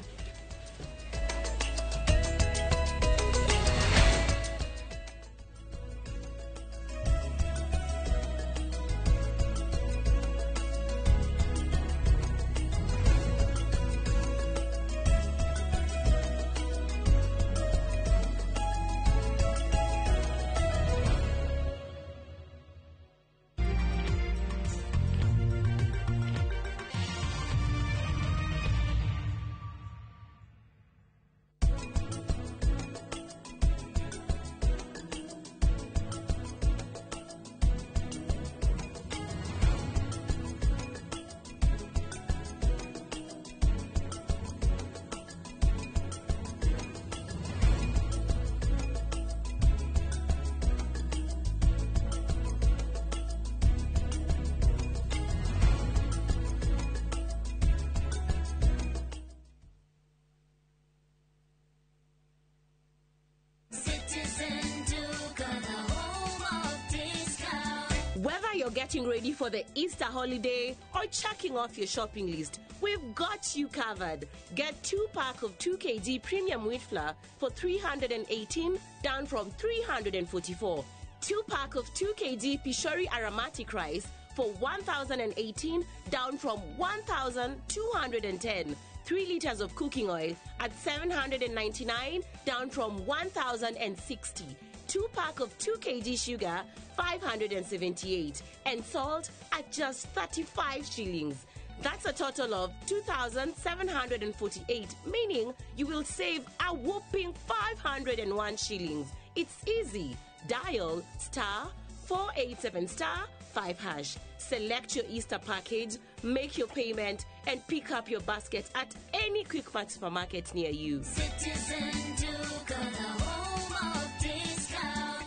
Getting ready for the Easter holiday or checking off your shopping list, we've got you covered. Get 2 pack of 2 kg premium wheat flour for 318 down from 344. 2 pack of 2 kg Pishori aromatic rice for 1018 down from 1210. 3 liters of cooking oil at 799 down from 1060. 2 pack of 2 kg sugar, 578, and salt at just 35 shillings. That's a total of 2,748, meaning you will save a whopping 501 shillings. It's easy. Dial *487*5#. Select your Easter package, make your payment, and pick up your basket at any Quick Mart supermarket near you. Citizen Duke, the home of discount.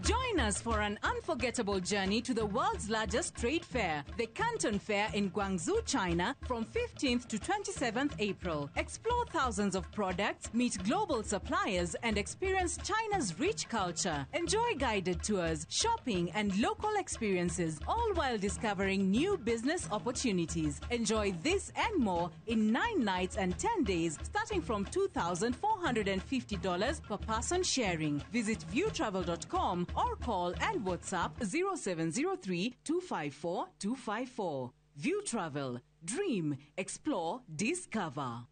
Join us for an unforgettable journey to the world's largest trade fair, the Canton Fair in Guangzhou, China, from 15th to 27th April. Explore thousands of products, meet global suppliers, and experience China's rich culture. Enjoy guided tours, shopping, and local experiences, all while discovering new business opportunities. Enjoy this and more in 9 nights and 10 days, starting from $2,450 per person sharing. Visit viewtravel.com or call and WhatsApp 0703 254 254. View Travel. Dream, explore, discover.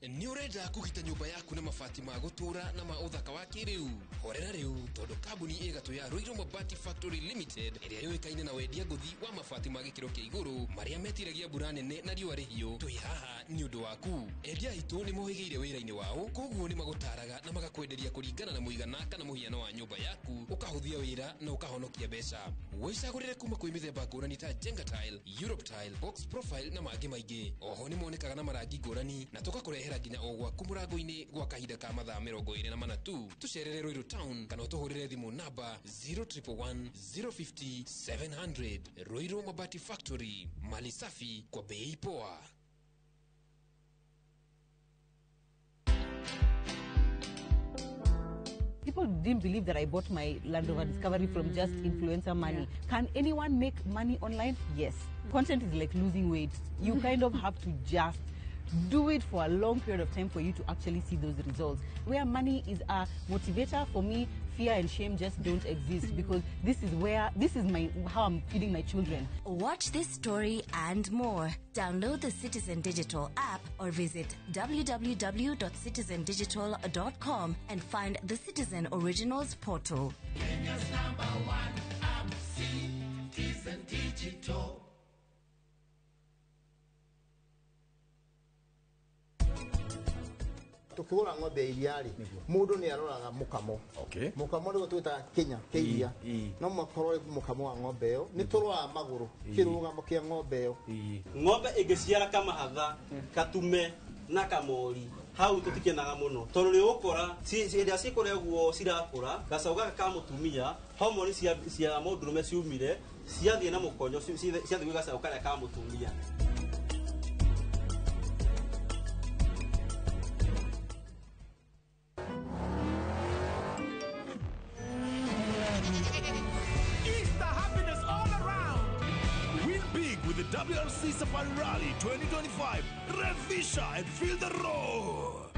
Ni urenda kugita nyumba yaku na mabati ma gutura na ma uthaka wa kiriu horera riu tondu kambuni igatu ya Ruiru Mabati Factory Limited iria yoikaine na wendia nguthi wa mabati ma gikiro kia iguru maria metiragia mbura nene na riua rihio twi haha ni undu waku endia itu ni mohigeire wira-ini wao koguo ni magutaraga na magakwenderia kuringana na muigana kana muhiano wa nyumba yaku ukahuthia wira na ukahonokia mbeca wicagurire kuma kwi mithemba ngurani ta Jenga Tile, Europe Tile, Box Profile na mangi maingi oho ni monekaga na marangi ngurani na tugakurehera nginya o gwaku murango-ini gwa kahinda ka mathaa 24 tu tucerere Ruiru Town kana utuhurire thimu namba 0111 050 700. Ruiru Mabati Factory, mali safi kwa bei poa. People didn't believe that I bought my Land Rover Discovery from just influencer money. Yeah. Can anyone make money online? Yes. Content is like losing weight. You kind of have to just do it for a long period of time for you to actually see those results. Where money is a motivator, for me, fear and shame just don't exist because this is how I'm feeding my children. Watch this story and more. Download the Citizen Digital app or visit www.citizendigital.com and find the Citizen Originals portal. Kenya's #1 app, Citizen Digital. tukigura ng'ombe iriari mundu ni aroraga mukamo mukamo ni gutwita Kenya keiria no makorore mukamo wa ng'ombe yo ni turoa maguru kirugamo kia ng'ombe yo ng'ombe ingiciara kama hatha katume na kamori hau tutikenaga muno tondu ri ukora ciria cikore guo cirakura gacaũ gaka ka mũtumia homoni cia mũndũrũme ciumire ciathiĩ na mũkonyo ciathiĩ gwĩ gacaũ karĩa ka mũtumia. The WRC Safari Rally 2025. Revisha and feel the roar.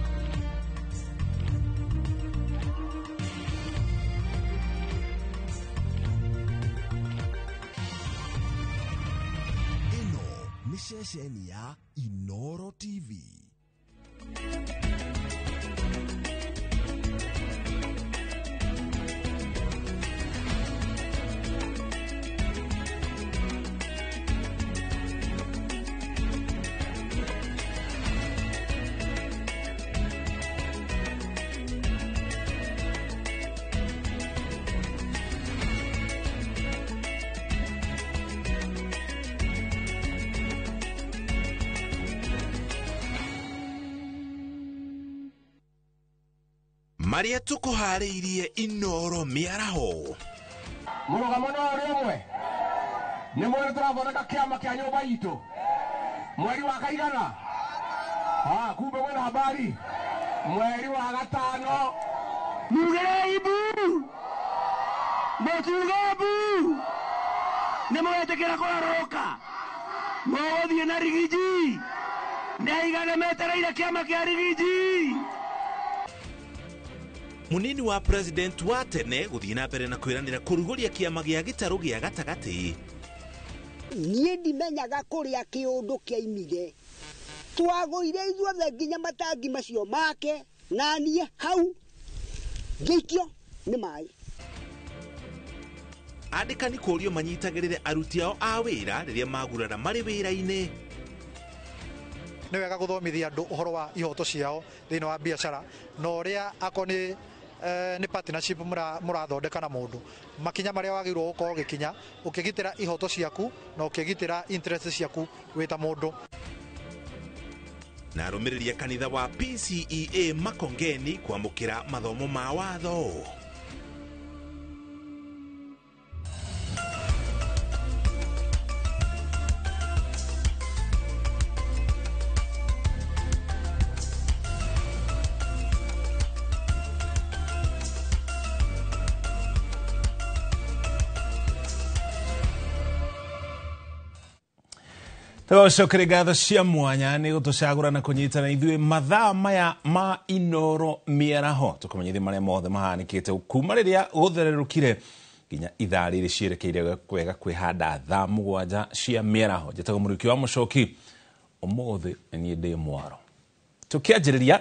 Ino ni shesheni ya Inoro TV. Maria tukuhariirie Inoro miaraho Murugamo no uri umwe ni mweri turathondeka kiama kia nyumba itu mweri wa kaigana kumbe mwena habari mweri wa gatano mugeibu mutugabu ni mwetekera kuraroka mwothie na rigiji ndaigana metereire kiama kia rigiji. Munini wa president wa tene guthii na mbere na kwiranira kuruguria kiama gia gitaru gia gatagati. Nie ndimenyaga kuria kiundu kiaimire twagũire ithuothe nginya matangi macio make na nie hau ngĩikio nĩ maĩ. Andĩkani kũrio manyitagĩrĩre aruti ao a wĩra rĩrĩa magurara marĩ wĩra-inĩ. Nĩ wega gũthomithia andũ ũhoro wa ihoto ciao thĩinĩ wa biacara na ũrĩa akoni ni partnership murathondeka na mundu makinya maria wagirwo gukorwo gikinya ukigitira ihoto ciaku na ukigitira interest ciaku wita mundu. Na arũmĩrĩri kanitha wa PCEA Makongeni kwamũkĩra mathomo ma watho. Tũcokere ngatho cia mwanya nĩ gũtũcagũra na kũnyitana ithuĩ mathaa maya ma Inoro miaraho tũkũmenyithia marĩa mothe mahanĩkĩte kuma rĩrĩa gũthererũkire nginya ithaa rĩrĩ ciĩrekeire kwega kwĩhanda thaa 7 cia mĩaraho. Njĩtagwo Mũriũki wa Mũcoki, ũmũthĩ niĩ ndĩ mwaro. Tũkĩanjĩrĩria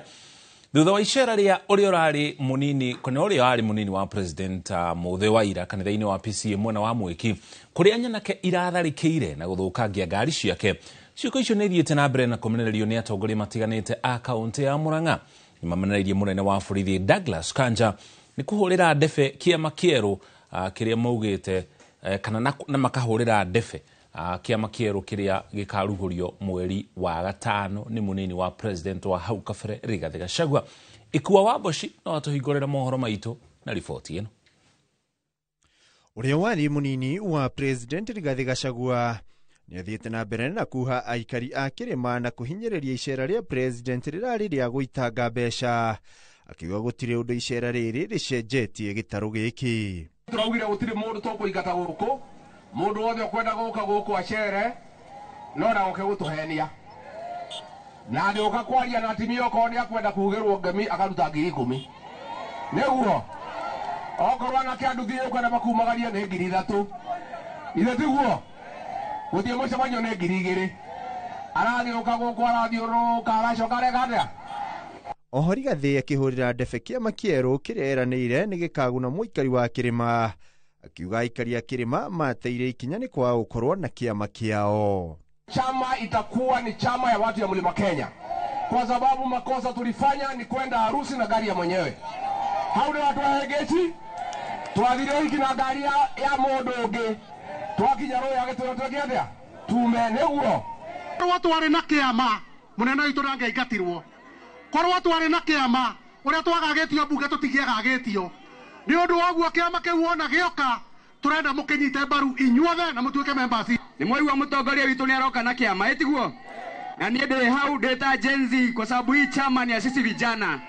thutha wa icera rĩa ũrĩa ũrarĩ mũnini kana ũrĩa warĩ mũnini wa president Mũthĩ wa ira kanitha-inĩ wa PCA mwena wa Mwiki kũrĩa nyanake iratharĩkĩire na gũthũkangia ngari ciake. Ciuko icio nĩ ithiĩte na mbere na kũmenererio nĩ atongoria matiganĩte a kaũntĩ ya Murang'a. Nĩmamenereirie mũnene wa borithi Douglas Kanja nĩ kũhũrĩra ndebe kĩama kĩerũ kĩrĩa maugĩte kana na makahũrĩra ndebe kiama kĩerũ kĩrĩa gĩkarugũrio mweri wa gatano nĩ mũnini wa president wa hau kabere Rigathĩ Gachagua. Ikua wa Boshi no atũhingũrĩra mohoro maitũ na riboti ĩno. Ũrĩa warĩ mũnini wa president Rigathĩ Gachagua nĩ athiĩte na mbere na kuha aikari a kĩrĩma na kũhinyĩrĩria icera rĩa president rĩrarĩ rĩa gũitanga mbeca, akiuga gũtirĩ ũndũ icera rĩrĩ rĩcenjetie gĩtarũ gĩkĩ. Tũraugire gũtirĩ mũndũ tũkũingata gũkũ, mũndũ wothe ũkwenda gũka gũkũ acere no na gũke gũtũhenia na agĩũka kwaria na atimia okorwo nĩ akwenda kugĩrwo ngemi akaruta 10,000 nĩguo okorwo anake anduthi ũkwenda makumagaria nĩ 3,000 ithe tiguo gũthiĩ mũcemanio nĩ 2,000 aragĩũka gũkũ arathiũrũrũka aracoka areka atĩa. Oho Rigathĩ akĩhũrĩra ndebe kĩama kĩerũ kĩrĩa eranĩire nĩ gĩkaguna mũikari wa kĩrĩma, akiuga aikari a kĩrĩma mateire ikinya nĩ kwa gũkorwo na kĩama kĩao. Chama itakuwa ni chama ya watu ya Mlima Kenya kwa sababu makosa tulifanya ni kwenda harusi na gari ya mwenyewe. Hau nĩ watu wahegeci twathire hiki na gari ya mũndũ ũngĩ twakinya rũĩ agĩtwĩra twĩke atĩa tume nĩguo. Watu warĩ na kĩama mũnene witũ ndangĩaingatirwo korwo twari na kiama uria twagagetio bunge tutigiagagetio ni undu waguo kiama kiu wona gioka turenda mukinyite mbaru inyuothe na mutuike members. Ni mwaigua mutongoria witu ni aroka na kiama etiguo, na nie ndĩ hau ndĩta Gen Z kwa sababu hii chama ni ya sisi vijana.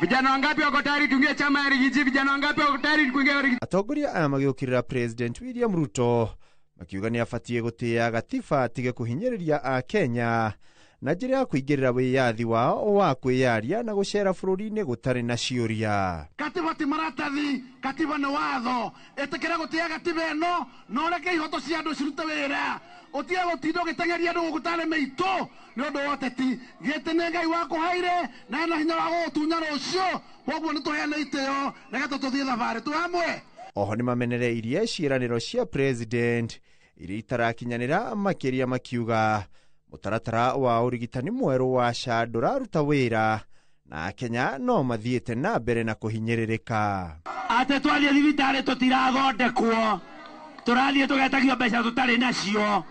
Vijana wangapi wako tayari tuingie chama ya Rigiji? Vijana wangapi wako tayari kuingia Rigiji? Atongoria aya magiukirira President William Ruto makiuga ni abatie gutia gatiba atige kuhinyiriria a Kenya na njira ya kuingirira wiyathi wao wa kwiyaria na gucera bururi-ini gutari na ciuria. Katiba ti maratathi, katiba ni watho. Etekera gutia katiba eno no reke ihoto cia andu cirute wira. Utia gutinda gitengeria andu gutare meito ni undu woteti gitene Ngai wako haire na ena hinya wa gutunya rucio koguo ni tuheane iteo na gato tuthie thabari tu hamwe. Oho ni mamenereirie ciiraniro cia President iria itarakinyanira makiria makiuga mutaratara wa urigitani mweru wa SHA nduraruta wira na Kenya no mathiete na mbere na kuhinyiririka. Ate twathie thibitari tutirathondekwo, turathie tugetagio mbeca tutari nacio,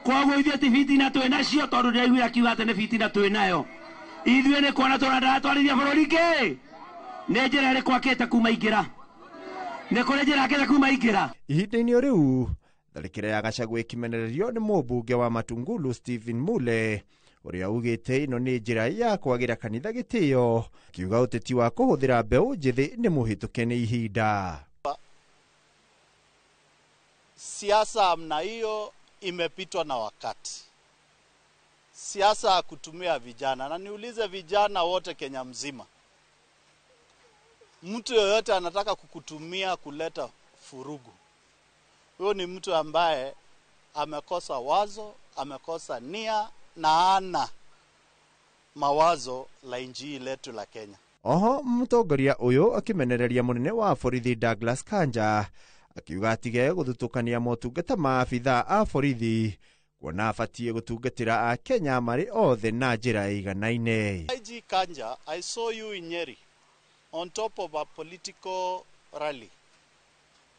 koguo ithuĩ ti fitina twĩ nacio tondu ndĩraigua akiuga ati nĩ fitina twĩ nayo. Ithuĩ nĩ kuona tũratwarithia bũrũri kĩ? Nĩ njĩra ĩrĩkũ akĩte kuma ingĩra? Nĩ kũrĩ njĩra akĩte kuma ingĩra? Ihinda-inĩ rĩu tharĩkĩra ya Gachagua ikimenererio nĩ mũmbunge wa Matungulu Stephen Mule uria ugite ino ni njira ya kwagira kanitha gitio kiuga uteti wa kuhuthira mbeu njithi ni muhituke ni ihinda. Siasa amna hiyo imepitwa na wakati. Siasa ya kutumia vijana, na niulize vijana wote Kenya mzima, mtu yoyote anataka kukutumia kuleta furugu, huyo ni mtu ambaye amekosa wazo, amekosa nia na ana mawazo la inji letu la Kenya. Oho mutongoria uyu akimenereria munene wa borithi Douglas Kanja akiuga atige guthutukania motungata ma abitha a borithi kuona abatie gutungatira a Kenya mari othe na njira iganaine. IG Kanja, I saw you in Nyeri on top of a political rally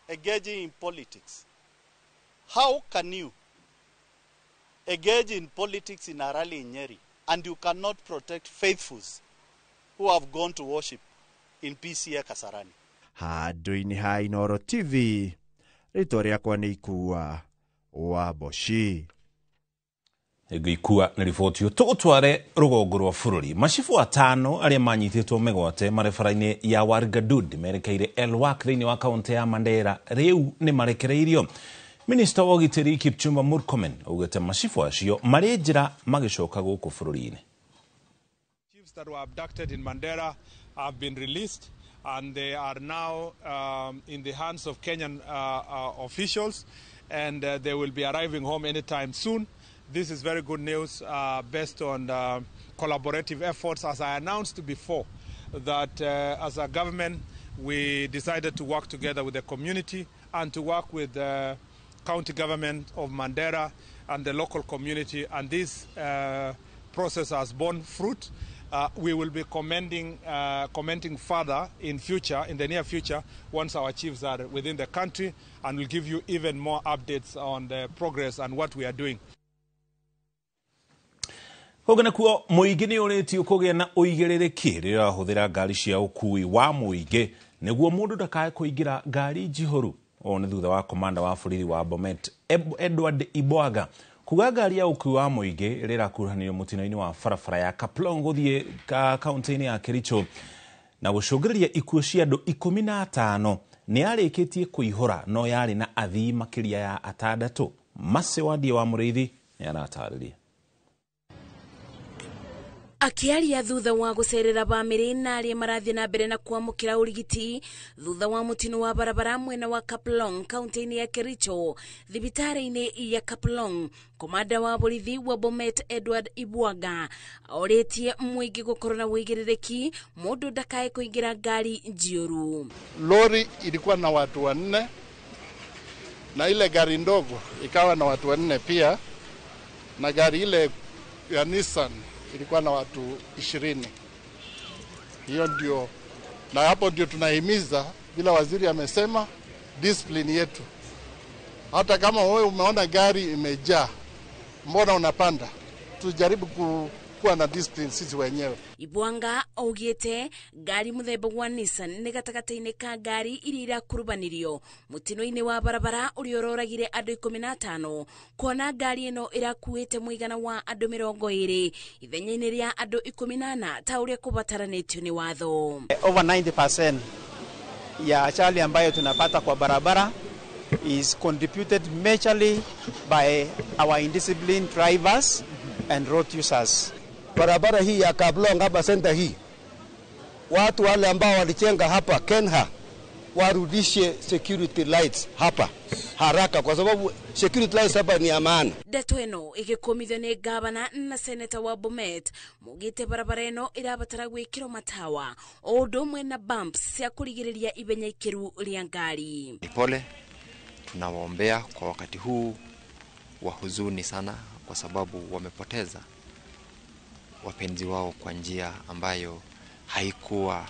engaging in politics. How can you engage in politics in a rally in Nyeri and you cannot protect faithfuls who have gone to worship in PCA Kasarani? Handu-ini ha Inoro TV, rĩtwa rĩakwa nĩ Ikua wa Boshi. Ikua na riboti tugutware rugongo rwa bururi. Macibu atano aria manyititwo migwate marefara-ini ya Wargadud merekeire Elwak thiini wa kaunti ya Mandera riu ni marekereirio. Minister wa Ugitiri Kipchumba Murkomen augite macibu acio mari njira magicoka guku bururi-ini. Chiefs that were abducted in Mandera have been released and they are now in the hands of Kenyan officials and they will be arriving home anytime soon. This is very good news based on collaborative efforts. As I announced before, that as a government we decided to work together with the community and to work with the county government of Mandera and the local community, and this process has borne fruit. We will be commenting further in the near future, once our chiefs are within the country, and we'll give you even more updates on the progress and what we are doing. Kogana kuo muigi ni uretio kugia na uigĩrĩrĩki rĩrĩa hũthĩra ngari cia ũkui wa mũingĩ nĩguo mũndũ ndakae kũingĩra ngari njihoru. O nĩ thutha wa komanda wa bũrũri wa Bomet Edward Ibwaga kuga ngari ya ũkui wa mũingĩ rĩrakuruhanĩrio mũtino-inĩ wa barabara ya Kaplong gũthiĩ kaunti-inĩ ya Kericho na gũcũngĩrĩria ikuũ cia andũ 15 nĩ arĩkĩtie kũihũra no yarĩ na athii makĩria ya 6. Mase Wadie wa Mũrĩithi nĩ aratarĩria. Akiaria thutha wa gucerera bamĩrĩ na aria marathie na mbere na kwamũkĩra ũrigiti thutha wa mutino wa barabara mwena wa Kaplong kaunti-inĩ ya Kericho thibitarĩ-inĩ ya Kaplong. Komanda wa borithi wa Bomet Edward Ibwaga orĩtie mũingĩ gũkorwo na ũigĩrĩrĩki mũndũ ndakae kũingĩra ngari njioru. Lori ilikuwa na watu 4 na ile gari ndogo ikawa na watu 4 pia, na gari ile ya Nissan ilikuwa na watu 20. Hiyo ndio, na hapo ndio tunahimiza bila waziri amesema discipline yetu. Hata kama wewe umeona gari imejaa, mbona unapanda? Tujaribu kuwa na discipline sisi wenyewe. Ibwanga augite ngari muthemba wa Nissan ni gatagataine ka ngari iria irakurubanirio mutino-ini wa barabara uria uroragire andu 15 kuona ngari ino irakuite muigana wa andu 20 ithenya-ini ria andu 18 ta uria kubataranitio ni watho. Over 90% ya ajali ambayo tunapata kwa barabara is contributed majorly by our indisciplined drivers and road users. Barabara hii ya Kablong hapa center hii, watu wale ambao walichenga hapa Kenha warudishe security lights hapa haraka, kwa sababu security lights hapa ni amana. Ndeto eno igikomithio ni gavana na seneta wa Bomet mugite barabara eno irabatara gwikirwo matawa o umwe na bumps cia kurigiriria ibenya ikiru ria ngari. Pole tunawaombea kwa wakati huu wa huzuni sana, kwa sababu wamepoteza wapenzi wao kwa njia ambayo haikuwa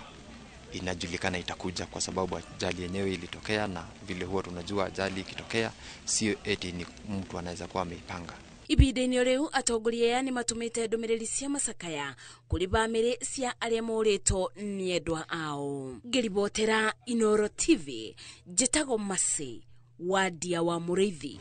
inajulikana itakuja, kwa sababu ajali yenyewe ilitokea, na vile huwa tunajua ajali ikitokea sio eti ni mtu anaweza kuwa ameipanga. Ibideni riu atongoria yani matumite ndumiriri cia macakaya kuri bamiri cia aria morito ni endwa ao. Ngiribotera Inoro TV, Jetago Masi, Wadia wa Murithi.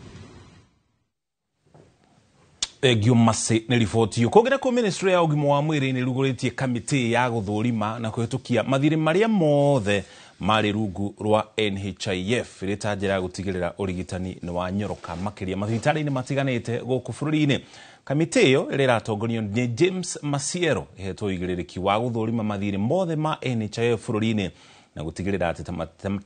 Egio Masi ni riboti yo kogera ko ministry ya ugimo wa mwiri ni ruguritie kamiti ya guthurima na kuhitukia mathire maria mothe mari rungu rwa NHIF ritanjira gutigirira urigitani ni wa nyoroka makiria mathitari-ini matiganite guku bururi-ini. Kamiti iyo iratongorio ni James Masiero ihetwo igiririki wa guthurima mathire mothe ma NHIF bururi-ini na gutigirira ati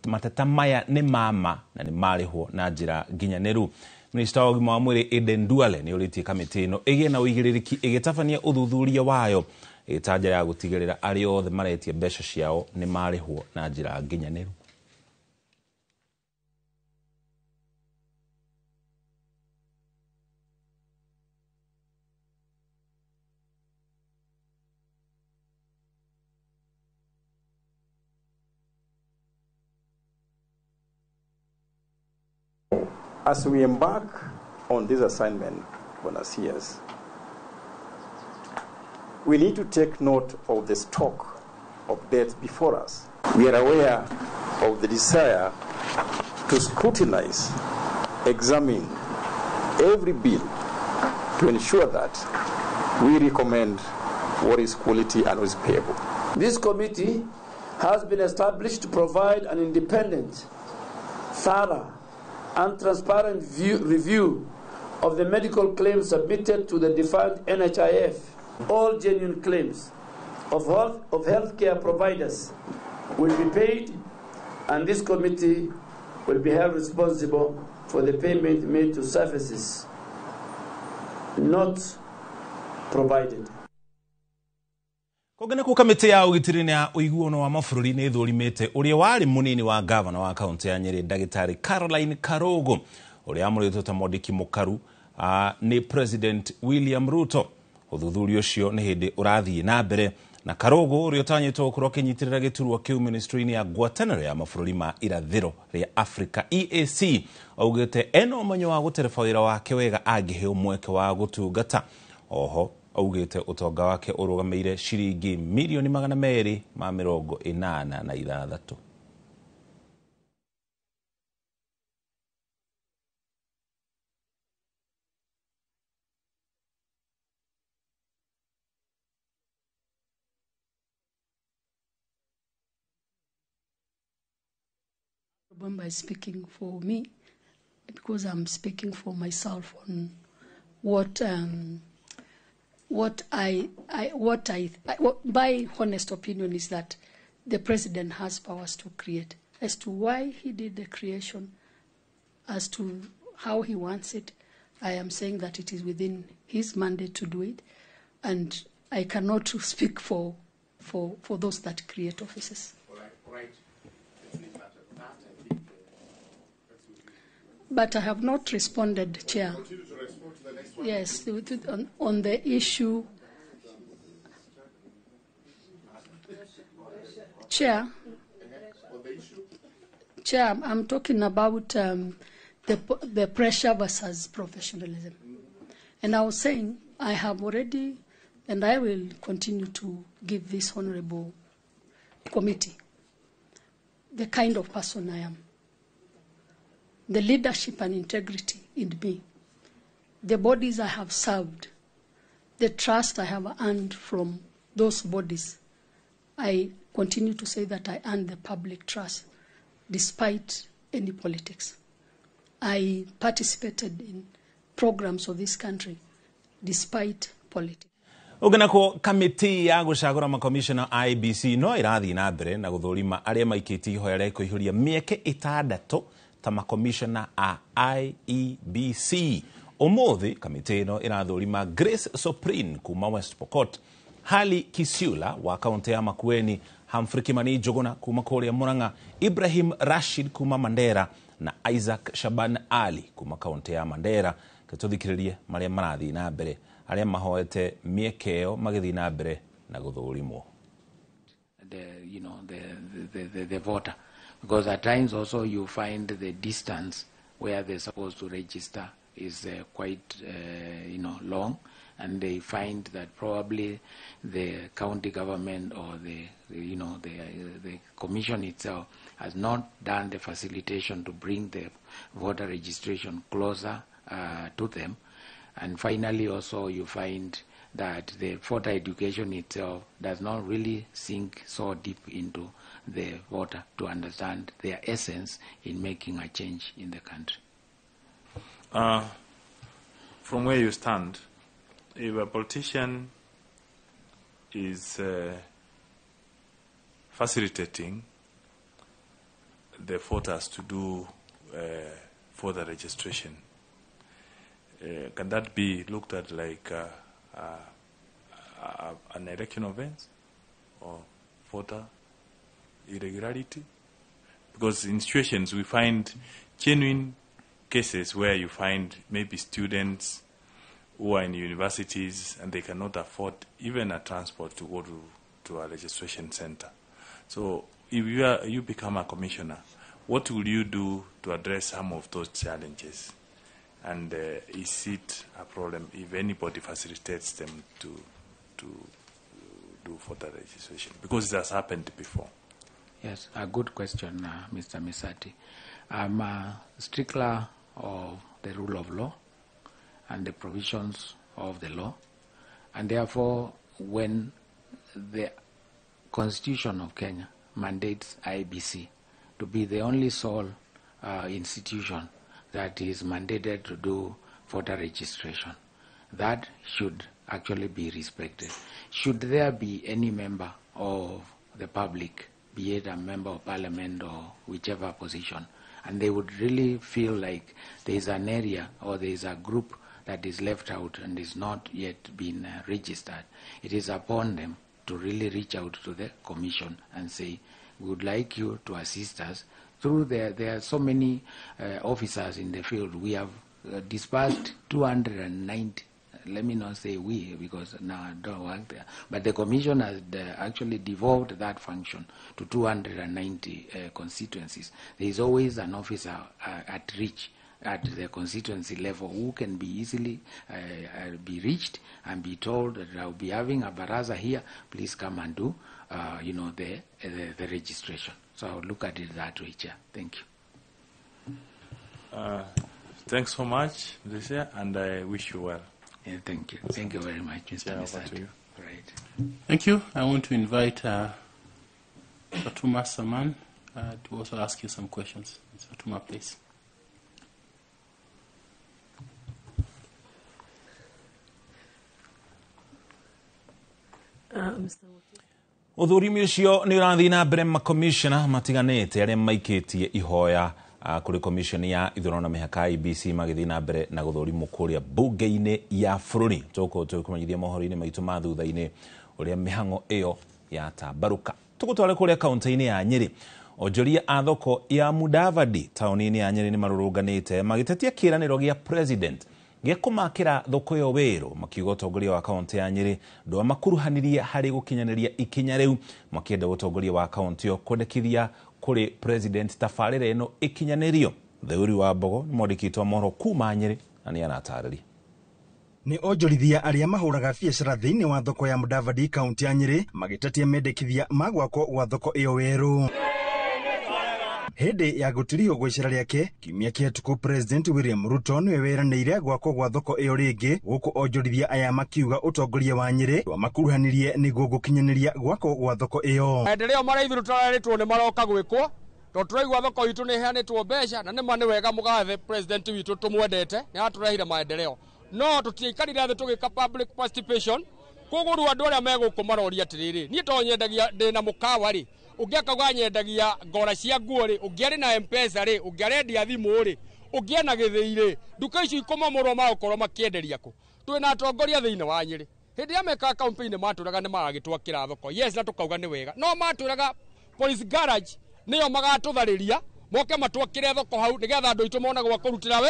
mateta maya ni mama na ni marihwo na njira nginyaniru. Minister wa ugima wa mwiri Eden Duale ni uritie kamiti ino igie na uigiririki igitabania uthuthuria wayo itanjira ya gutigirira ari othe maretie mbeca ciao ni marihwo na njira nginyaniru. As we embark on this assignment, Bonasias, we need to take note of the stock of debt before us. We are aware of the desire to scrutinize, examine every bill to ensure that we recommend what is quality and what is payable. This committee has been established to provide an independent, thorough, and transparent review of the medical claims submitted to the defunct NHIF. All genuine claims of healthcare providers will be paid, and this committee will be held responsible for the payment made to services not provided. Kogena ku kamiti ya ugitiri na uiguano wa mafururi ni thurimite uria wari munini wa governor wa county ya Nyeri Ndagitari Caroline Karogo uria amurito ta modiki mukaru ni President William Ruto. Uthuthuria ucio ni hindi urathie na mbere na Karogo uria tanyitwo kuro kinyitirira giturwa kiu ministry-ini ya ngwataniro ya mafururi ma irathiro ria Africa EAC augite eno manyo wa gutereba wira wake wega angiheo mweke wa gutungata. Oho augite utonga wake urugameire shiringi milioni 286. By speaking for me, because I'm speaking for myself on what my honest opinion is that the president has powers to create. As to why he did the creation, as to how he wants it, I am saying that it is within his mandate to do it, and I cannot speak for those that create offices. But I have not responded, Chair. Yes, on the issue. Chair, I'm talking about the pressure versus professionalism. And I was saying I have already And I will continue to give this honorable committee the kind of person I am, the leadership and integrity in me, the bodies I have served, the trust I have earned from those bodies. I continue to say that I earned the public trust despite any politics. I participated in programs of this country despite politics. Ugenako kamiti ya gucagura makomishona IBC no irathi na mbere na guthurima aria maikiti ihoya ria kuihuria mieke 6 ta makomishona a IEBC. Umuthi kamiti no irathurima Grace Soprin kuma West Pokot, Hali Kisiula wa kaunti ya Makueni, Humphrey Kimani Jogona kuma Kuria Murang'a, Ibrahim Rashid kuma Mandera na Isaac Shaban Ali kuma kaunti ya Mandera. Katuthikiririe maria marathi na mbere aria mahoete miekeo magithi na mbere na guthurimwo. The voter, because at times also you find the distance where they're supposed to register is quite long, and they find that probably the county government or the commission itself has not done the facilitation to bring the voter registration closer to them. And finally also you find that the voter education itself does not really sink so deep into the voter to understand their essence in making a change in the country. From where you stand, if a politician is facilitating the voters to do voter registration, can that be looked at like an election offense or voter irregularity? Because in situations we find genuine cases where you find maybe students who are in universities and they cannot afford even a transport to go to a registration center. So if you become a commissioner, what will you do to address some of those challenges? And is it a problem if anybody facilitates them to do voter registration? Because it has happened before. Yes, a good question, Mr. Misati. I'm a stickler of the rule of law and the provisions of the law. And therefore, when the Constitution of Kenya mandates IBC to be the only sole institution that is mandated to do voter registration, that should actually be respected. Should there be any member of the public, be it a member of parliament or whichever position, and they would really feel like there is an area or there is a group that is left out and is not yet been registered, it is upon them to really reach out to the commission and say, we would like you to assist us. Through there are so many officers in the field. We have dispersed 290, let me not say we, because now I don't work there, but the commission has actually devolved that function to 290 constituencies. There is always an officer at reach at the constituency level who can be easily be reached and be told that I'll be having a baraza here, please come and do the registration. So I'll look at it that way, Chair. Thank you. Thanks so much, Mr. and I wish you well. Yeah, thank you. Thank you very much, Mr. Misati. Right. Thank you. I want to invite Fatuma Saman to also ask you some questions. Fatuma, please. Uthurimi ucio ni urathi na mbere makomishona matiganite aria maikitie ihoya kuri komishoni ya ithurano na mihaka IBC magithi na mbere na guthurimwo kuria bunge-ini ya bururi. Tukumenyithia mohoro-ini maitu ma thutha-ini uria mihango iyo ya tabaruka. Tugutware kuria kaunti-ini ya Nyeri. Onjoria a thoko ya Mudavadi tauni-ini ya Nyeri ni marurunganite magitetia kiraniro gia president gekumakira thoko yo wero makiuga utongoria wa kaunti ya Nyeri ndo makuruhaniria hari gukinyaniria ikinya riu makienda utongoria wa kaunti yo kwendekithia kuri president tafarira eno ikinyanirio. Theuri wa Mbogo ni mwandikitwo mohoro kuma Nyeri na ni anatarĩria. ni onjorithia aria mahuraga biacara thiini wa thoko ya Mudavadi kaunti ya Nyeri magitatia mendekithia magwako gwa thoko iyo weru. Hindi ya gutirio gwa icera riake kiumia kihituku President William Ruto niwe weranĩire gwako gwa thoko iyo ringi guku onjorithia aya makiuga utongoria wa Nyeri wamakuruhanirie niguo gukinyaniria gwako gwa thoko iyo. Endeleo maraithiru turaritwo ni maroka gwikwo to turaigwa thoko itu ni heanitwo mbeca na nima ni wega mugathe President witu tumwendete ni aturehire maendeleo no tutiikarire thi tugika public participation kuguru andu aria meguku maroria atiriri ni to nyendagia ndina mukawa ri ungiaka nyendagia ngora cia nguo ri ungiari na M-Pesa ri ungiarendia thimu ri ungiena githii nduka icio ikomomorwo magukorwo makienderia ku twina atongoria thiini wa Nyeri hindi ya meka campaign maturaga ni maragitwakira thoko yes na tukauga ni wega no maturaga police garage niyo magatuthariria moke matwakire thoko hau nigetha andu itu mona gwa kurutira we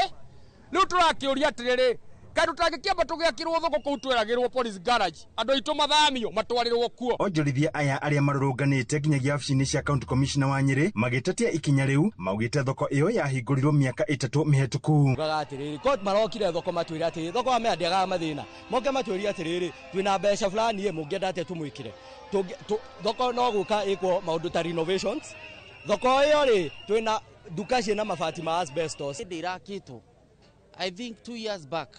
riu turakiuria atiriri karu tangĩkĩamba tũgĩakĩrwo thoko kũu tweragĩrwo police garage andũ aitũ mathamio matwarirwo kuo. Onjorithia aya aria marũrũnganĩte nginyagia wabici-inĩ cia county commissioner wa Nyeri magĩtetia ikinya rĩu maugĩte thoko iyo yahingũrirwo mĩaka 3 mĩhetũku. Ugaga atiriri court marokire thoko matwĩre atĩ thoko ameandiaga mathĩna moke matwĩrie atĩrĩrĩ twĩna mbeca fulani mũngĩenda atĩ tũmwĩkire thoko no gũka ĩkwo maũndũ ta renovations thoko iyo rĩ twĩna nduka ciĩna mabati ma asbestos ndirakitwo I think 2 years back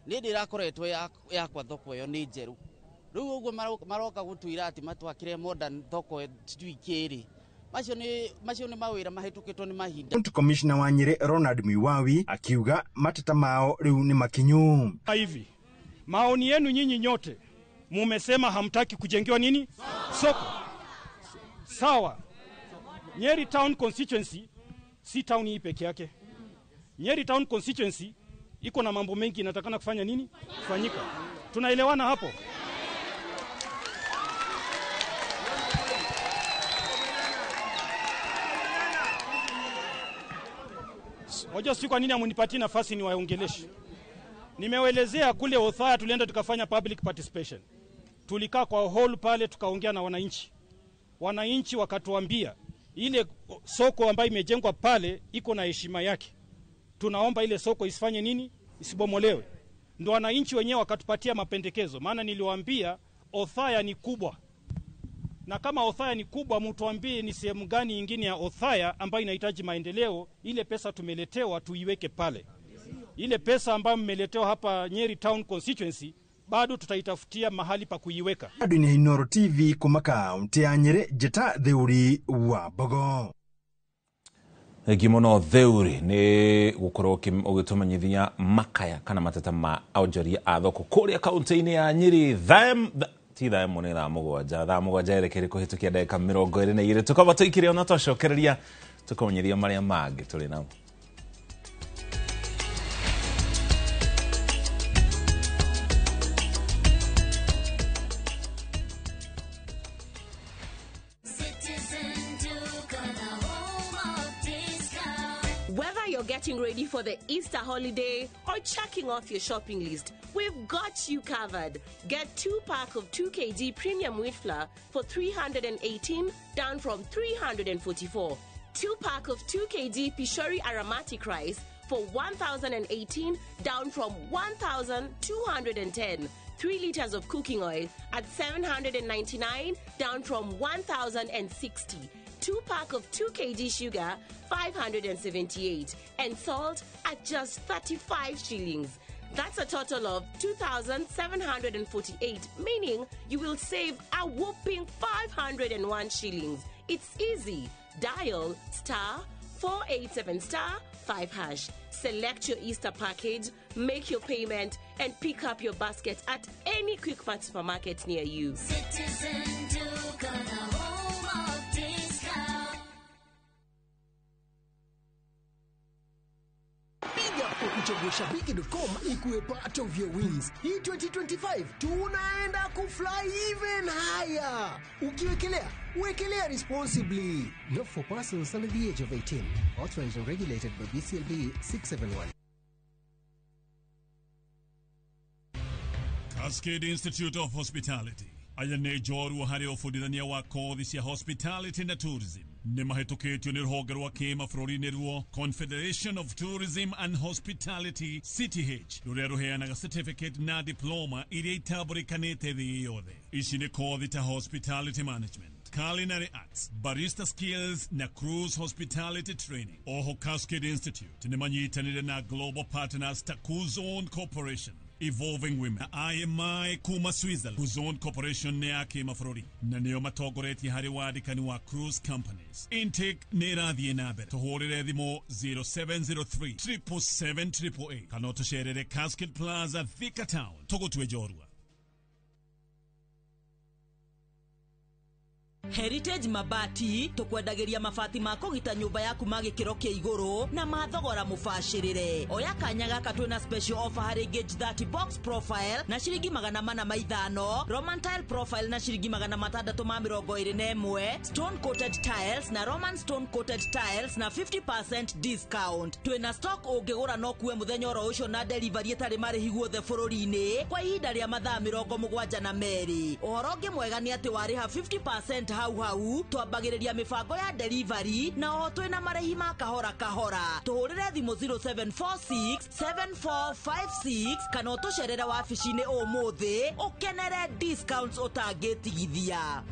nindi irakoretwo yakwa thoko yo ni njeru riu uguo maroka gutwira ati matwakire modern thoko twikiri macio ni mawira mahitukitwo ni mahinda. County Commissioner wa Nyeri Ronald Mwiwawi akiuga mateta mao riu ni makinyu. Hivi maoni yenu nyinyi nyote mumesema hamtaki kujengewa nini soko sawa. Nyeri Town Constituency si town hii peke yake. Nyeri Town Constituency iko na mambo mengi inatakana kufanya nini kufanyika. Tunaelewana hapo? Hoja si kwa nini amunipatie nafasi niwaongeleshe. Nimewaelezea kule Othaya tulienda tukafanya public participation. Tulikaa kwa hall pale tukaongea na wananchi. Wananchi wakatuambia ile soko ambayo imejengwa pale iko na heshima yake. Tunaomba ile soko isifanye nini? Isibomolewe. Ndio wananchi wenyewe wakatupatia mapendekezo. Maana niliwaambia Othaya ni kubwa. Na kama Othaya ni kubwa mtuambie ni sehemu gani nyingine ya Othaya ambayo inahitaji maendeleo, ile pesa tumeletewa tuiweke pale. Ile pesa ambayo mmeletewa hapa Nyeri Town Constituency bado tutaitafutia mahali pa kuiweka. Aduni Inoro TV kumaka ya Nyeri Jeta Theuri wa Bogo. Gimono theuri ni gukorwo ugitumanyithia makaya kana mateta ma onjoria a thoko kuria kaunti-ini ya Nyeri ti thae mone thaa mũgwanja erekere kuhitukia ndagĩka 22 tukaba tuikire ona twacokereria tukomanyithia maria mangĩ tũrĩ namo. Getting ready for the Easter holiday or checking off your shopping list, we've got you covered. Get 2-pack of 2 kg premium wheat flour for 318 down from 344. 2-pack of 2 kg Pishori aromatic rice for 1018 down from 1210. 3 liters of cooking oil at 799 down from 1060. 2-pack of 2 kg sugar, 578, and salt at just 35 shillings. That's a total of 2,748, meaning you will save a whopping 501 shillings. It's easy. Dial *487*5#. Select your Easter package, make your payment, and pick up your basket at any Quick Mart supermarket near you. Citizen Duke on the home of discount. Uchague Shabiki.com ikuwe part of your wins. Hii 2025 tunaenda kufly even higher. Ukiwekelea, wekelea responsibly. Not for persons under the age of 18. Authorized and regulated by BCLB 671. Cascade Institute of Hospitality aya nĩ njorua harĩ ũbundithania wa kothi cia hospitality na tourism nĩ mahĩtũkĩtio nĩ rũhonge rwa kĩmabũrũri-inĩ ruo Confederation of Tourism and Hospitality CTH rũrĩa rũheanaga certificate na diploma iria itambũrĩkanĩte thĩ yothe. Ici nĩ kothi ta hospitality management, culinary arts, barista skills na cruise hospitality training. Oho Cascade Institute nĩ manyitanĩire na global partners ta Kuzone Corporation, Evolving Women, IMI kuma Switzerland. Kuzone Corporation nĩ ya kĩmabũrũri na nĩo matongoretie harĩ wandĩkani wa cruise companies. Intake nĩ ĩrathiĩ na mbere. Tũhũrĩre thimũ 0703 777 kana tũcerere Cascade Plaza Thika Town tũgũtue njorua. Heritage Mabati tukwendagiria mabati ma kugita nyumba yaku magikiro kia iguru na mathogora mubashirire. Oya kanya gaka twina special offer hari gauge 30 box profile na shiringi 450, Roman tile profile na shiringi 621, stone coated tiles na Roman stone coated tiles na 50% discount. Twina stock ungigura no kuwe muthenya oro ucio na delivery etari marihi guothe bururi-ini kwa ihinda ria mathaa 72. Uhoro ungi mwega ni ati wariha 50% hau twambagiriria mibango ya delivery na oho twina marehi ma kahora kahora. Tuhurire thimu 0746 7456 kana tucerera wabici-ini umuthi ukenere discounts utangitigithia.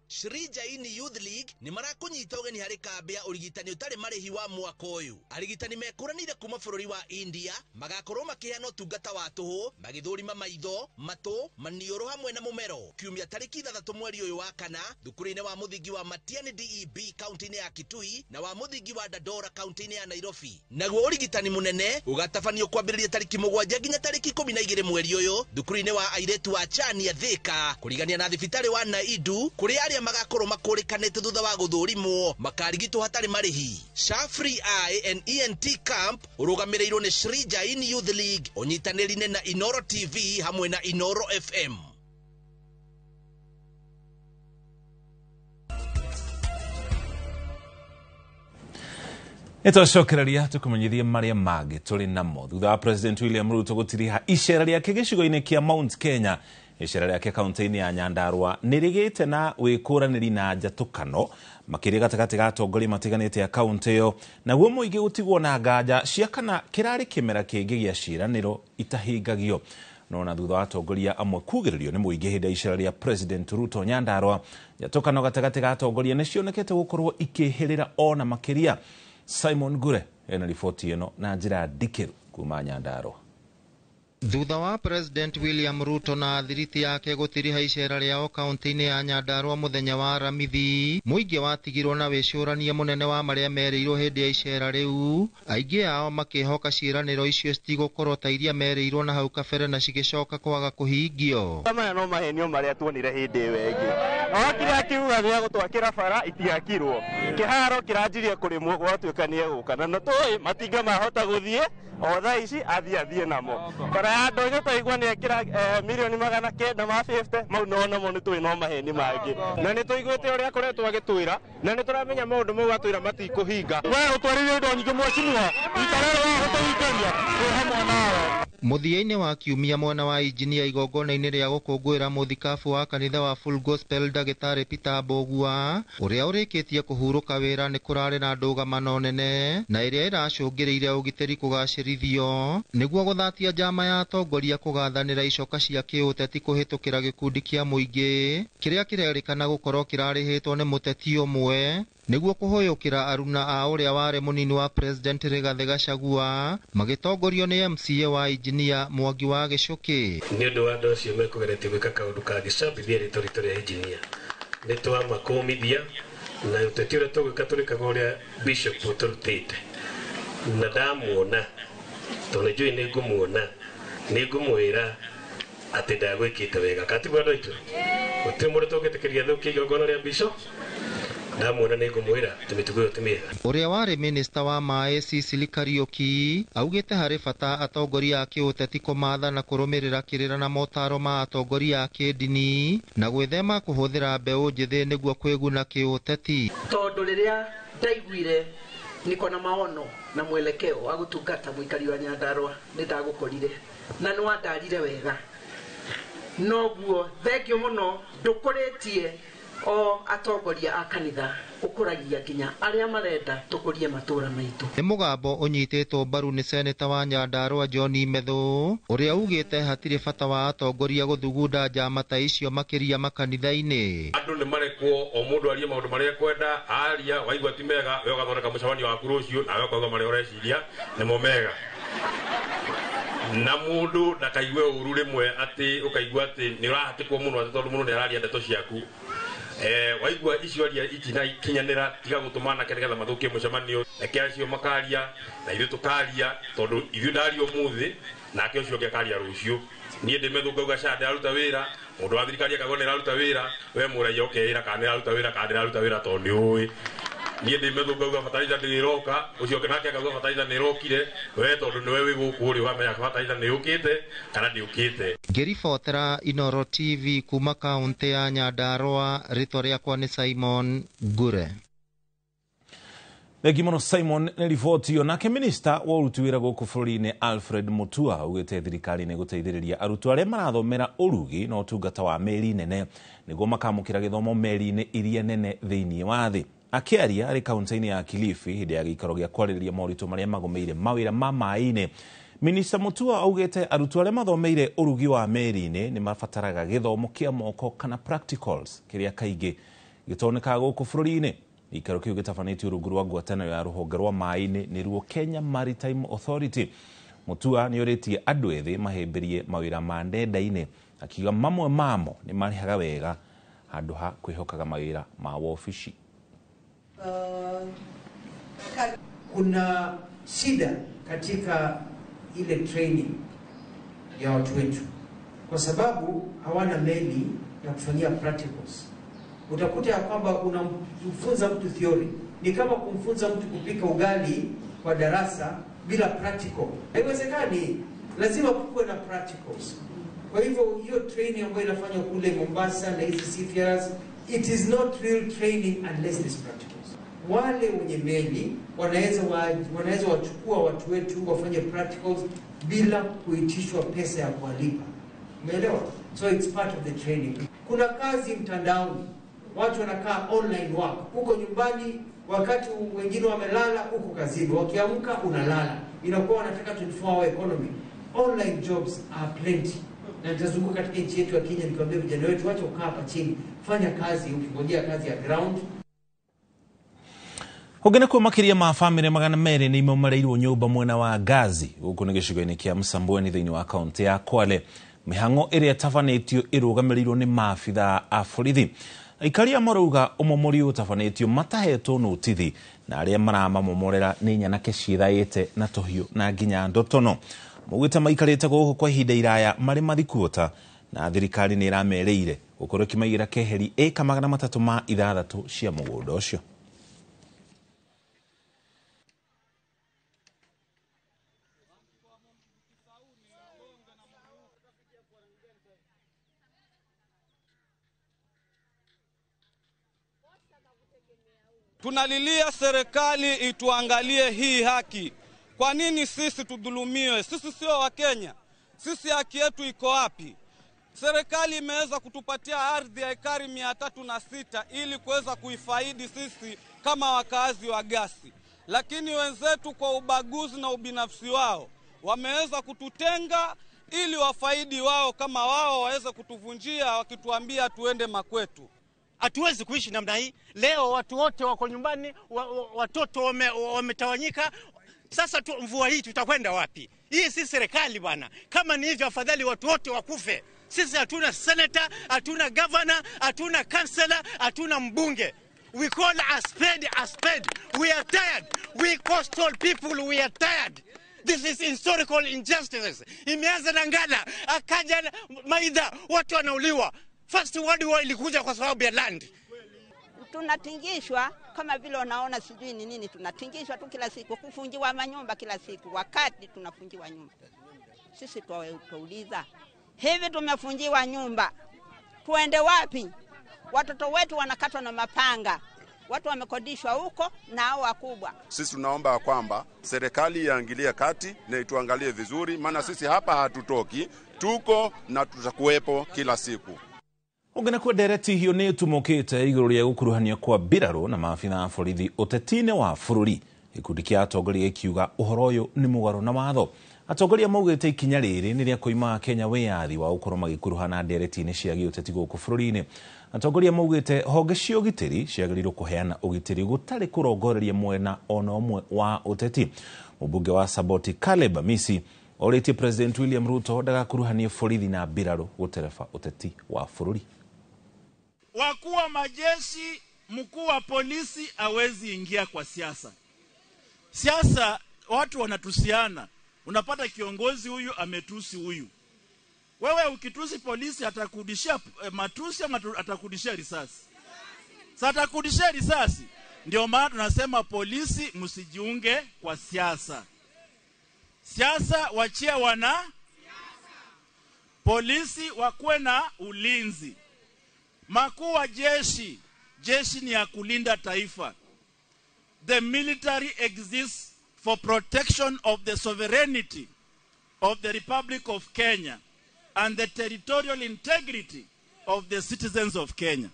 Shri Jaini Youth League ni marakunyita ugeni hari kambi ya urigitani utari marihi wa mwaka uyu. Arigitani mekuranire kuma bururi wa India magakorwo makiheana utungata wa tuhu, magithurima maitho, matu, manioro hamwe na mumero. Kiumia tariki 3 mweri uyu wa kana thukuru-ini wa muthingi wa Matiani DEB kaunti-ini ya Kitui na wa muthingi wa Dandora kaunti-ini ya Nairobi. Naguo urigitani munene ugatafanio kwambiriria tariki 7 nginya tariki 12 mweri uyu thukuru-ini wa airetu wa Chania Thika kurigania na thibitari wa Naidu kuri aria magakorwo makurikanite thutha wa guthurimo makarigitwo hatari marihi. Shafri Eye and ENT Camp urugamirirwo ni Shri Jaini Youth League unyitanirine na Inoro TV hamwe na Inoro FM. Nitũcokereria tũkũmenyithie marĩa mangĩ tũrĩ namo thutha wa President William Ruto gũtiriha icera rĩake gĩcigo-inĩ kĩa Mount Kenya. Icera rĩake kaunti-inĩ ya Nyandarua nĩrĩgĩte na wĩkũranĩri na njatũkano makĩria gatagatĩ ga atongoria matiganĩte ya kaunti ĩyo, naguo mũingĩ gũtigwo na nganja cia kana kĩrarĩ kĩmera kĩngĩ gĩa ciĩranĩro itahingagio. No na thutha wa atongoria amwe kugĩrĩrio nĩ mũingĩ hĩndĩ ya icera rĩa President Ruto Nyandarua, njatũkano gatagatĩ ga atongoria nĩcionekete gũkorwo ikĩhĩrĩra ona makĩria. Simon Gure ena riboti ĩno na njĩra ndikĩru kuma Nyandarua. Thutha wa President William Ruto na thiriti yake gũtiriha icera rĩao kaunti-inĩ ya Nyandarua muthenya wa Ramithi, mũingĩ watigirwo na wĩcũrania mũnene wa marĩa merĩirwo hĩndĩ ya icera rĩu, aingĩ ao makĩhoka ciĩranĩro icio citigũkorwo ta iria merĩirwo na hau kabere na cigĩcoka kwaga kũhingio. Maya no mahenio marĩa tuonire hĩndĩ ĩyo ĩngĩ. No kĩrĩa kiuga gĩa gũtwakĩra bara itiakirwo. Kĩharo kĩranjirie kũrĩmwo gwatuĩka nĩ egũka na tũĩ matinga mahota gũthiĩ o thaa ici athiĩ namo. Bara ya ndonyo twaigua nĩ ekĩra milioni 950 mau no namo nĩ tũĩ no maheni mangĩ. Na nĩ tũiguĩte ũrĩa akoretwo agĩtwĩra na nĩ tũramenya maũndũ mau atwĩra matikũhinga. We ũtwarĩire indo nyingĩ mwecimua itarero wahota gũikaria twĩ hamwe nawe. Mũthia-inĩ wa kiumia mwena wa injinia igongona-inĩ rĩa gũkũngũĩra mũthikabu wa kanitha wa Full Gospel Ndagĩtarĩ Peter Mbogua ũrĩa ũrĩkĩtie kũhurũka wĩra nĩ kũrarĩ na ndũgamano nene na ĩrĩa ĩracũngĩrĩire ũgitĩri kũgacĩrithio nĩguo gũthatia njama ya atongoria kũgathanĩra icoka cia kĩũteti kũhĩtũkĩra gĩkundi kĩa mũingĩ kĩrĩa kĩrerĩkana gũkorwo kĩrarĩhĩtwo nĩ mũteti ũmwe nĩguo kũhũyũkĩra aruna a ũrĩa warĩ mũnini wa President Rigathĩ Gachagua magĩtongorio nĩ MCA wa injinia Mwangi wa Gĩcũkĩ. Nĩ ũndũ wa andũ acio mekũgeretie gwĩka kaũndũ kangĩcambithia rĩtwa ritũ rĩa injinia nĩ twamakũmithia na ũteti ũrĩa tũgwĩka tũrĩkaga ũrĩa Bishop ũtũrutĩte na ndamuona tondũ njũĩ nĩ ngũmuona nĩ ngũmwĩra atĩ ndagwĩkĩte wega katigwo andũ aitũ gũtirĩ mũndũ tũngĩtĩkĩria thũkie igongona rĩa Bishop. Ũrĩa warĩ minista wa maĩ Cecily Kariuki augĩte harĩ bata atongoria a kĩũteti kũmatha na kũrũmĩrĩra kĩrĩra na motaro ma atongoria a kĩndini na gwĩthema kũhũthĩra mbeũ njĩthĩ nĩguo kwĩguna kĩũteti. Tondũ rĩrĩa ndaiguire niko na maono na mwelekeo wa gutungata muikari wa Nyandarua nindagukorire na nwandarire wega noguo thengio muno ndukuritie o atongoria a kanitha ukuragia nginya aria marenda tukurie matura maitu. Ni mugambo unyititwo mbaru ni seneta wa Nyandarua John Methu uria ugite hatire bata wa atongoria guthugunda njama ta icio makiria makanitha-ini. Andu ni marekwo o mundu arie maundu maria kwenda aria waigua ti mega we ugathondeka mucamanio waku rucio nawe ukauga maria ureciria ni mo mega na mundu ndakaigue uru rimwe ati ukaigua ati ni urahatikwo muno ati tondu muno ni araria ndeto ciaku waigua icio aria itina kinyanira tiga gutumana keregetha mathukie mucamanio eke acio makaria na ithu tukaria tondu ithu ndario muthi nake ucio ngekaria rucio nie ndimethungauga shada aruta wira mundu wa thirikari akagonera aruta wira we muraia ukeira kana aruta wira kana aruta wira tondu ui nie ndimethungauga fataliza ndiroka ucio nake akauga fataliza nirokire we tondu niwe wi guku uri wamenya fataliza ni ukite kana ndi ukite. Ngiribotera Inoro TV kuma kaunti ya Nyandarua, ritwa riakwa ni Simon Gure. Thegi muno Simon ni riboti yo. Nake minista wa uruti wira guku bururi-ini Alfred Mutua ugite thirikari ni guteithiriria arutwo aria marathomera urugi na utungata wa meri nene niguo makamukira githomo meri-ini iria nene thiini wa thi. Akiaria ari kaunti-ini ya Kilifi hindi ya gikaro gia kwaririria moritu maria magomeire mawira ma mai-ini, Minista Mutua augite arutwo aria mathomeire urugi wa meri-ini ni mabataraga githomo kia moko kana practicals kiria kaingi gitoneka guku bururi-ini. Gikaro kiu gitafanitio rungu rwa ngwataniro ya ruhonge rwa mai-ini niruo Kenya Maritime Authority. Mutua ni uritie andu ethi mahimbirie mawira ma ndenda-ini akiuga mamwe mamo ni marihaga wega handu ha kwihokaga mawira ma wofici. Kuna shida katika ile training ya watu wetu kwa sababu hawana meli ya kufanyia practicals. Utakuta ya kwamba unamfunza mtu theory ni kama kumfunza mtu kupika ugali kwa darasa bila practical. Haiwezekani, lazima kuwe na practicals. Kwa hivyo hiyo training ambayo inafanywa kule Mombasa na hizi seafarers, it is not real training unless there's practicals. Wale wenye meli wanaweza wachukua watu wetu wafanye practicals bila kuitishwa pesa ya kuwalipa. Umeelewa? So it's part of the training. Kuna kazi mtandaoni, watu wanakaa online work huko nyumbani, wakati wengine wamelala huko kazini, wakiamka unalala, inakuwa wanataka 24-hour economy. Online jobs are plenty. Na nitazunguka katika nchi yetu ya Kenya nikwambia vijana wetu wacha ukaa hapa chini, fanya kazi ukingojea kazi ya ground. Hogena kwa makiria ma family magana meri ni imaumariirwo nyumba mwena wa Gazi guku ni gicigo-ini kia Msambweni thiini wa kaunti ya Kwale. Mihango iria tafanitio irugamirirwo ni maabitha a borithi. Aikari marauga umomori utafanitio matahetwo notithi na aria maramamomorera ni nyanake ciithaite na tohiu na nginya ndotono. Mugwite maikarite guku kwa ihinda iraya mari mathikuota na thirikari ni iramereire gukorwo kimaigira keheri eka 306 cia mugunda ucio. Tunalilia serikali ituangalie hii haki. Kwa nini sisi tudhulumiwe? Sisi sio wa Kenya. Sisi haki yetu iko wapi? Serikali imeweza kutupatia ardhi ya ekari 306 ili kuweza kuifaidi sisi kama wakazi wa Gasi. Lakini wenzetu kwa ubaguzi na ubinafsi wao wameweza kututenga ili wafaidi wao kama wao waweze kutuvunjia wakituambia tuende makwetu. Hatuwezi kuishi namna hii. Leo watu wote wako nyumbani, watoto wametawanyika. Sasa mvua hii tutakwenda wapi? Hii si serikali bwana. Kama ni hivyo afadhali watu wote wakufe. Sisi hatuna senator, hatuna governor, hatuna councillor, hatuna mbunge. We call a spade a spade. We are tired. We coastal people, we are tired. This is historical injustice. Imeanza na Ngala, akaja Maidha, watu wanauliwa. First World War ilikuja kwa sababu ya land. Tunatingishwa kama vile unaona sijui ni nini, tunatingishwa tu kila siku, kufungiwa manyumba kila siku, wakati tunafungiwa nyumba. Sisi tuuliza, hivi tumefungiwa nyumba, tuende wapi? Watoto wetu wanakatwa na mapanga, watu wamekodishwa huko na hao wakubwa. Sisi tunaomba kwamba serikali iangalie kati na ituangalie vizuri, maana sisi hapa hatutoki, tuko na tutakuwepo kila siku. Ugana kwa dereti hiyo ni tumokete iguru ya gukuruhania kwa biraro na maafitha a borithi utetine wa bururi. Ikundi kia atongoria ikiuga uhoro uyu ni mugaro na watho. Atongoria maugite ikinya riri ni ria koima Kenya wiyathi wa gukorwo magikuruhana dereti-ini cia giuteti guku bururi-ini. Atongoria maugite honge cia ugitiri ciagĩrĩirwo kuheana ugitiri gutari kurongoreria mwena ona umwe wa uteti. Mubunge wa Saboti Caleb Amisi oritie President William Ruto ndagakuruhanie borithi na biraro gutereba uteti wa bururi. Wakuu wa majeshi, mkuu wa polisi hawezi ingia kwa siasa. Siasa watu wanatusiana. Unapata kiongozi huyu ametusi huyu. Wewe ukitusi polisi atakudishia matusi ama atakudishia risasi? Sasa atakudishia risasi. Ndio maana tunasema polisi msijiunge kwa siasa. Siasa wachia wana polisi wakuwe na ulinzi. Makuu wa jeshi, jeshi ni ya kulinda taifa. The military exists for protection of the sovereignty of the Republic of Kenya and the territorial integrity of the citizens of Kenya.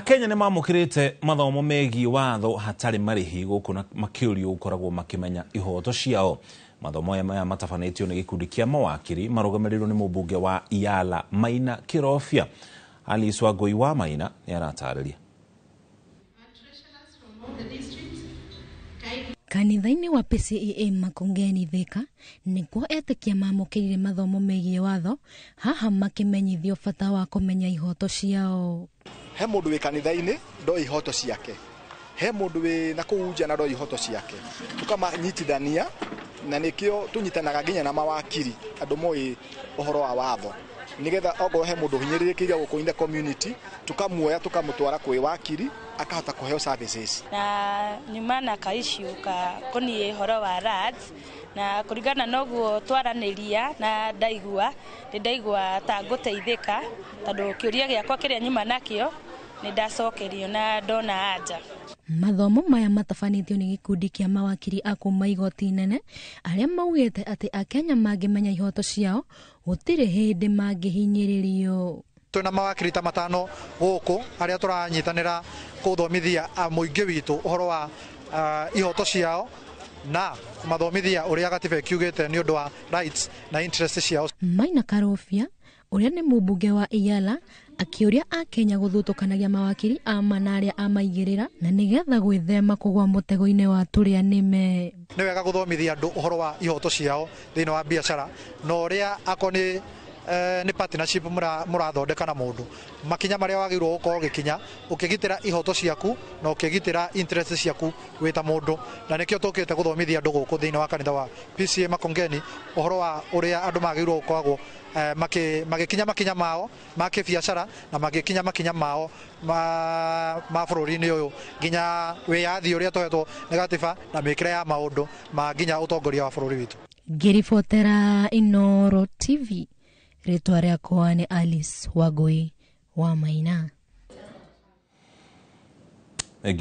Kenya ni mamukirite mathomo megi watho hatari marihi gukuna makiurio ukoragwo makimenya ihoto ciao. Mathomo maya matafanitio ni gikundi kia mawakiri marugamiriro ni mubunge wa Iala Maina Kirofia. Alice Wangui wa Maina ni aratariria. Kanitha-ini wa PCEA Makongeni Thika nikuo etekia mamukirire mathomo megie watho haha makimenyithio bata wa kumenya ihoto ciao. He mundu wi kanitha-ini ndo ihoto ciake, he mundu wi na kuunja na ndo ihoto ciake, tukamanyitithania na nikio tunyitanaga nginya na mawakiri andu moi uhoro wa watho nigetha ogo he mundu hinyirikiria guku in the community tukamuoya tukamutwara kwi wakiri akahota kuheo services na nyumana kaishiuka koni horo wa rats na kurigana noguo twaraniria na ndaigua ta guteithika tondu kiuria giakwa kiria nyuma nakio ni ndacokerio na ndona anja. Mathomo maya matafanitio ni gikundi kia mawakiri a kuma igoti nene aria maugite ati Akenya mangimenya ihoto ciao gutire hindi mangihinyiririo. Tuna mawakiri ta matano guku aria turanyitanira kuthomithia muingi witu uhoro wa ihoto ciao na kumathomithia uria gatiba kiugite ni undu wa rights na interests ciao. Maina Karofia uria ni mubunge wa Iala akiuria Akenya guthutũkanagia mawakiri amanaria amaigirira na nigetha gwithema kugwa mutego-ini wa turia nime. Ni wega guthomithia andu uhoro wa ihoto ciao thiini wa biashara no uria akoni ni partnership murathondeka na mundu makinya maria wagirwo gukorwo gikinya ukigitira ihoto ciaku na ukigitira interest ciaku wita mundu na nikio tukite guthomithia andu guku thiini wa kanitha wa PCEA Makongeni uhoro wa uria andu magirwo gukoragwo magikinya makinya mao ma kibiashara na magikinya makinya mao ma bururi-ini uyu nginya wiyathi uria tohetwo ni gatiba na mikire ya maundu ma nginya utongoria wa bururi witu. Ngiribotera Inoro TV. Ritwa riakwa ni Alice Wangui wa Maina.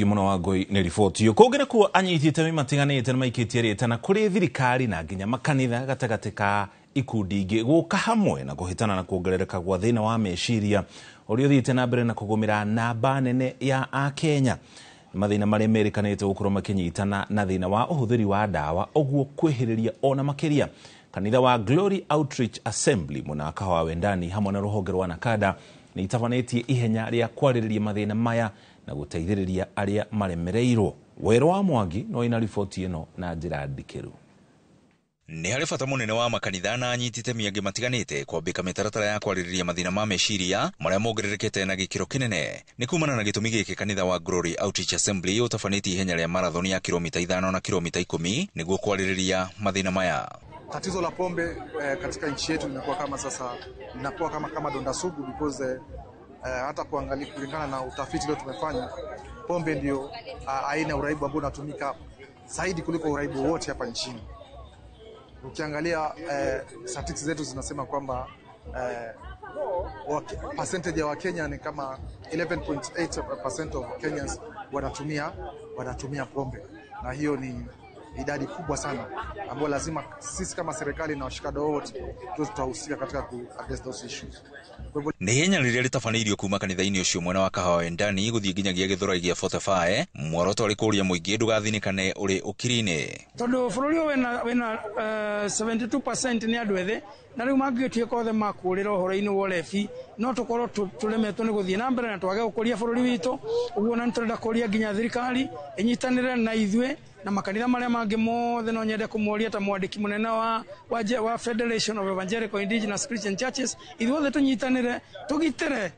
Muno Wangui ni riboti yo kugire ku anyitite matiganite na maikitie ritana kuri thirikari na nginya makanitha gatagati ka ikundi ingi guka hamwe na kuhitana na kuongerereka gwa thina wa meciria uria thiite na mbere na kugumira namba nene ya Akenya. Mathina maria merikanite gukorwo makinyitana na thina wa uhuthiri wa dawa oguo kwihiriria ona makiria. Kanitha wa Glory Outreach Assembly munaka wa wendani hamwe na ruhonge rwa Nakada ni itafanetie ihenya ria kwaririria mathina maya na guteithiriria aria maremereirwo. Wero wa Mwangi no ina riboti ino na njira ndikiru. Ni hari bata munene wa makanitha na anyitite miangi matiganite kwambika mitaratara ya kwaririria mathina ma meciria maria mongererekete na gikiro kinene. Ni kumana na gitumi giki kanitha wa Glory Outreach Assembly utafaniti ihenya ria marathoni ya kilomita 5 na kilomita 10 niguo kwaririria mathina maya. Tatizo la pombe katika nchi yetu linakuwa kama sasa linakuwa kama donda sugu because hata kuangalia kulingana na utafiti leo tumefanya pombe ndio aina ya uraibu ambao unatumika zaidi kuliko uraibu wote hapa nchini. Ukiangalia statistics zetu zinasema kwamba percentage ya Wakenya ni kama 11.8% of Kenyans wanatumia pombe, na hiyo ni idadi kubwa sana ambayo lazima sisi kama serikali na washikadau wote tutahusika katika ku address those issues. Nĩ ihenya rĩrĩa rĩtabanĩirio kuma kanitha-inĩ ũcio mwena wa Kahawa Ndani gũthiĩ nginyagia Gĩthũrai gĩa Fortify, muoroto arĩ kũũria mũingĩ ndũgathinĩkane ũrĩ ũkiri-inĩ. Tondũ bũrũri wĩna 72% nĩ andũ ethĩ, na rĩu mangĩtuĩka othe makũrĩra ũhoro-inĩ wa ũrebi, no tũkorwo tũremetwo nĩ gũthiĩ na mbere na twage gũkũria bũrũri witũ. Ũguo na nĩtũrenda kũria nginya thirikari ĩnyitanĩre na ithuĩ na makanitha marĩa mangĩ mothe. No nyende kũmũria ta mwandĩki mũnene wa Federation of Evangelical Indigenous Christian Churches, ithuothe tũnyitanĩre tũgitĩre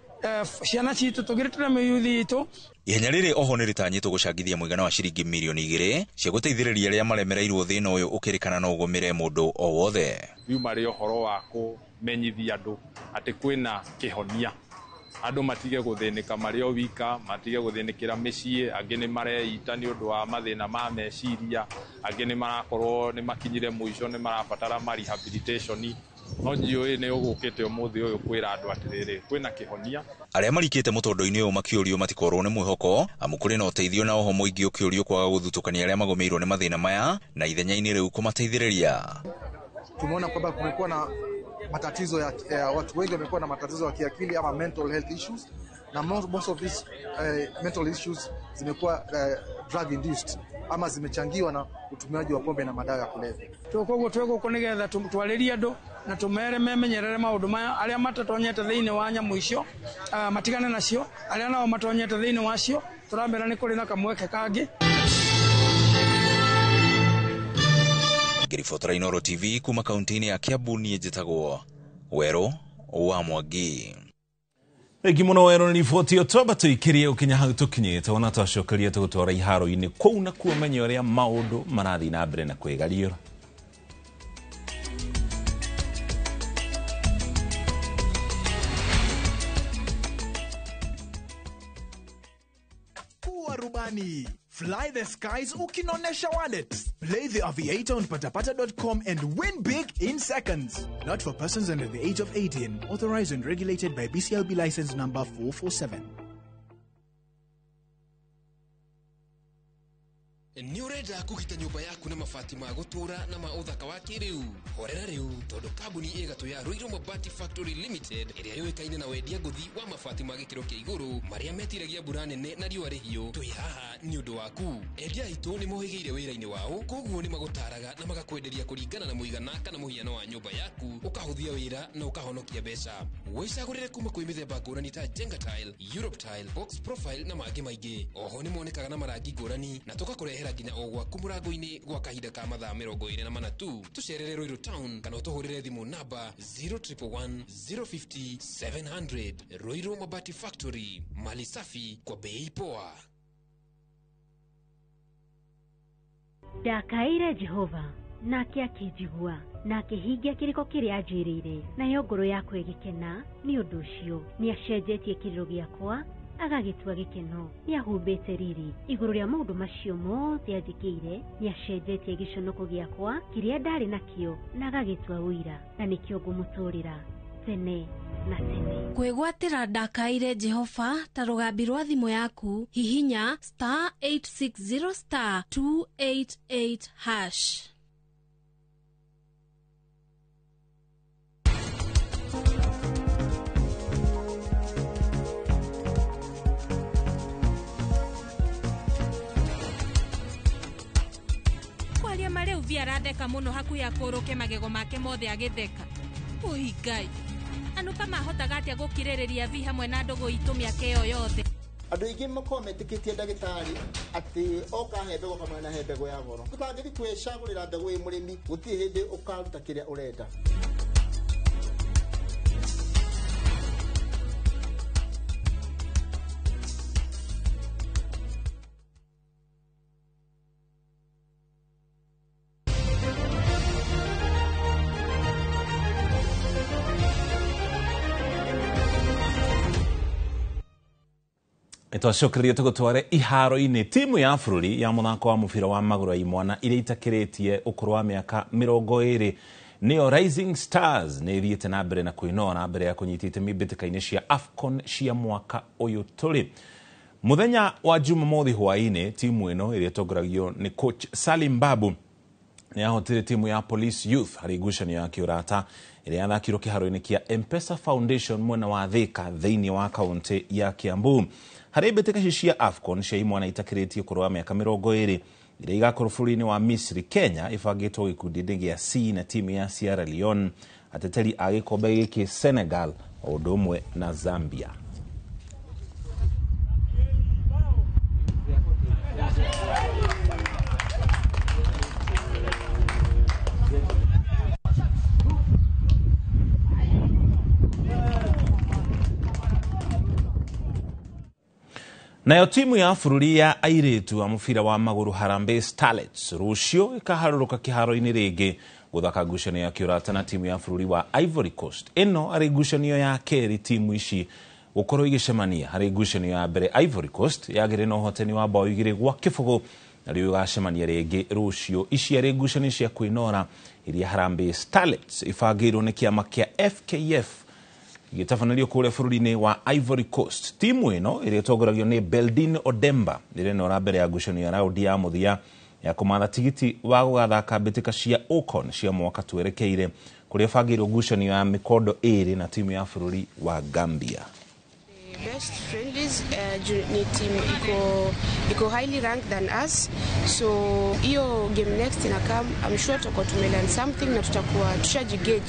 ciana citũ, tũgitĩre mĩyuthi itũ. Ihenya rĩrĩ oho nĩ rĩtanyĩtwo gũcangithia mũigana wa ciringi mirioni 2 cia gũteithĩrĩria arĩa maremereirwo thĩna ũyũ ũkĩrĩkana no ũgũmĩre mũndũ o wothe. Riu marĩ ũhoro wa kũmenyithia andũ atĩ kwĩna kĩhonia, andũ matige gũthĩnĩka marĩ o wika, matige gũthĩnĩkĩra mĩciĩ, angĩ nĩ mareita nĩ ũndũ wa mathĩna ma meciria, angĩ nĩ marakorwo nĩ makinyire mũico, nĩ marabatara rehabilitation. No njũĩ nĩ ũgũkĩte ũmũthĩ ũyũ kwĩra andũ atĩrĩrĩ kwĩna kĩhonia. Arĩa marikĩte mũtondo-inĩ ũyũ makĩũrio matikorwo nĩ mwĩhoko, amu kũrĩ na ũteithio na oho mũingĩ ũkĩũrio kwaga gũthutũkania arĩa magũmĩirwo nĩ mathĩna maya na ithenya-inĩ rĩu kũmateithĩrĩria. Tumeona kwamba kumekuwa na matatizo ya watu wengi wamekuwa na matatizo ya kiakili ama mental health issues, na most of these mental issues zimekuwa drug induced ama zimechangiwa na utumiaji wa pombe na madawa ya kulevya. Tukoguo twegũkũ nĩgetha twarĩrie andũ na tũmere memenyerere maũndũ maya, arĩa matatonyete thĩinĩ wa nyamũ icio matigane nacio, arĩa nao matonyete thĩinĩ wacio tũramera nĩ kũrĩ na kamweke kangĩ. Ngĩribotera Inooro TV kuma kaunti-inĩ ya Kiambu, niĩ njĩtagwo Werũ wa Mwangi. Rĩngĩ mũno Werũ nĩ riboti twamba tũikĩrie ũkinya hau tũkinyĩte, ona twacokeria tũgũtwara iharo-inĩ kũu na kuo menye ũrĩa maũndũ marathiĩ na mbere na kwĩgariũra. Rubani. Fly the skies ukinonesha wallet. Play the aviator on patapata.com and win big in seconds. Not for persons under the age of 18. Authorized and regulated by BCLB license number 447. Nĩ ũrenda kũgita nyũmba yaku na mabati ma gũtũra na ma ũthaka wa kĩrĩu? Horera rĩu tondũ kambuni ĩgatũ ya Ruiru Mabati Factory Limited ĩrĩa yũĩkaine na wendia ngũthi wa mabati ma gĩkĩro kĩa igũrũ marĩa metiragia mbura nene na riũa rĩhiũ. Twĩ haha nĩ ũndũ waku. Endia aitũ nĩ mohĩgĩire wĩra-inĩ wao, koguo nĩ magũtaraga na magakwenderia kũringana na mũigana kana mũhiano wa nyũmba yaku, ũkahũthia wĩra na ũkahonokia mbeca. Wĩcagũrĩre kuma kwĩ mĩthemba ngũrani ta Jenga Tile, Europe Tile, Box Profile na mangĩ maingĩ. Oho nĩ monekaga na marangi ngũrani na tũgakũrehera nginya o gwaku mũrango-inĩ gwa kahinda ka mathaa 24 tu. Tũcerere Ruiru Town kana ũtũhũrĩre thimũ namba 0111 050 700. Ruiru Mabati Factory, mali safi kwa bei poa. Ndakaire Jehova nake akĩnjigua na akĩhingia kĩrĩko kĩrĩa anjĩrĩire, nayo ngoro yakwa ĩgĩkena nĩ ũndũ ũcio. Nĩ acenjetie kĩrĩro gĩakwa agagĩtua gĩkeno, nĩ ahumbĩte riri igũrũ rĩa maũndũ macio mothe anjĩkĩire. Nĩ acenjetie gĩconoko gĩakwa kĩrĩa ndarĩ nakĩo na agagĩtua ũira, na nĩkĩo ngũmũtũrĩra tene na tene. Kwĩgwatĩra Ndakaire Jehova ta rũgambi rwa thimũ yaku, hihinya *860 *288#. Kwaria mareu via ratheka muno hakuhĩ akũrũke magego make mothe agĩtheka. Ui Ngai, anu kama hotaga atĩa gũkirĩrĩria vi hamwe na ndũgũ itũ mĩaka ĩyo yothe. Andũ aingĩ makorwo metĩkĩtie ndagĩtarĩ atĩ oka he mbegũ kamwe na he mbegũ ya goro. Ndũkangĩthi kwĩcagũrĩra mbegũ ĩ mũrĩmi, gũtirĩ hĩndĩ ũkaruta kĩrĩa ũrenda. Twacokeria tũgũtware iharo-inĩ. Timu ya bũrũri ya mũthako wa mũbira wa magũrũ ya imwana iria itakĩrĩtie ũkũrũ wa mĩaka 20 neo Rising Stars nä thiäte na mbere na kwĩnoa na mbere ya kũnyitĩte mbĩtĩka-inĩ cia AFCON cia mwaka ũyũ tũrĩ. Muthenya wa Jumamothi hwainĩ timu ĩno ĩrĩa ĩtongoragio nĩ coach Salim Babu nĩ yahotire timu ya Police Youth harĩ ngucanio ya kĩũrata ĩrĩa yathakirwo kĩharo-inĩ kĩa M-Pesa Foundation mwena wa Thika thĩinĩ wa kaunti ya Kiambu. Harĩ mbĩtĩka cia AFCON cia imwana itakĩrĩtie kũrũa mĩaka 20 iria igakorwo bũrũri-inĩ wa Misri, Kenya ibangĩtwo gĩkundi-inĩ gĩa C na timu ya Sierra Leone, ateteri a gĩkombe gĩkĩ Senegal o ũndũ ũmwe na Zambia. Nayo timu ya bũrũri ya airĩtu a mũbira wa magũrũ Harambee Starlets rũciũ ĩkaharũrũka kĩharo-inĩ rĩngĩ gũthaka ngucanio ya kĩũrata na timu ya bũrũri wa Ivory Coast. Ĩno arĩ ngucanio ya kerĩ timu ici gũkorwo igĩcemania. Harĩ ngucanio ya mbere Ivory Coast yagĩrĩ na ũhotani wa bao 2-0 na rĩu igacemania rĩngĩ rũciũ. Ici arĩ ngucanio cia kwĩnora iria Harambee Starlets ibangĩirwo nĩ kĩama kĩa FKF igĩtabanĩrio kũrĩa bũrũri-inĩ wa Ivory Coast. Timu ĩno ĩrĩa ĩtongoragio nĩ Beldin Odemba ĩrenora mbere ya ngucanio ya raundi ya mũthia ya kũmatha tigiti wa gũgathaka mbĩtĩka cia OCON cia mwaka twerekeire kũrĩa ĩbangĩirwo ngucanio ya mĩkondo ĩrĩ na timu ya bũrũri wa Gambia. Best friendlies ni team iko highly ranked than us, so hiyo game next ina come, I'm sure tutakuwa tumelearn something na tutakuwa tushajigauge.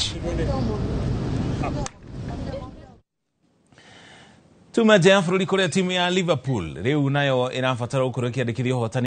Tumaje bũrũri kũrĩa timu ya Liverpool rĩu nayo ĩrabatara gũkorwo ĩkĩandĩkithia ũhotani